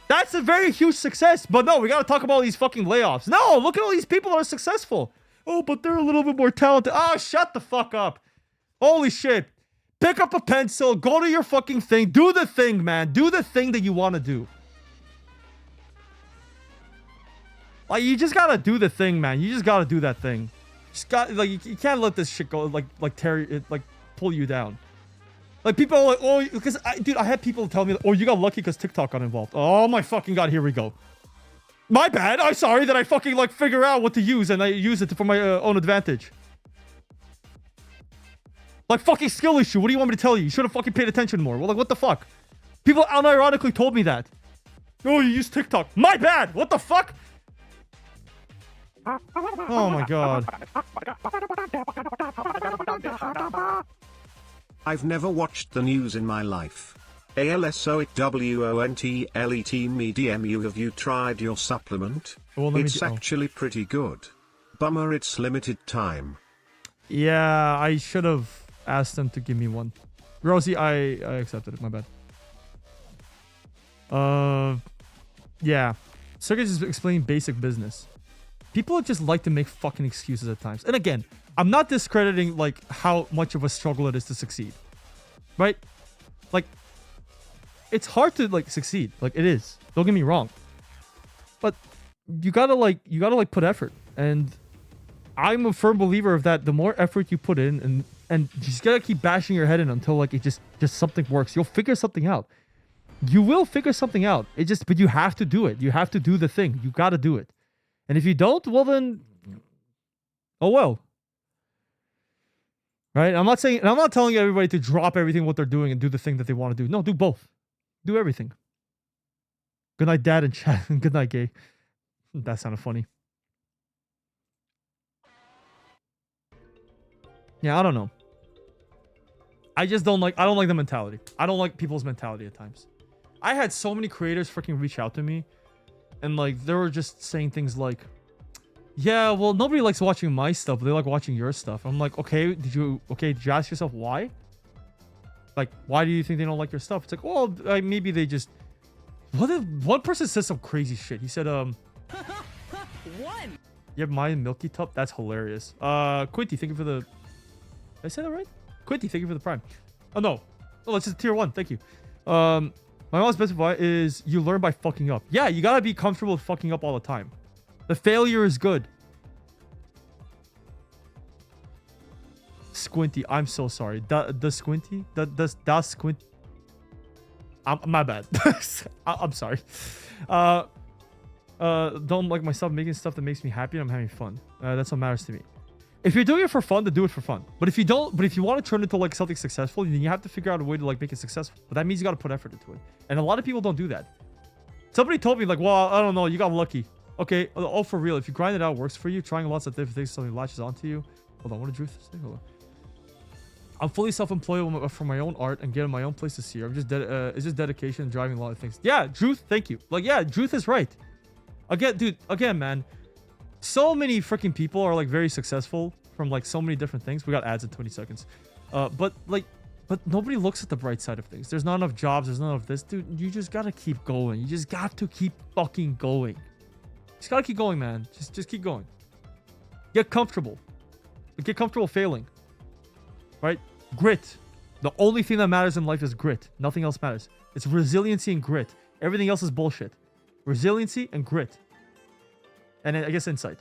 That's a very huge success. But no, we got to talk about all these fucking layoffs. No, look at all these people that are successful. Oh, but they're a little bit more talented. Oh, shut the fuck up. Holy shit. Pick up a pencil. Go to your fucking thing. Do the thing, man. Do the thing that you want to do. Like, you just gotta do the thing, man. You just gotta do that thing. Just got, like, you can't let this shit go, like tear it, like, pull you down. Like, people are like, oh, because, dude, I had people tell me, oh, you got lucky because TikTok got involved. Oh my fucking God, here we go. My bad. I'm sorry that I fucking like figure out what to use and I use it for my own advantage. Like fucking skill issue. What do you want me to tell you? You should have fucking paid attention more. Well, like what the fuck? People unironically told me that. Oh, you use TikTok. My bad. What the fuck? Oh my God. I've never watched the news in my life. ALSOITWONTLET medium. Have you tried your supplement? Well, it's actually pretty good. Bummer it's limited time. Yeah, I should have asked them to give me one. Rosie, I accepted it. My bad. Yeah. Circus is explaining basic business. People just like to make fucking excuses at times. And again, I'm not discrediting like how much of a struggle it is to succeed. Right? Like, it's hard to like succeed. Like it is. Don't get me wrong. But you gotta put effort. And I'm a firm believer of that. The more effort you put in and you just gotta keep bashing your head in until like it just something works. You'll figure something out. You will figure something out. But you have to do it. You have to do the thing. You got to do it. And if you don't, well then, oh well. Right? I'm not telling everybody to drop everything what they're doing and do the thing that they want to do. No, do both. Do everything. Good night, Dad and chat. Good night, Gay. That sounded funny. Yeah, I don't know. I don't like the mentality. I don't like people's mentality at times. I had so many creators freaking reach out to me and like they were just saying things like, yeah, well, nobody likes watching my stuff, but they like watching your stuff. I'm like, okay, did you ask yourself why? Like, why do you think they don't like your stuff? It's like, well, maybe they just... What if one person says some crazy shit? He said, One. You have my Milky Tub? That's hilarious. Quinty, thank you for the... Did I say that right? Quinty, thank you for the prime. Oh, no. Oh, it's just tier 1. Thank you. My mom's best advice is you learn by fucking up. Yeah, you gotta be comfortable with fucking up all the time. The failure is good. Squinty, I'm so sorry. The Squinty? The Squint... my bad. I'm sorry. Don't like myself making stuff that makes me happy and I'm having fun. That's what matters to me. If you're doing it for fun, then do it for fun. But if you want to turn it into like something successful, then you have to figure out a way to like make it successful. But that means you got to put effort into it. And a lot of people don't do that. Somebody told me like, well, I don't know, you got lucky. Okay, oh, for real. If you grind it out, works for you. Trying lots of different things, something latches onto you. Hold on, what did Drew say? Hold on. I'm fully self-employed for my own art and getting my own place this year. I'm just it's just dedication and driving a lot of things. Yeah, Druth, thank you. Like, yeah, Druth is right. Again, man. So many freaking people are like very successful from like so many different things. We got ads in 20 seconds. But nobody looks at the bright side of things. There's not enough jobs. There's not enough this. Dude, you just gotta keep going. You just got to keep fucking going. Just gotta keep going, man. Just keep going. Get comfortable. Get comfortable failing. Right? Grit. The only thing that matters in life is grit. Nothing else matters. It's resiliency and grit. Everything else is bullshit. Resiliency and grit. And I guess insight.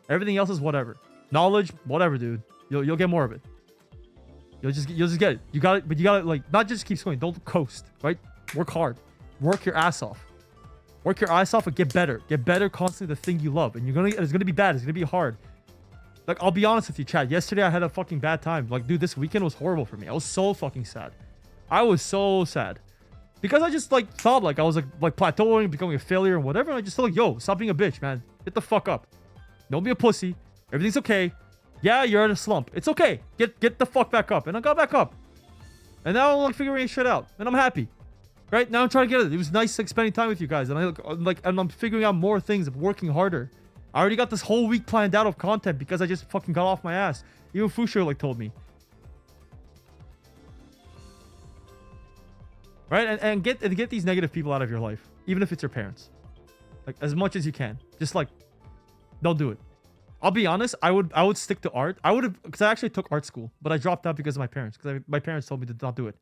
Everything else is whatever. Knowledge, whatever, dude. You'll get more of it. You'll just get it. You got it, but you gotta like not just keep going. Don't coast, right? Work hard. Work your ass off. Work your ass off and get better. Get better constantly the thing you love. And it's gonna be bad. It's gonna be hard. Like, I'll be honest with you, Chad. Yesterday, I had a fucking bad time. Like, dude, this weekend was horrible for me. I was so fucking sad. I was so sad. Because I just, like, thought, like, I was, like plateauing, becoming a failure and whatever. And I just thought, like, yo, stop being a bitch, man. Get the fuck up. Don't be a pussy. Everything's okay. Yeah, you're in a slump. It's okay. Get the fuck back up. And I got back up. And now I'm, like, figuring shit out. And I'm happy. Right? Now I'm trying to get it. It was nice, like, spending time with you guys. And I'm figuring out more things. I'm working harder. I already got this whole week planned out of content because I just fucking got off my ass. Even Fusha like told me. Right? And get these negative people out of your life. Even if it's your parents. Like as much as you can. Just like don't do it. I'll be honest, I would stick to art. I would have because I actually took art school, but I dropped out because of my parents. Because my parents told me to not do it.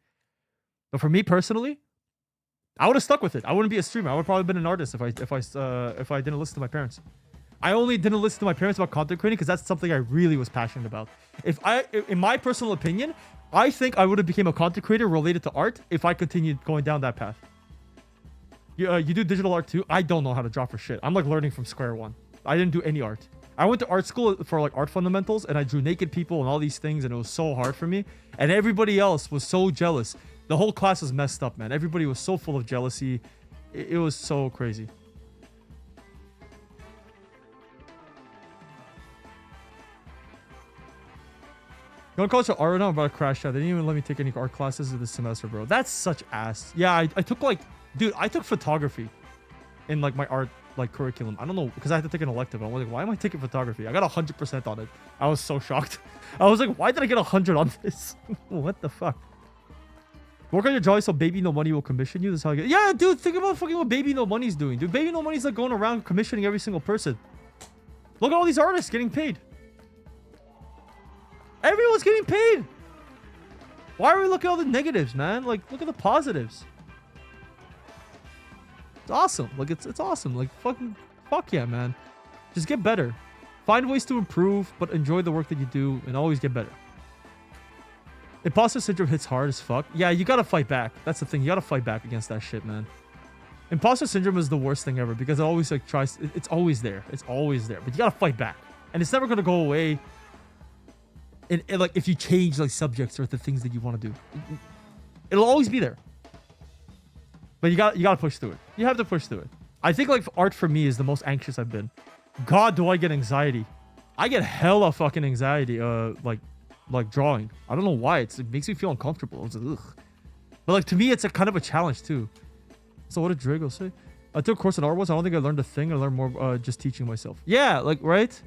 But for me personally, I would have stuck with it. I wouldn't be a streamer. I would probably been an artist if I didn't listen to my parents. I only didn't listen to my parents about content creating because that's something I really was passionate about. In my personal opinion, I think I would have became a content creator related to art if I continued going down that path. You do digital art too? I don't know how to draw for shit. I'm like learning from square one. I didn't do any art. I went to art school for like art fundamentals and I drew naked people and all these things and it was so hard for me. And everybody else was so jealous. The whole class was messed up, man. Everybody was so full of jealousy. It was so crazy. You want to college art right now? I'm about to crash out. They didn't even let me take any art classes this semester, bro. That's such ass. Yeah, I took like... Dude, I took photography in like my art like curriculum. I don't know, because I had to take an elective. I was like, why am I taking photography? I got 100% on it. I was so shocked. I was like, why did I get 100 on this? What the fuck? Work on your drawing so Baby No Money will commission you. That's how I get... Yeah, dude, think about fucking what Baby No Money's doing. Dude, Baby No Money's like going around commissioning every single person. Look at all these artists getting paid. Everyone's getting paid. Why are we looking at all the negatives, man? Like, look at the positives. It's awesome. Like, it's awesome. Like, fuck yeah, man. Just get better. Find ways to improve, but enjoy the work that you do and always get better. Imposter syndrome hits hard as fuck. Yeah, you gotta fight back. That's the thing. You gotta fight back against that shit, man. Imposter syndrome is the worst thing ever because it always like tries. It's always there. It's always there. But you gotta fight back, and it's never gonna go away. And like if you change like subjects or the things that you want to do, it'll always be there. But you gotta push through it. You have to push through it. I think like art for me is the most anxious I've been. God, do I get anxiety? I get hella fucking anxiety. Like drawing. I don't know why. It makes me feel uncomfortable. It's like, ugh. But like to me, it's a kind of a challenge too. So what did Drago say? I took a course in art once. I don't think I learned a thing. I learned more just teaching myself. Yeah, like right.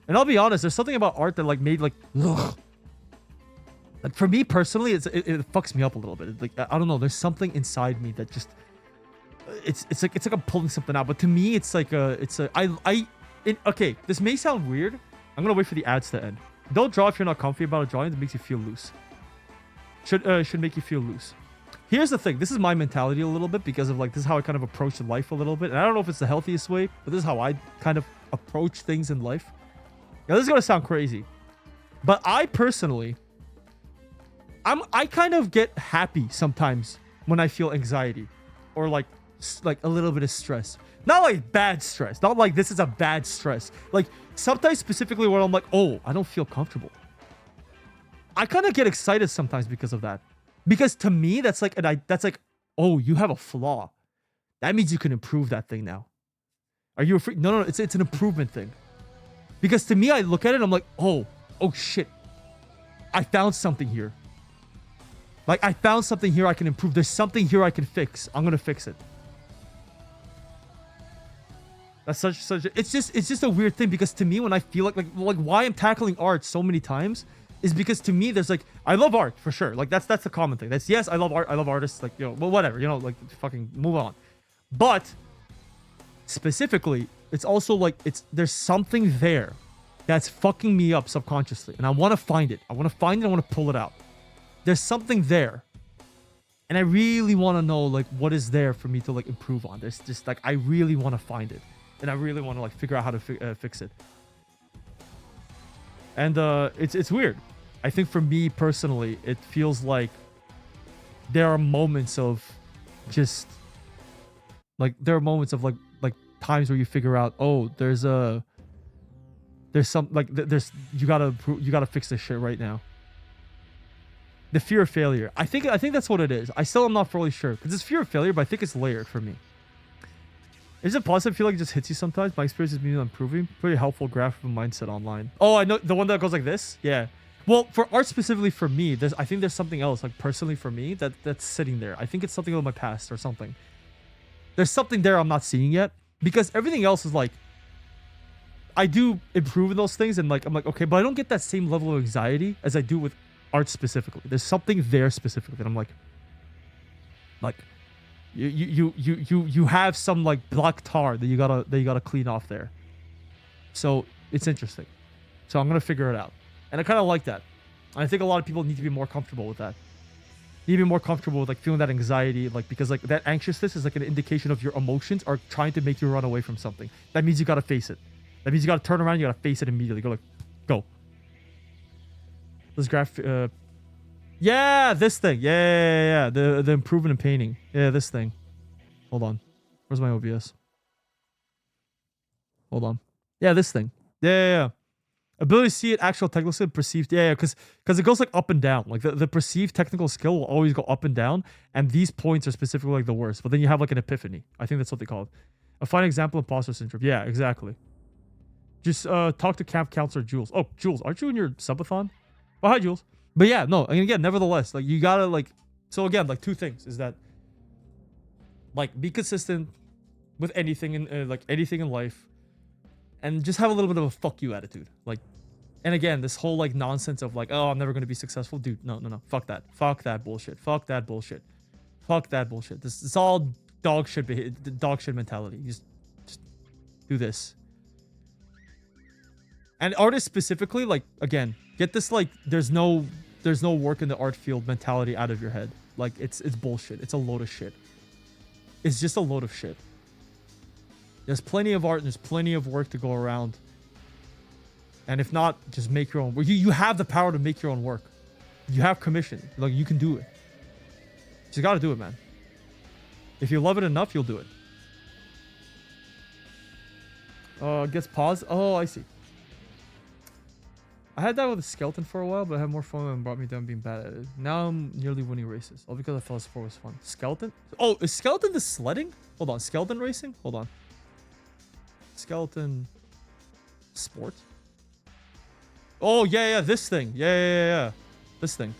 And I'll be honest. There's something about art that like made like, ugh. Like for me personally, it fucks me up a little bit. Like I don't know. There's something inside me that just it's like I'm pulling something out. But to me, it's like okay. This may sound weird. I'm gonna wait for the ads to end. Don't draw if you're not comfy about a drawing that makes you feel loose. Should make you feel loose. Here's the thing. This is my mentality a little bit because of like this is how I kind of approach life a little bit. And I don't know if it's the healthiest way, but this is how I kind of approach things in life. Now this is gonna sound crazy, but I personally, I kind of get happy sometimes when I feel anxiety, or like a little bit of stress. Not like bad stress. Not like this is a bad stress. Like sometimes specifically where I'm like, oh, I don't feel comfortable. I kind of get excited sometimes because of that. Because to me, that's like, oh, you have a flaw. That means you can improve that thing now. Are you afraid? No, it's an improvement thing. Because to me, I look at it and I'm like, oh shit. I found something here. Like I found something here I can improve. There's something here I can fix. I'm going to fix it. That's such it's just a weird thing because to me when I feel like why I'm tackling art so many times is because to me there's like I love art for sure. Like that's the common thing. That's yes, I love art. I love artists, like, you know, well, whatever, you know, like fucking move on. But specifically, it's also like there's something there that's fucking me up subconsciously and I want to find it. I want to pull it out. There's something there. And I really want to know like what is there for me to like improve on. There's just like I really want to find it. And I really want to like figure out how to fix it. And it's weird. I think for me personally, it feels like there are moments of just like like times where you figure out, oh, there's some like there's you gotta fix this shit right now. The fear of failure. I think that's what it is. I still am not fully sure because it's fear of failure, but I think it's layered for me. Is it positive? I feel like it just hits you sometimes. My experience has been improving. Pretty helpful graph of mindset online. Oh, I know the one that goes like this. Yeah. Well, for art specifically for me, I think there's something else. Like personally for me, that's sitting there. I think it's something about my past or something. There's something there I'm not seeing yet because everything else is like I do improve in those things and like I'm like okay, but I don't get that same level of anxiety as I do with art specifically. There's something there specifically that I'm like. You have some like black tar that you gotta clean off there. So it's interesting. So I'm gonna figure it out, and I kind of like that. And I think a lot of people need to be more comfortable with that. Need to be more comfortable with like feeling that anxiety, like because like that anxiousness is like an indication of your emotions are trying to make you run away from something. That means you gotta face it. That means you gotta turn around. You gotta face it immediately. Go. This graph. Yeah, this thing. Yeah. The improvement in painting. Yeah, this thing. Hold on. Where's my OBS? Hold on. Yeah, this thing. Yeah. Ability to see it, actual technical skill, perceived. Yeah, because it goes like up and down. Like the perceived technical skill will always go up and down, and these points are specifically like the worst. But then you have like an epiphany. I think that's what they call it. A fine example of imposter syndrome. Yeah, exactly. Just talk to camp counselor Jules. Oh, Jules, aren't you in your subathon? Oh, hi, Jules. But yeah, no, and again, nevertheless, like you gotta like, so again, like two things is that like be consistent with anything in like anything in life and just have a little bit of a fuck you attitude. Like, and again, this whole like nonsense of like, oh, I'm never going to be successful. Dude, no. Fuck that bullshit. Fuck that bullshit. It's all dog shit mentality. You just do this. And artists specifically, like, again, get this like there's no work in the art field mentality out of your head. Like it's bullshit. It's a load of shit. It's just a load of shit. There's plenty of art and there's plenty of work to go around. And if not, just make your own work. You have the power to make your own work. You have commission. Like, you can do it. You just gotta do it, man. If you love it enough, you'll do it. Gets paused. Oh, I see. I had that with a skeleton for a while, but I had more fun when it brought me down being bad at it. Now I'm nearly winning races. All because I thought sport was fun. Skeleton? Oh, is skeleton the sledding? Hold on. Skeleton racing? Hold on. Skeleton sport? Oh, yeah. This thing. Yeah. This thing.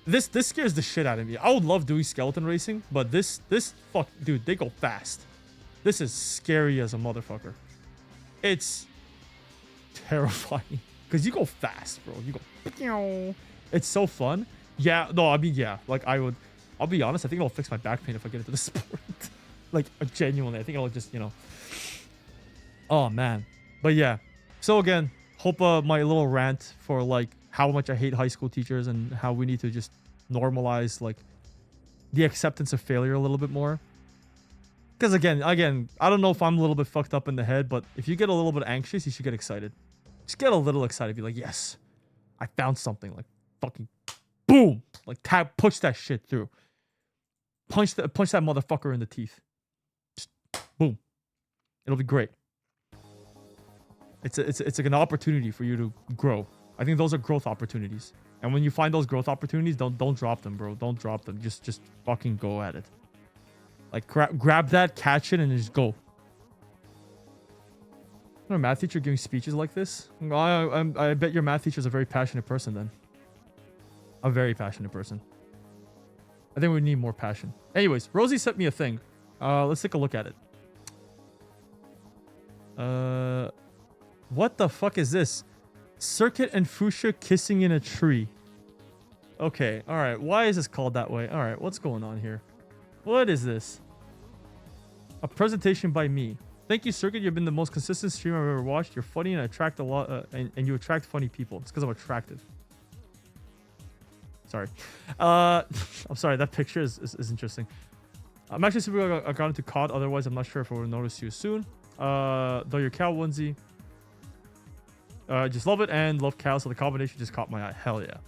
This scares the shit out of me. I would love doing skeleton racing, but this fuck, dude, they go fast. This is scary as a motherfucker. It's terrifying because you go fast, bro. You go. It's so fun. Yeah, no, I mean, yeah. Like, I'll be honest. I think it'll fix my back pain if I get into the sport. Like, genuinely, I think it'll just, Oh man, but yeah. So again, hope my little rant for like how much I hate high school teachers and how we need to just normalize like the acceptance of failure a little bit more. Because again, I don't know if I'm a little bit fucked up in the head, but if you get a little bit anxious, you should get excited. Just get a little excited. Be like, yes, I found something. Like, fucking boom. Like, push that shit through. Punch that motherfucker in the teeth. Just boom. It'll be great. It's like an opportunity for you to grow. I think those are growth opportunities. And when you find those growth opportunities, don't drop them, bro. Don't drop them. Just fucking go at it. Like, grab that, catch it, and just go. A math teacher giving speeches like this? I bet your math teacher is a very passionate person then. A very passionate person. I think we need more passion. Anyways, Rosie sent me a thing. Let's take a look at it. What the fuck is this? Circuit and Fusha kissing in a tree. Okay, alright. Why is this called that way? Alright, what's going on here? What is this? A presentation by me. Thank you, Circuit. You've been the most consistent streamer I've ever watched. You're funny and attract a lot, and you attract funny people. It's because I'm attractive. Sorry. I'm sorry. That picture is interesting. I'm actually super glad I got into COD. Otherwise, I'm not sure if I will notice you soon. Though your cow onesie. Just love it and love cows. So the combination just caught my eye. Hell yeah.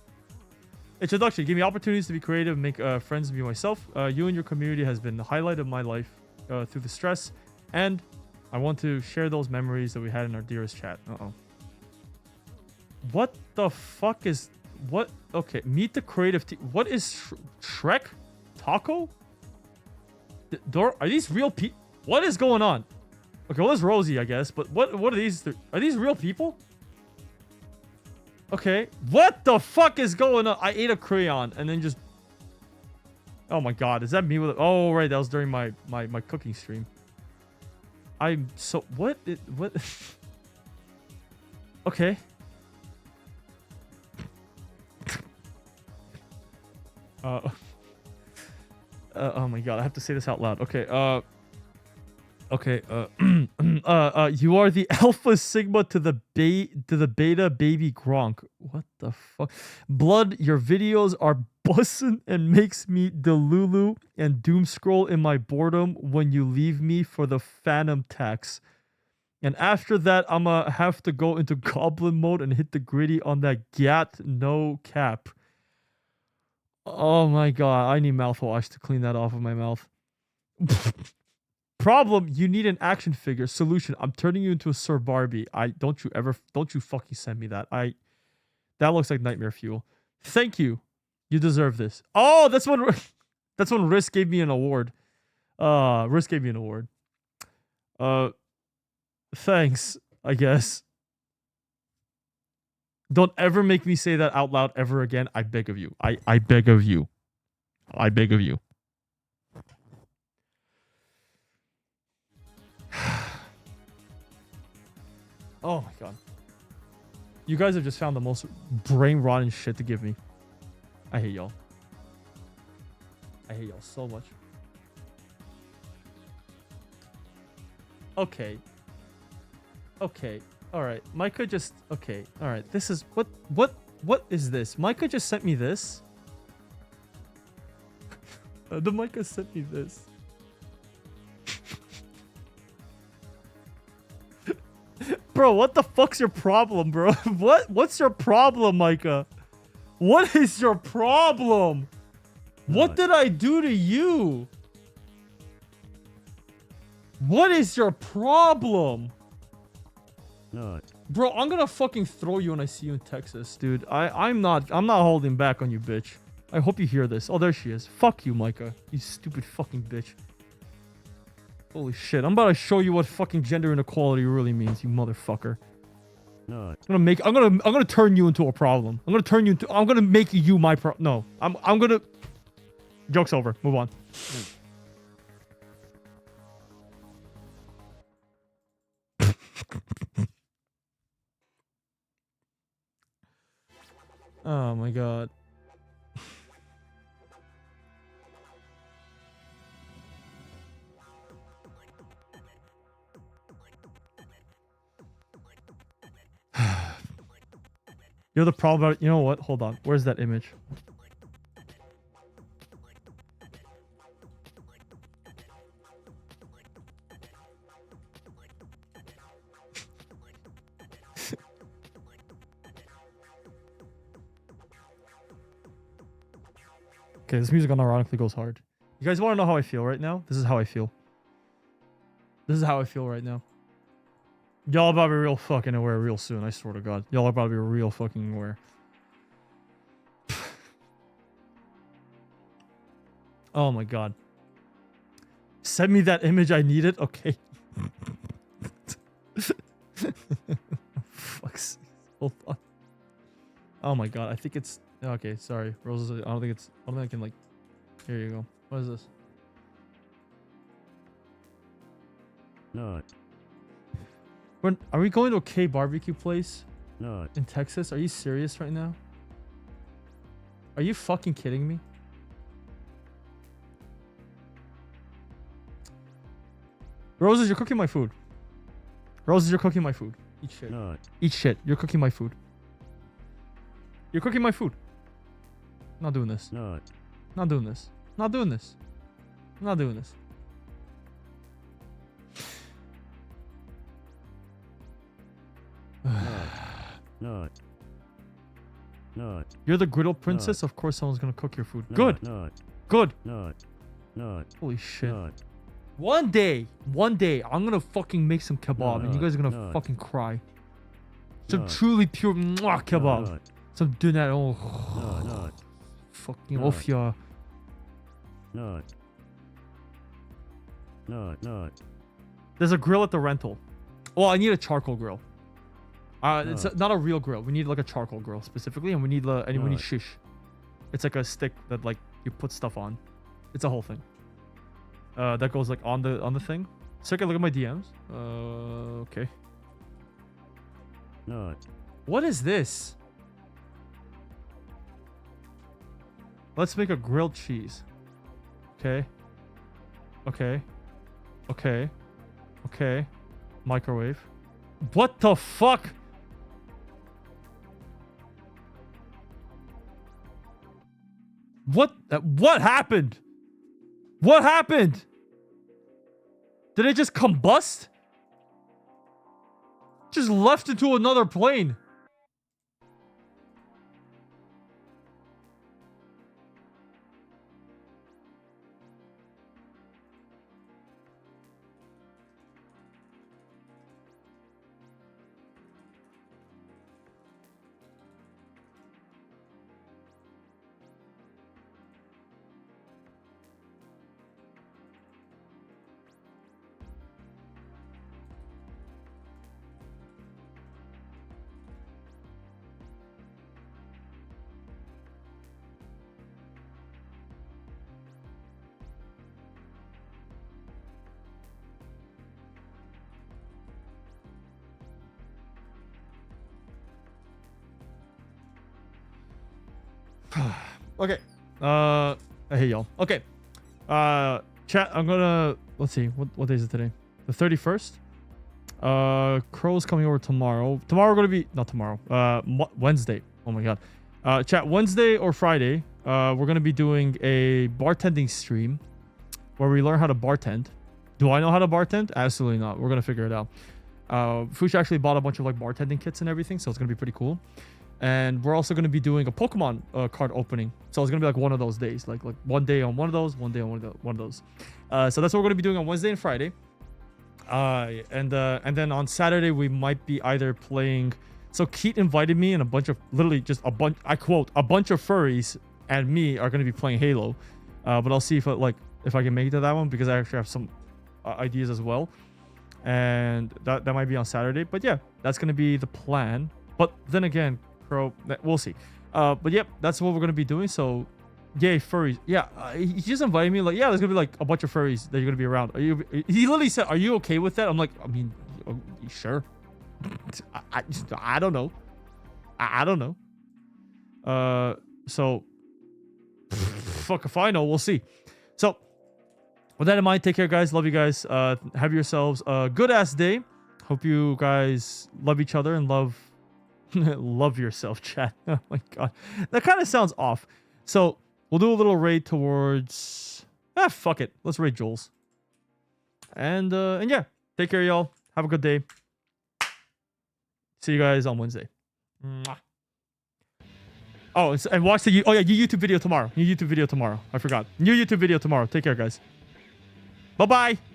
Introduction. Give me opportunities to be creative, make friends, and be myself. You and your community has been the highlight of my life through the stress, and I want to share those memories that we had in our dearest chat. What the fuck is... What? Okay, meet the creative team. What is Shrek? Taco? Are these real people? What is going on? Okay, well, there's Rosie, I guess, but what are these? Are these real people? Okay, what the fuck is going on? I ate a crayon and then just... Oh my god, is that me with it? Oh, right, that was during my cooking stream. I'm so... What? What? Okay. Oh my god, I have to say this out loud. Okay, you are the Alpha Sigma to the Beta Baby Gronk. What the fuck? Blood, your videos are bussin' and makes me delulu and doom scroll in my boredom when you leave me for the Phantom Tax. And after that, I'ma have to go into Goblin mode and hit the gritty on that Gat no cap. Oh my god, I need mouthwash to clean that off of my mouth. Problem, you need an action figure. Solution, I'm turning you into a Sir Barbie. Don't you fucking send me that. That looks like nightmare fuel. Thank you. You deserve this. Oh, that's when Risk gave me an award. Risk gave me an award. Thanks, I guess. Don't ever make me say that out loud ever again. I beg of you. I beg of you. I beg of you. Oh my god. You guys have just found the most brain-rotting shit to give me. I hate y'all. I hate y'all so much. Okay. Okay. Alright. Micah just... Okay. Alright. This is... What is this? Micah just sent me this. The Micah sent me this. Bro, what the fuck's your problem, bro? What's your problem, Micah? What is your problem? What did I do to you? What is your problem? Not. Bro, I'm gonna fucking throw you when I see you in Texas, dude. I'm not holding back on you, bitch. I hope you hear this. Oh, there she is. Fuck you, Micah. You stupid fucking bitch. Holy shit. I'm about to show you what fucking gender inequality really means, you motherfucker. Not. I'm gonna turn you into a problem. I'm gonna make you my no. I'm gonna joke's over. Move on. Oh my god. You're the problem about it. You know what? Hold on. Where's that image? Okay, this music unironically goes hard. You guys want to know how I feel right now? This is how I feel. This is how I feel right now. Y'all about to be real fucking aware real soon, I swear to God. Y'all are about to be real fucking aware. Oh my God. Send me that image, I need it? Okay. Fuck's sake. Hold on. Oh my God, I think it's... Okay, sorry. Roses, I don't think I can like... Here you go. What is this? Not. Are we going to a K barbecue place? Not. In Texas? Are you serious right now? Are you fucking kidding me? Roses, you're cooking my food. Roses, you're cooking my food. Eat shit. Not. Eat shit. You're cooking my food. You're cooking my food. Not doing this. Not. Not doing this. Not doing this. Not doing this. Not. You're the griddle princess? Of course someone's gonna cook your food. Not. Good. Not. Good. Not. Holy shit. Not. One day, I'm gonna fucking make some kebab and you guys are gonna Not. fucking cry. Some Not. truly pure mwah kebab. Not. Some doing that. Oh, Not. fucking Not. off ya. Not. There's a grill at the rental. Well, I need a charcoal grill. It's not a real grill. We need like a charcoal grill specifically, and we need we need shish. It's like a stick that like you put stuff on. It's a whole thing. That goes like on the thing. Second, look at my DMs. Okay. Not. What is this? Let's make a grilled cheese. Okay. Okay. Okay. Okay. Microwave. What the fuck? What happened? What happened? Did it just combust? Just left into another plane. Okay. Hey y'all. Okay. Chat. I'm gonna. Let's see. What day is it today? The 31st. Crow's coming over tomorrow. Tomorrow we're gonna be not tomorrow. Wednesday. Oh my god. Chat. Wednesday or Friday. We're gonna be doing a bartending stream where we learn how to bartend. Do I know how to bartend? Absolutely not. We're gonna figure it out. Fusha actually bought a bunch of like bartending kits and everything, so it's gonna be pretty cool. And we're also gonna be doing a Pokemon card opening, so it's gonna be like one of those days, like one day on one of those, one day on one of those. So that's what we're gonna be doing on Wednesday and Friday. And then on Saturday we might be either playing. So Keith invited me and a bunch of literally just a bunch. I quote a bunch of furries and me are gonna be playing Halo. But I'll see if I can make it to that one because I actually have some ideas as well. And that might be on Saturday. But yeah, that's gonna be the plan. But then again, we'll see. But yep, that's what we're gonna be doing. So, yay, furries. Yeah, he just invited me. Like, yeah, there's gonna be like a bunch of furries that you're gonna be around. He literally said, "Are you okay with that?" I'm like, I mean, sure. I don't know. I don't know. So, fuck if I know. We'll see. So, with that in mind, take care, guys. Love you guys. Have yourselves a good ass day. Hope you guys love each other and love yourself, chat. Oh my god, that kind of sounds off. So we'll do a little raid towards. Fuck it. Let's raid Joel's. And yeah, take care, y'all. Have a good day. See you guys on Wednesday. Mwah. Oh, and watch the your YouTube video tomorrow. New YouTube video tomorrow. I forgot. New YouTube video tomorrow. Take care, guys. Bye bye.